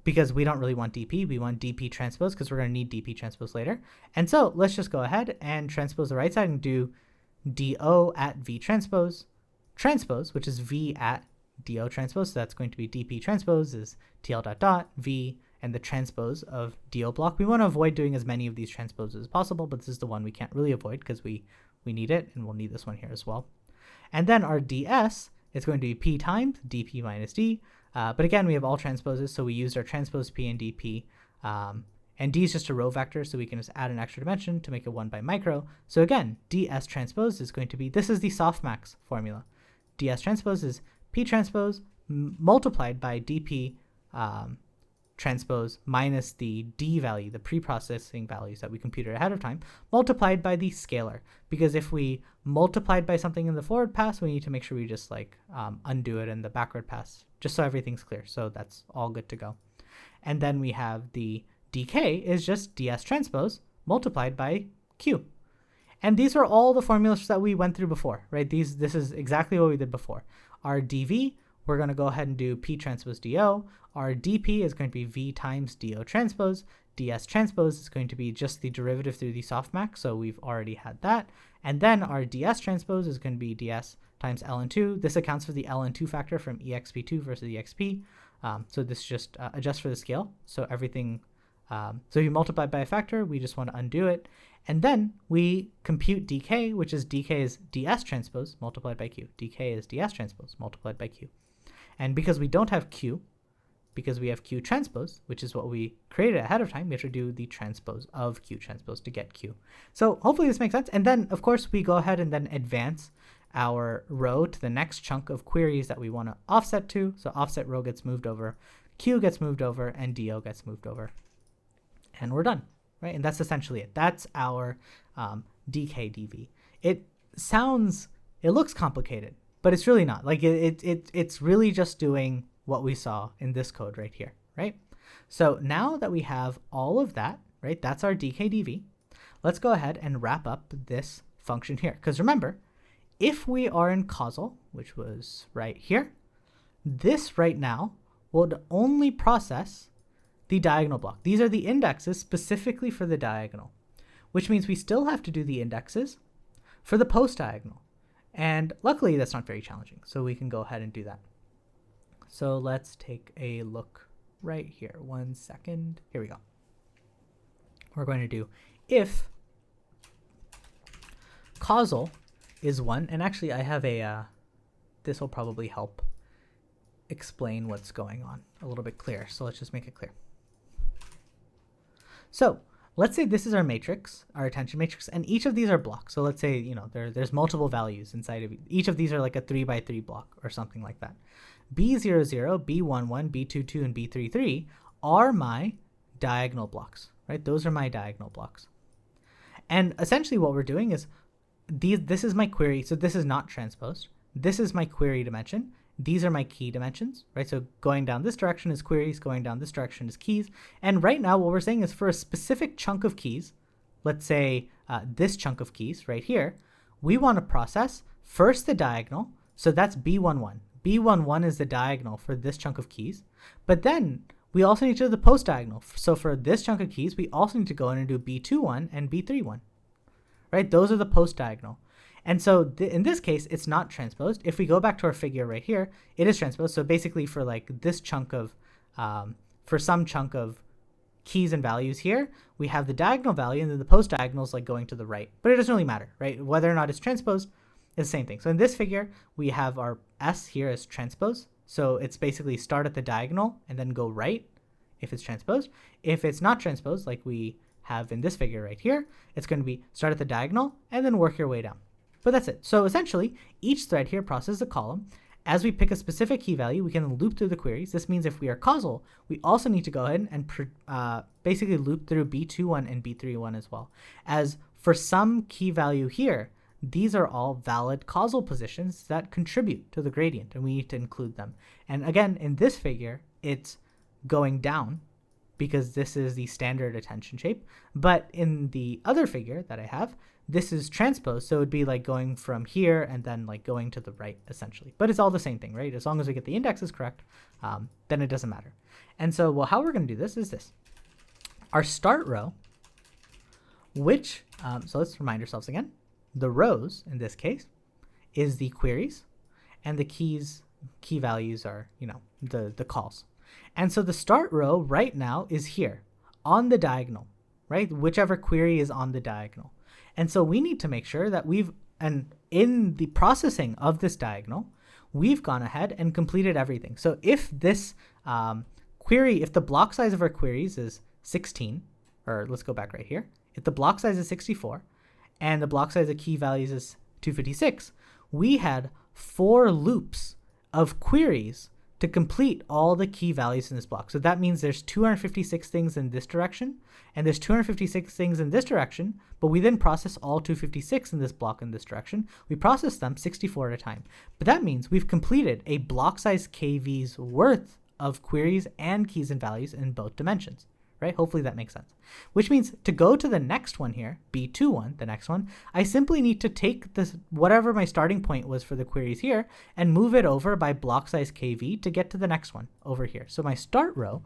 because we don't really want dp. We want dp transpose because we're going to need dp transpose later. And so let's just go ahead and transpose the right side and do do at v transpose, which is v at do transpose. So that's going to be dp transpose is tl dot dot v and the transpose of do block. We want to avoid doing as many of these transposes as possible, but this is the one we can't really avoid because we need it, and we'll need this one here as well. And then our ds is going to be p times dp minus d. But again, we have all transposes, so we used our transpose p and dp. And d is just a row vector, so we can just add an extra dimension to make it 1 by micro. So again, ds transpose is going to be, this is the softmax formula. ds transpose is p transpose multiplied by dp transpose minus the d value, the pre-processing values that we computed ahead of time, multiplied by the scalar. Because if we multiplied by something in the forward pass, we need to make sure we just undo it in the backward pass, just so everything's clear. So that's all good to go. And then we have the dk is just ds transpose multiplied by q. And these are all the formulas that we went through before, right? This is exactly what we did before. Our dv, we're going to go ahead and do p transpose do. Our dp is going to be v times do transpose. ds transpose is going to be just the derivative through the softmax, so we've already had that. And then our ds transpose is going to be ds times ln2. This accounts for the ln2 factor from exp2 versus exp. So this just adjusts for the scale. So everything, so if you multiply by a factor, we just want to undo it. And then we compute dk, which is dk is ds transpose multiplied by q. dk is ds transpose multiplied by q. And because we don't have q, because we have q transpose, which is what we created ahead of time, we have to do the transpose of q transpose to get q. So hopefully this makes sense. And then, of course, we go ahead and then advance our row to the next chunk of queries that we want to offset to. So offset row gets moved over, q gets moved over, and do gets moved over. And we're done, right? And that's essentially it. That's our dk-dv. It looks complicated, but it's really not. Like it's really just doing what we saw in this code right here, right? So now that we have all of that, right, that's our dk-dv. Let's go ahead and wrap up this function here. Because remember, if we are in causal, which was right here, this right now would only process the diagonal block. These are the indexes specifically for the diagonal, which means we still have to do the indexes for the post diagonal. And luckily, that's not very challenging, so we can go ahead and do that. So let's take a look right here. 1 second. Here we go. We're going to do if causal is 1, and actually I have a, this will probably help explain what's going on a little bit clearer. So let's just make it clear. So let's say this is our matrix, our attention matrix, and each of these are blocks. So let's say, you know, there's multiple values inside of each of these are like a 3 by 3 block or something like that. B00, B11, B22, and B33 are my diagonal blocks, right? Those are my diagonal blocks. And essentially what we're doing is this is my query. So this is not transposed. This is my query dimension. These are my key dimensions, right? So going down this direction is queries, going down this direction is keys. And right now what we're saying is for a specific chunk of keys, let's say this chunk of keys right here, we want to process first the diagonal. So that's B11. B11 is the diagonal for this chunk of keys. But then we also need to do the post diagonal. So for this chunk of keys, we also need to go in and do B21 and B31, right? Those are the post diagonal. And so in this case, it's not transposed. If we go back to our figure right here, it is transposed. So basically for like this chunk of, for some chunk of keys and values here, we have the diagonal value and then the post diagonal is like going to the right. But it doesn't really matter, right? Whether or not it's transposed is the same thing. So in this figure, we have our S here as transpose. So it's basically start at the diagonal and then go right if it's transposed. If it's not transposed, like we have in this figure right here, it's going to be start at the diagonal and then work your way down. But that's it. So essentially, each thread here processes a column. As we pick a specific key value, we can loop through the queries. This means if we are causal, we also need to go ahead and basically loop through B21 and B31 as well. As for some key value here, these are all valid causal positions that contribute to the gradient, and we need to include them. And again, in this figure, it's going down because this is the standard attention shape. But in the other figure that I have, this is transposed, so it would be like going from here and then like going to the right, essentially. But it's all the same thing, right? As long as we get the indexes correct, then it doesn't matter. And so, well, how we're going to do this is this. Our start row, which, so let's remind ourselves again. The rows, in this case, is the queries, and the key values are, you know, the calls. And so the start row right now is here on the diagonal, right? Whichever query is on the diagonal. And so we need to make sure that and in the processing of this diagonal, we've gone ahead and completed everything. So if this query, if the block size of our queries is 16, or let's go back right here. If the block size is 64 and the block size of key values is 256, we had 4 loops of queries to complete all the key values in this block. So that means there's 256 things in this direction, and there's 256 things in this direction, but we then process all 256 in this block in this direction. We process them 64 at a time. But that means we've completed a block size KV's worth of queries and keys and values in both dimensions, right? Hopefully that makes sense. Which means to go to the next one here, B21, the next one, I simply need to take this, whatever my starting point was for the queries here, and move it over by block size KV to get to the next one over here. So my start row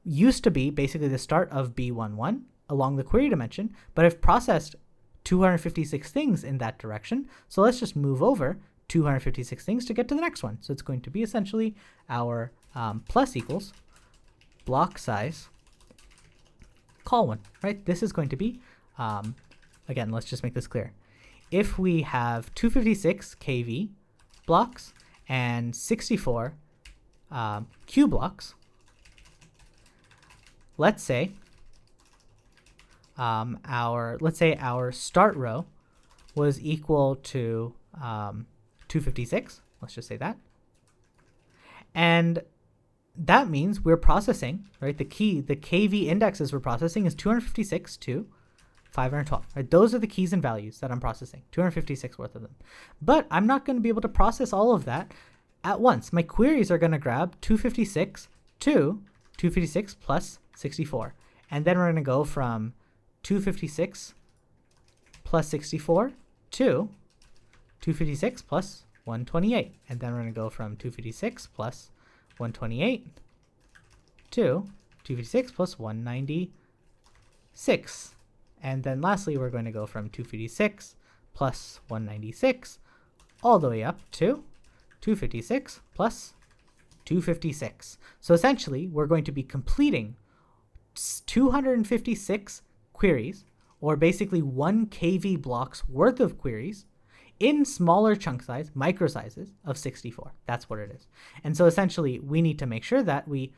used to be basically the start of B11 along the query dimension, but I've processed 256 things in that direction. So let's just move over 256 things to get to the next one. So it's going to be essentially our plus equals block size call one, right? This is going to be, again, let's just make this clear. If we have 256 KV blocks and 64 Q blocks, let's say our start row was equal to 256. Let's just say that. And that means we're processing, right? The KV indexes we're processing is 256 to 512, right? Those are the keys and values that I'm processing, 256 worth of them. But I'm not going to be able to process all of that at once. My queries are going to grab 256 to 256 plus 64. And then we're going to go from 256 plus 64 to 256 plus 128. And then we're going to go from 256 plus 128 to 256 plus 196. And then lastly, we're going to go from 256 plus 196 all the way up to 256 plus 256. So essentially, we're going to be completing 256 queries, or basically 1 KV block's worth of queries, in smaller chunk size, micro sizes of 64. That's what it is. And so essentially, we need to make sure that we've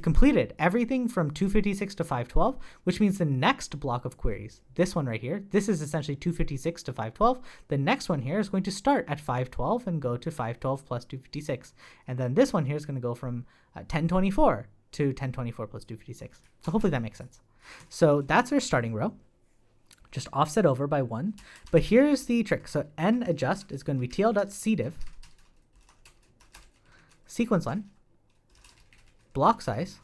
completed everything from 256 to 512, which means the next block of queries, this one right here, this is essentially 256 to 512. The next one here is going to start at 512 and go to 512 plus 256. And then this one here is going to go from 1024 to 1024 plus 256. So hopefully that makes sense. So that's our starting row. just offset over by 1. But here's the trick. So n_adjust is going to be tl.cdiv, sequence length, block size,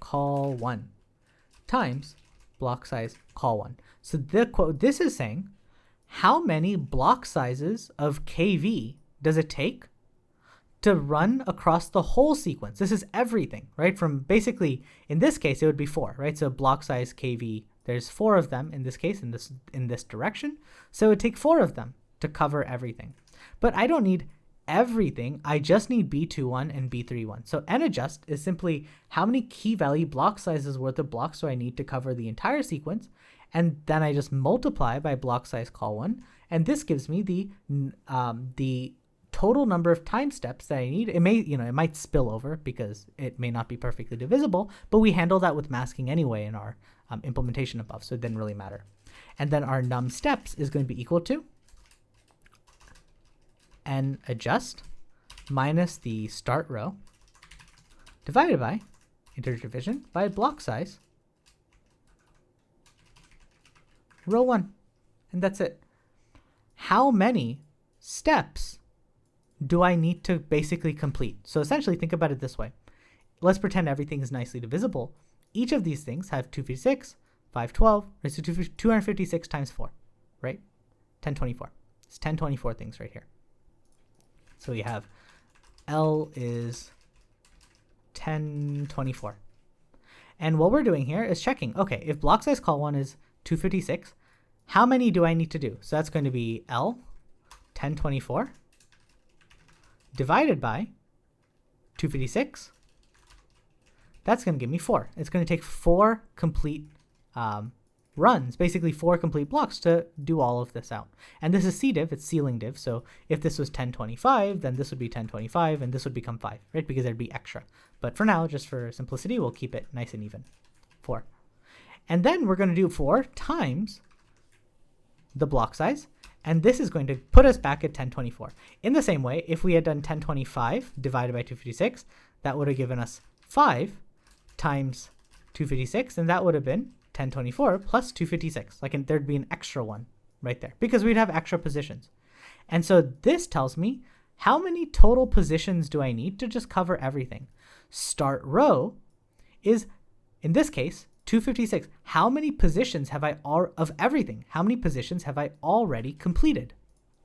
call 1 times block size call 1. So this is saying how many block sizes of kv does it take to run across the whole sequence. This is everything, right? From basically, in this case, it would be 4, right? So block size kv, there's 4 of them in this case, in this direction. So it would take 4 of them to cover everything. But I don't need everything. I just need b21 and b31. So n_adjust is simply how many key value block sizes worth of blocks do I need to cover the entire sequence, and then I just multiply by block size call 1, and this gives me the total number of time steps that I need. It may, it might spill over because it may not be perfectly divisible, but we handle that with masking anyway in our implementation above, so it didn't really matter. And then our num steps is going to be equal to n_adjust minus the start row divided by integer division by block size row 1. And that's it. How many steps do I need to basically complete? So essentially think about it this way. Let's pretend everything is nicely divisible. Each of these things have 256, 512, so 256 times 4, right? 1024. It's 1024 things right here. So we have L is 1024. And what we're doing here is checking, okay, if block size call 1 is 256, how many do I need to do? So that's going to be L 1024 divided by 256. That's going to give me 4. It's going to take 4 complete runs, basically 4 complete blocks to do all of this out. And this is cdiv, it's ceiling div. So if this was 1025, then this would be 1025 and this would become 5, right? Because there'd be extra. But for now, just for simplicity, we'll keep it nice and even. 4. And then we're going to do 4 times the block size. And this is going to put us back at 1024. In the same way, if we had done 1025 divided by 256, that would have given us 5 times 256, and that would have been 1024 plus 256. Like there'd be an extra one right there because we'd have extra positions. And so this tells me how many total positions do I need to just cover everything. Start row is, in this case, 256. How many positions have I of everything? How many positions have I already completed?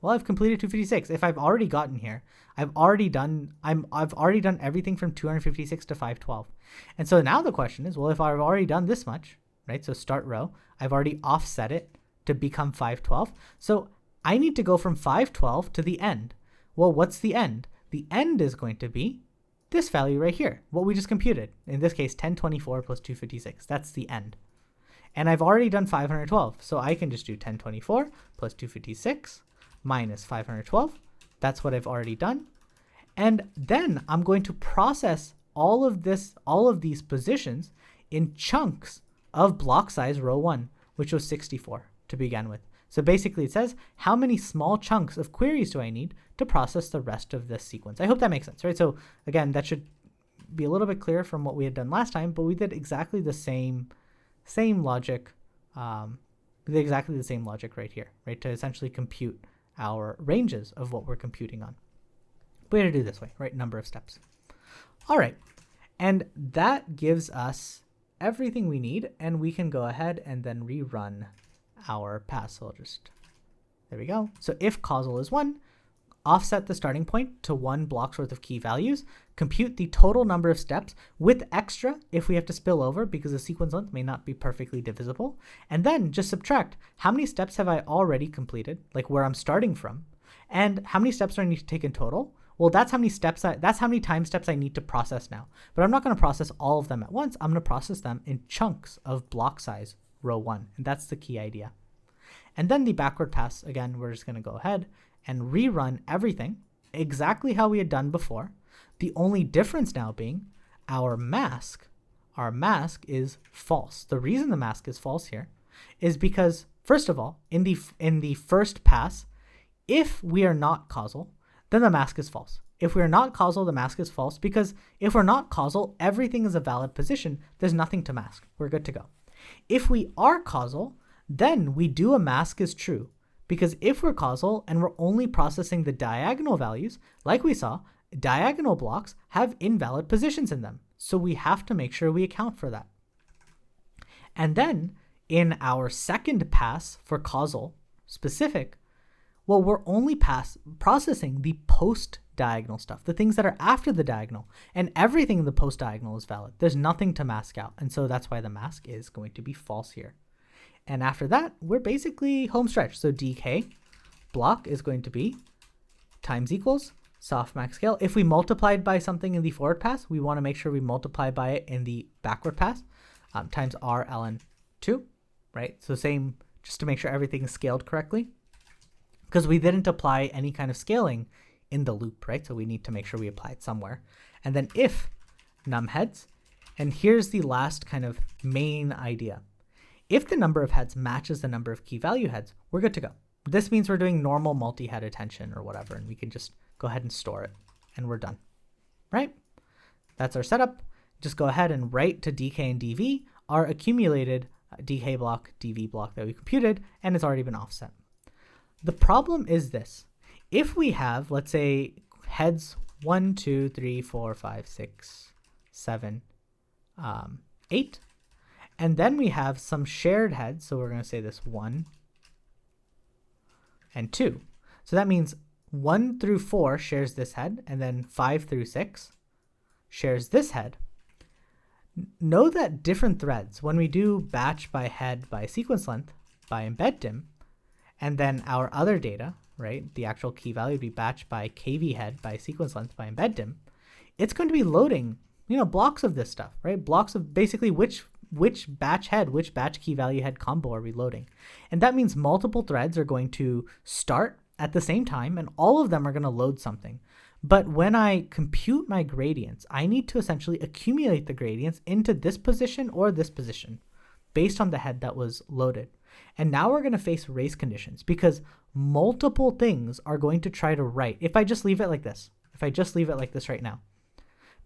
Well, I've completed 256. If I've already gotten here, I've already done everything from 256 to 512. And so now the question is, well, if I've already done this much, right? So start row, I've already offset it to become 512. So I need to go from 512 to the end. Well, what's the end? The end is going to be this value right here, what we just computed. In this case, 1024 plus 256. That's the end. And I've already done 512. So I can just do 1024 plus 256 minus 512. That's what I've already done. And then I'm going to process all of these positions in chunks of block size row 1, which was 64 to begin with. So basically it says, how many small chunks of queries do I need to process the rest of this sequence? I hope that makes sense, right? So again, that should be a little bit clearer from what we had done last time, but we did exactly the same logic. We did exactly the same logic right here, right? To essentially compute our ranges of what we're computing on. We had to do this way, right? Number of steps. All right. And that gives us everything we need, and we can go ahead and then rerun our pass. So there we go. So if causal is 1, offset the starting point to 1 block's worth of key values, compute the total number of steps with extra if we have to spill over because the sequence length may not be perfectly divisible, and then just subtract how many steps have I already completed, like where I'm starting from, and how many steps do I need to take in total. Well, that's how many time steps I need to process now. But I'm not going to process all of them at once. I'm going to process them in chunks of block size row 1. And that's the key idea. And then the backward pass, again, we're just going to go ahead and rerun everything exactly how we had done before. The only difference now being our mask is false. The reason the mask is false here is because, first of all, in the first pass, if we are not causal, then the mask is false. If we're not causal, the mask is false, because if we're not causal, everything is a valid position. There's nothing to mask. We're good to go. If we are causal, then we do a mask is true, because if we're causal and we're only processing the diagonal values, like we saw, diagonal blocks have invalid positions in them. So we have to make sure we account for that. And then in our second pass for causal specific, well, we're only processing the post-diagonal stuff, the things that are after the diagonal, and everything in the post-diagonal is valid. There's nothing to mask out, and so that's why the mask is going to be false here. And after that, we're basically home stretch. So dk block is going to be times equals softmax scale. If we multiplied by something in the forward pass, we want to make sure we multiply by it in the backward pass, times r ln 2, right? So same, just to make sure everything is scaled correctly, because we didn't apply any kind of scaling in the loop, right? So we need to make sure we apply it somewhere. And then if num heads, and here's the last kind of main idea. If the number of heads matches the number of key value heads, we're good to go. This means we're doing normal multi-head attention or whatever, and we can just go ahead and store it, and we're done, right? That's our setup. Just go ahead and write to dk and dv our accumulated dk block, dv block that we computed, and it's already been offset. The problem is this. If we have, let's say, heads 1, 2, 3, 4, 5, 6, 7, 8, and then we have some shared heads, so we're going to say this 1 and 2. So that means 1 through 4 shares this head, and then 5 through 6 shares this head. Know that different threads, when we do batch by head by sequence length by embed dim, and then our other data, right, the actual key value would be batch by kv head by sequence length by embed dim, it's going to be loading, blocks of this stuff, right? Blocks of basically which batch head, which batch key value head combo are we loading. And that means multiple threads are going to start at the same time, and all of them are going to load something. But when I compute my gradients, I need to essentially accumulate the gradients into this position or this position based on the head that was loaded. And now we're going to face race conditions, because multiple things are going to try to write. If I just leave it like this, right now,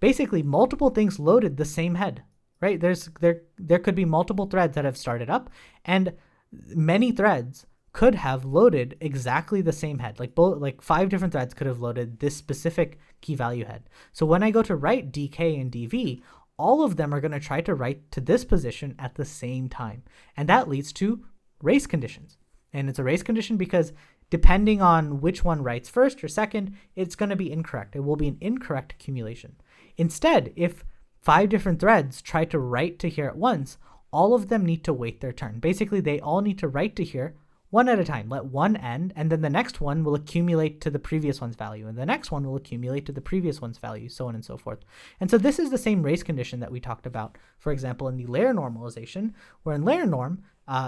basically multiple things loaded the same head, right? There could be multiple threads that have started up, and many threads could have loaded exactly the same head. Like 5 different threads could have loaded this specific key value head. So when I go to write dk and dv, all of them are going to try to write to this position at the same time. And that leads to race conditions. And it's a race condition because depending on which one writes first or second, it's going to be incorrect. It will be an incorrect accumulation. Instead, if 5 different threads try to write to here at once, all of them need to wait their turn. Basically, they all need to write to here one at a time. Let one end, and then the next one will accumulate to the previous one's value, and the next one will accumulate to the previous one's value, so on and so forth. And so this is the same race condition that we talked about, for example, in the layer normalization, where in layer norm,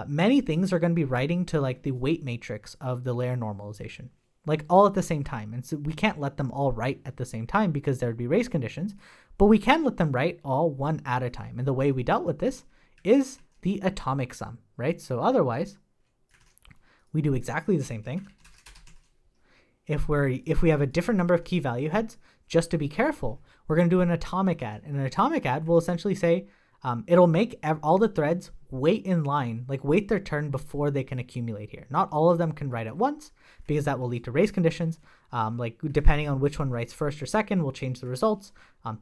many things are going to be writing to like the weight matrix of the layer normalization, like all at the same time. And so we can't let them all write at the same time because there would be race conditions, but we can let them write all one at a time. And the way we dealt with this is the atomic sum, right? So otherwise, we do exactly the same thing. If we have a different number of key value heads, just to be careful, we're going to do an atomic add. And an atomic add will essentially say, it'll make all the threads wait in line, like wait their turn before they can accumulate here. Not all of them can write at once, because that will lead to race conditions. Like depending on which one writes first or second will change the results.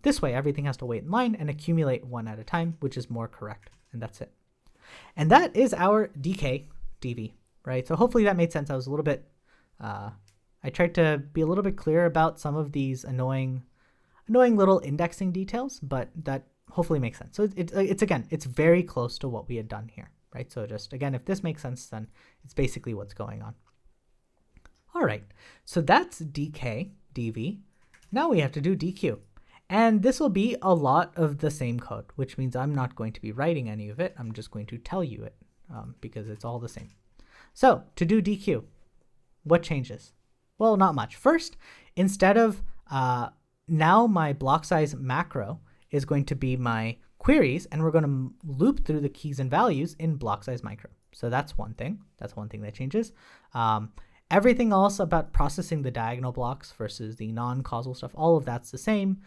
This way, everything has to wait in line and accumulate one at a time, which is more correct. And that's it. And that is our dk dv, right? So hopefully that made sense. I was a little bit, I tried to be a little bit clear about some of these annoying little indexing details, but that hopefully makes sense. So it's again, it's very close to what we had done here, right? So just again, if this makes sense, then it's basically what's going on. All right, so that's dk dv. Now we have to do dq. And this will be a lot of the same code, which means I'm not going to be writing any of it. I'm just going to tell you it because it's all the same. So to do dq, what changes? Well, not much. First, instead of now my block size macro is going to be my queries, and we're going to loop through the keys and values in block size micro. So that's one thing. That's one thing that changes. Everything else about processing the diagonal blocks versus the non-causal stuff, all of that's the same.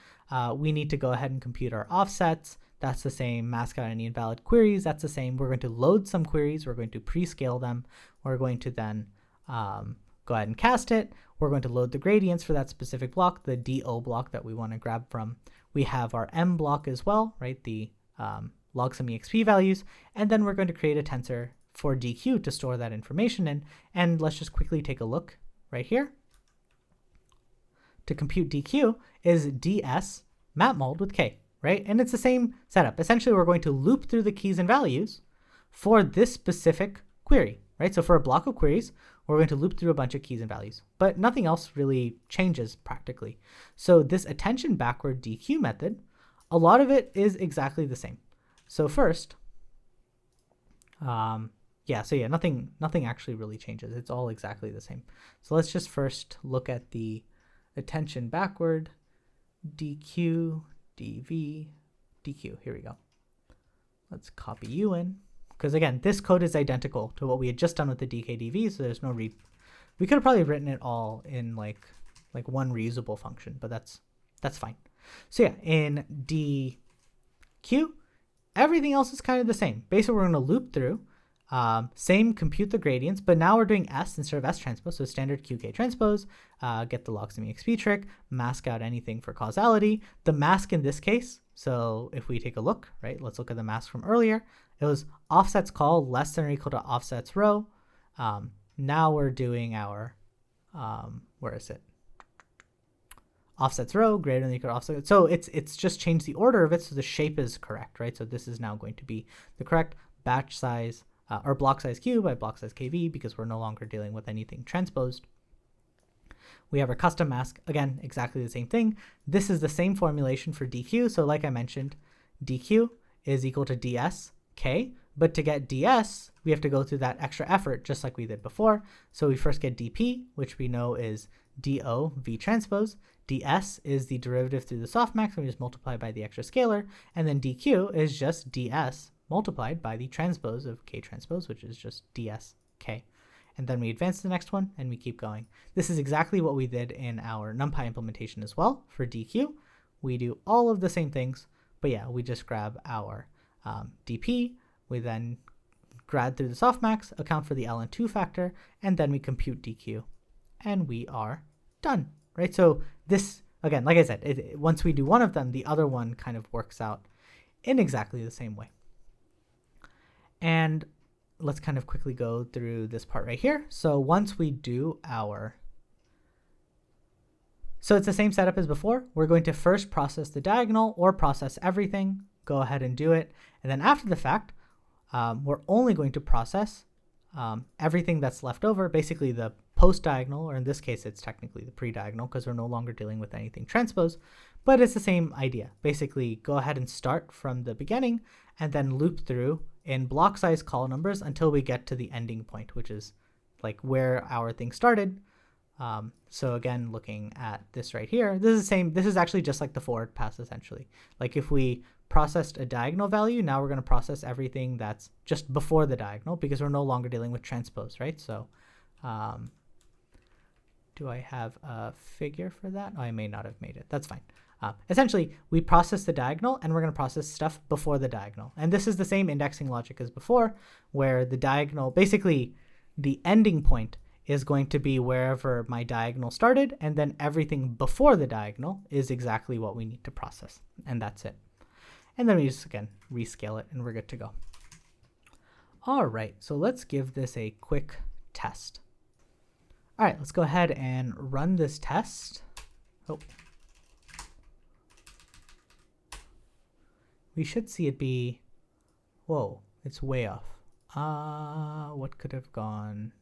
We need to go ahead and compute our offsets. That's the same. Mask out any invalid queries. That's the same. We're going to load some queries. We're going to pre-scale them. We're going to then go ahead and cast it. We're going to load the gradients for that specific block, the DO block that we want to grab from. We have our M block as well, right? The LogSumExp values. And then we're going to create a tensor for DQ to store that information in. And let's just quickly take a look right here. To compute DQ is DS mapmold with K, right? And it's the same setup. Essentially, we're going to loop through the keys and values for this specific query, right? So for a block of queries, we're going to loop through a bunch of keys and values, but nothing else really changes practically. So this attention backward DQ method, a lot of it is exactly the same. So first, nothing actually really changes. It's all exactly the same. So let's just first look at the attention backward DQ, DV, DQ. Here we go. Let's copy you in. Because again, this code is identical to what we had just done with the DKDV, so there's no we could have probably written it all in like one reusable function, but that's fine. So yeah, in DQ, everything else is kind of the same. Basically, we're going to loop through, same compute the gradients, but now we're doing S instead of S transpose, so standard QK transpose, get the LogSumExp trick, mask out anything for causality. The mask in this case, so if we take a look, right, let's look at the mask from earlier. It was offsets call less than or equal to offsets row. Now we're doing our, where is it? Offsets row greater than or equal to offset. So it's just changed the order of it, so the shape is correct, right? So this is now going to be the correct batch size or block size Q by block size KV because we're no longer dealing with anything transposed. We have our custom mask, again, exactly the same thing. This is the same formulation for DQ. So like I mentioned, DQ is equal to DS K, but to get DS, we have to go through that extra effort just like we did before. So we first get DP, which we know is DO V transpose. DS is the derivative through the softmax, and we just multiply by the extra scalar. And then DQ is just DS multiplied by the transpose of K transpose, which is just DS K. And then we advance to the next one and we keep going. This is exactly what we did in our NumPy implementation as well for DQ. We do all of the same things, but yeah, we just grab our DP, we then grad through the softmax, account for the ln2 factor, and then we compute DQ, and we are done, right? So this, again, like I said, once we do one of them, the other one kind of works out in exactly the same way. And let's kind of quickly go through this part right here. So once we do our, so it's the same setup as before. We're going to first process the diagonal or process everything, go ahead and do it. And then after the fact, we're only going to process everything that's left over, basically the post-diagonal, or in this case, it's technically the pre-diagonal because we're no longer dealing with anything transpose, but it's the same idea. Basically, go ahead and start from the beginning and then loop through in block size call numbers until we get to the ending point, which is like where our thing started. So again, looking at this right here, this is the same. This is actually just like the forward pass, essentially. Like if we processed a diagonal value, now we're going to process everything that's just before the diagonal because we're no longer dealing with transpose, right? So do I have a figure for that? Oh, I may not have made it. That's fine. Essentially, we process the diagonal and we're going to process stuff before the diagonal. And this is the same indexing logic as before, where the diagonal, basically the ending point is going to be wherever my diagonal started, and then everything before the diagonal is exactly what we need to process. And that's it. And then we just, again, rescale it and we're good to go. All right, so let's give this a quick test. All right, let's go ahead and run this test. Oh. We should see it be, whoa, it's way off. What could have gone?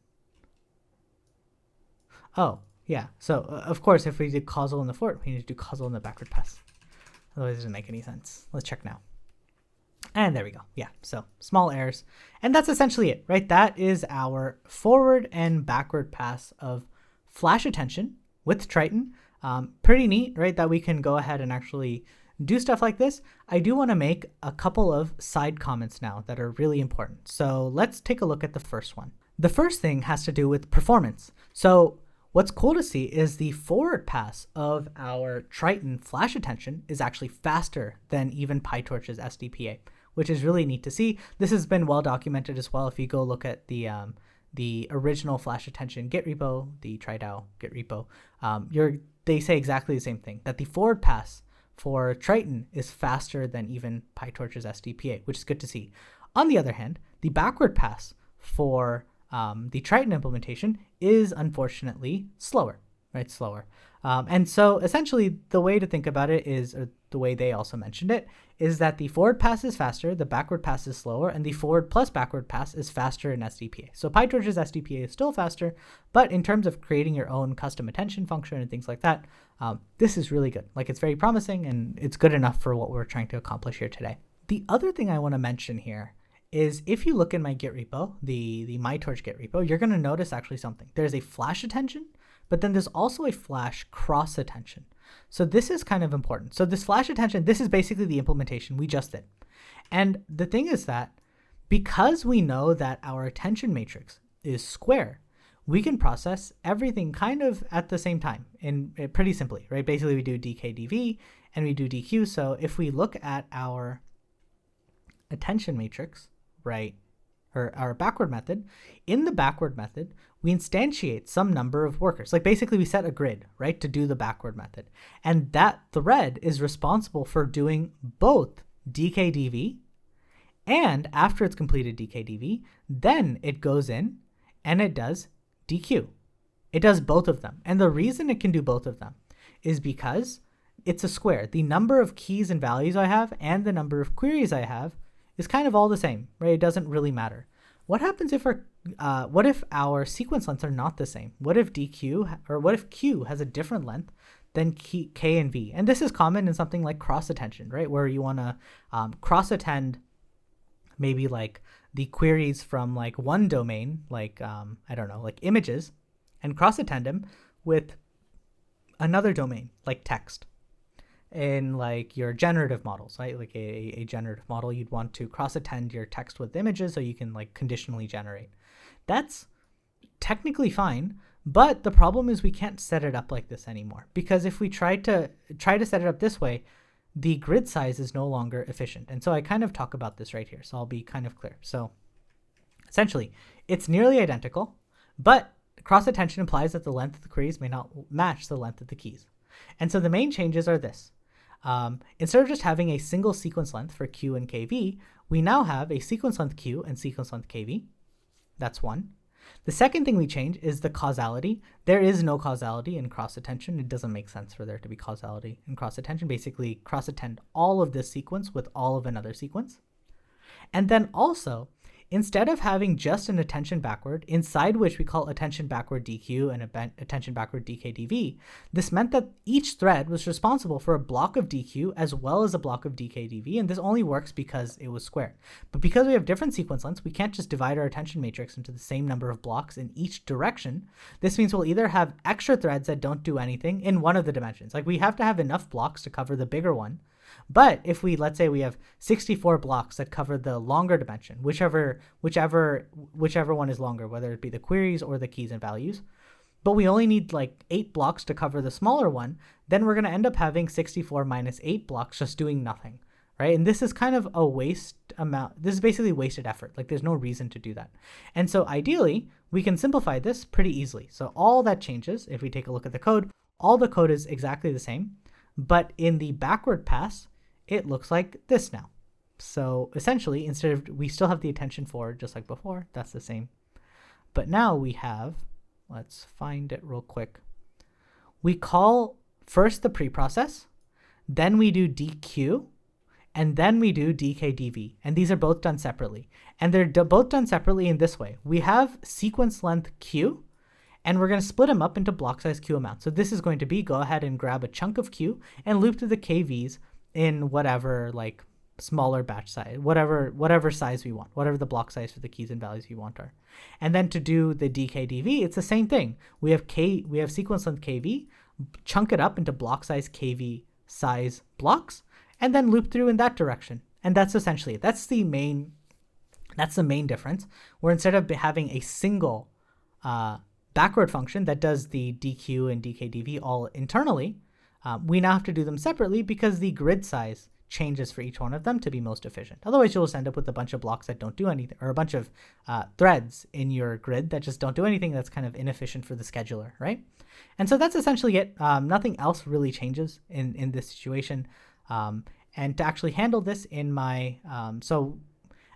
Oh, yeah. So, of course, if we did causal in the forward, we need to do causal in the backward pass. Otherwise, it doesn't make any sense. Let's check now. And there we go. Yeah, so small errors. And that's essentially it, right? That is our forward and backward pass of flash attention with Triton. Pretty neat, right? That we can go ahead and actually do stuff like this. I do want to make a couple of side comments now that are really important. So let's take a look at the first one. The first thing has to do with performance. So what's cool to see is the forward pass of our Triton flash attention is actually faster than even PyTorch's SDPA, which is really neat to see. This has been well documented as well. If you go look at the original flash attention Git repo, the Triton Git repo, they say exactly the same thing, that the forward pass for Triton is faster than even PyTorch's SDPA, which is good to see. On the other hand, the backward pass for the Triton implementation is unfortunately slower, right? Slower. And so essentially the way to think about it is, or the way they also mentioned it, is that the forward pass is faster, the backward pass is slower, and the forward plus backward pass is faster in SDPA. So PyTorch's SDPA is still faster, but in terms of creating your own custom attention function and things like that, this is really good. Like, it's very promising and it's good enough for what we're trying to accomplish here today. The other thing I want to mention here is if you look in my Git repo, the MyTorch Git repo, you're going to notice actually something. There's a flash attention, but then there's also a flash cross attention. So this is kind of important. So this flash attention, this is basically the implementation we just did. And the thing is that because we know that our attention matrix is square, we can process everything kind of at the same time in pretty simply, right? Basically we do dkdv and we do dq. So if we look at our attention matrix, right, or our backward method, in the backward method, we instantiate some number of workers. Like basically we set a grid, right, to do the backward method. And that thread is responsible for doing both dkdv, and after it's completed dkdv, then it goes in and it does dq. It does both of them. And the reason it can do both of them is because it's a square. The number of keys and values I have and the number of queries I have is kind of all the same, right? It doesn't really matter. What happens if our sequence lengths are not the same? What if Q has a different length than K and V? And this is common in something like cross attention, right? Where you want to cross attend maybe like the queries from like one domain, like I don't know, like images, and cross attend them with another domain like text. In like your generative models, right? Like a generative model, you'd want to cross-attend your text with images so you can like conditionally generate. That's technically fine, but the problem is we can't set it up like this anymore, because if we try to set it up this way, the grid size is no longer efficient. And so I kind of talk about this right here, so I'll be kind of clear. So essentially, it's nearly identical, but cross-attention implies that the length of the queries may not match the length of the keys. And so the main changes are this. Instead of just having a single sequence length for Q and KV, we now have a sequence length Q and sequence length KV. That's one. The second thing we change is the causality. There is no causality in cross-attention. It doesn't make sense for there to be causality in cross-attention. Basically, cross-attend all of this sequence with all of another sequence. And then also, instead of having just an attention backward, inside which we call attention backward DQ and attention backward DKDV, this meant that each thread was responsible for a block of DQ as well as a block of DKDV, and this only works because it was square. But because we have different sequence lengths, we can't just divide our attention matrix into the same number of blocks in each direction. This means we'll either have extra threads that don't do anything in one of the dimensions. Like we have to have enough blocks to cover the bigger one. But if let's say we have 64 blocks that cover the longer dimension, whichever one is longer, whether it be the queries or the keys and values, but we only need like 8 blocks to cover the smaller one, then we're going to end up having 64 minus 8 blocks just doing nothing, right? And this is kind of a waste amount. This is basically wasted effort. Like there's no reason to do that. And so ideally, we can simplify this pretty easily. So all that changes, if we take a look at the code, all the code is exactly the same. But in the backward pass, it looks like this now. So essentially, instead of, we still have the attention forward just like before, that's the same. But now we have, let's find it real quick. We call first the preprocess, then we do DQ, and then we do DKDV. And these are both done separately. And they're both done separately in this way. We have sequence length Q, and we're going to split them up into block size Q amounts. So this is going to be, go ahead and grab a chunk of Q and loop through the KVs in whatever like smaller batch size, whatever size we want, whatever the block size for the keys and values you want are. And then to do the DKDV, it's the same thing. We have sequence length KV, chunk it up into block size KV size blocks, and then loop through in that direction. And that's essentially it. That's the main That's the main difference, where instead of having a single backward function that does the dq and dkdv all internally, we now have to do them separately because the grid size changes for each one of them to be most efficient. Otherwise, you'll just end up with a bunch of blocks that don't do anything, or a bunch of threads in your grid that just don't do anything. That's kind of inefficient for the scheduler, right? And so that's essentially it. Nothing else really changes in this situation. And to actually handle this in my, so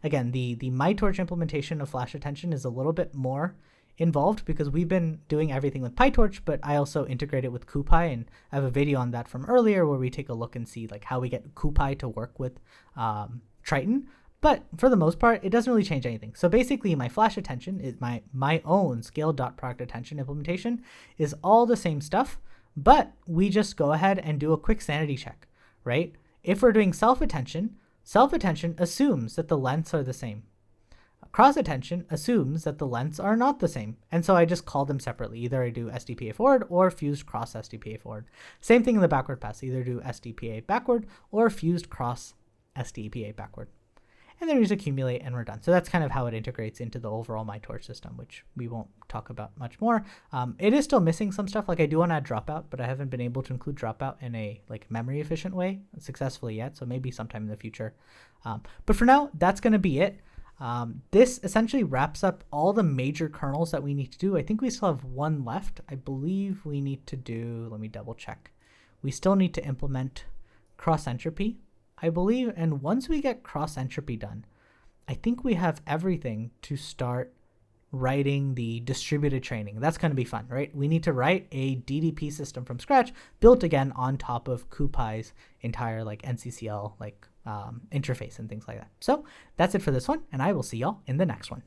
again, the MyTorch implementation of flash attention is a little bit more involved because we've been doing everything with PyTorch, but I also integrate it with CuPy, and I have a video on that from earlier where we take a look and see like how we get CuPy to work with Triton. But for the most part, it doesn't really change anything. So basically my flash attention is my own scale.product attention implementation is all the same stuff, but we just go ahead and do a quick sanity check, right? If we're doing self-attention assumes that the lengths are the same. Cross-attention assumes that the lengths are not the same. And so I just call them separately. Either I do SDPA forward or fused cross SDPA forward. Same thing in the backward pass. Either do SDPA backward or fused cross SDPA backward. And then we just accumulate and we're done. So that's kind of how it integrates into the overall MyTorch system, which we won't talk about much more. It is still missing some stuff. Like I do want to add dropout, but I haven't been able to include dropout in a like memory efficient way successfully yet. So maybe sometime in the future. But for now, that's going to be it. This essentially wraps up all the major kernels that we need to do. I think we still have one left. I believe we need to do, let me double check. We still need to implement cross entropy, I believe. And once we get cross entropy done, I think we have everything to start writing the distributed training. That's going to be fun, right? We need to write a DDP system from scratch, built again on top of CuPy's entire like NCCL like interface and things like that. So that's it for this one, and I will see y'all in the next one.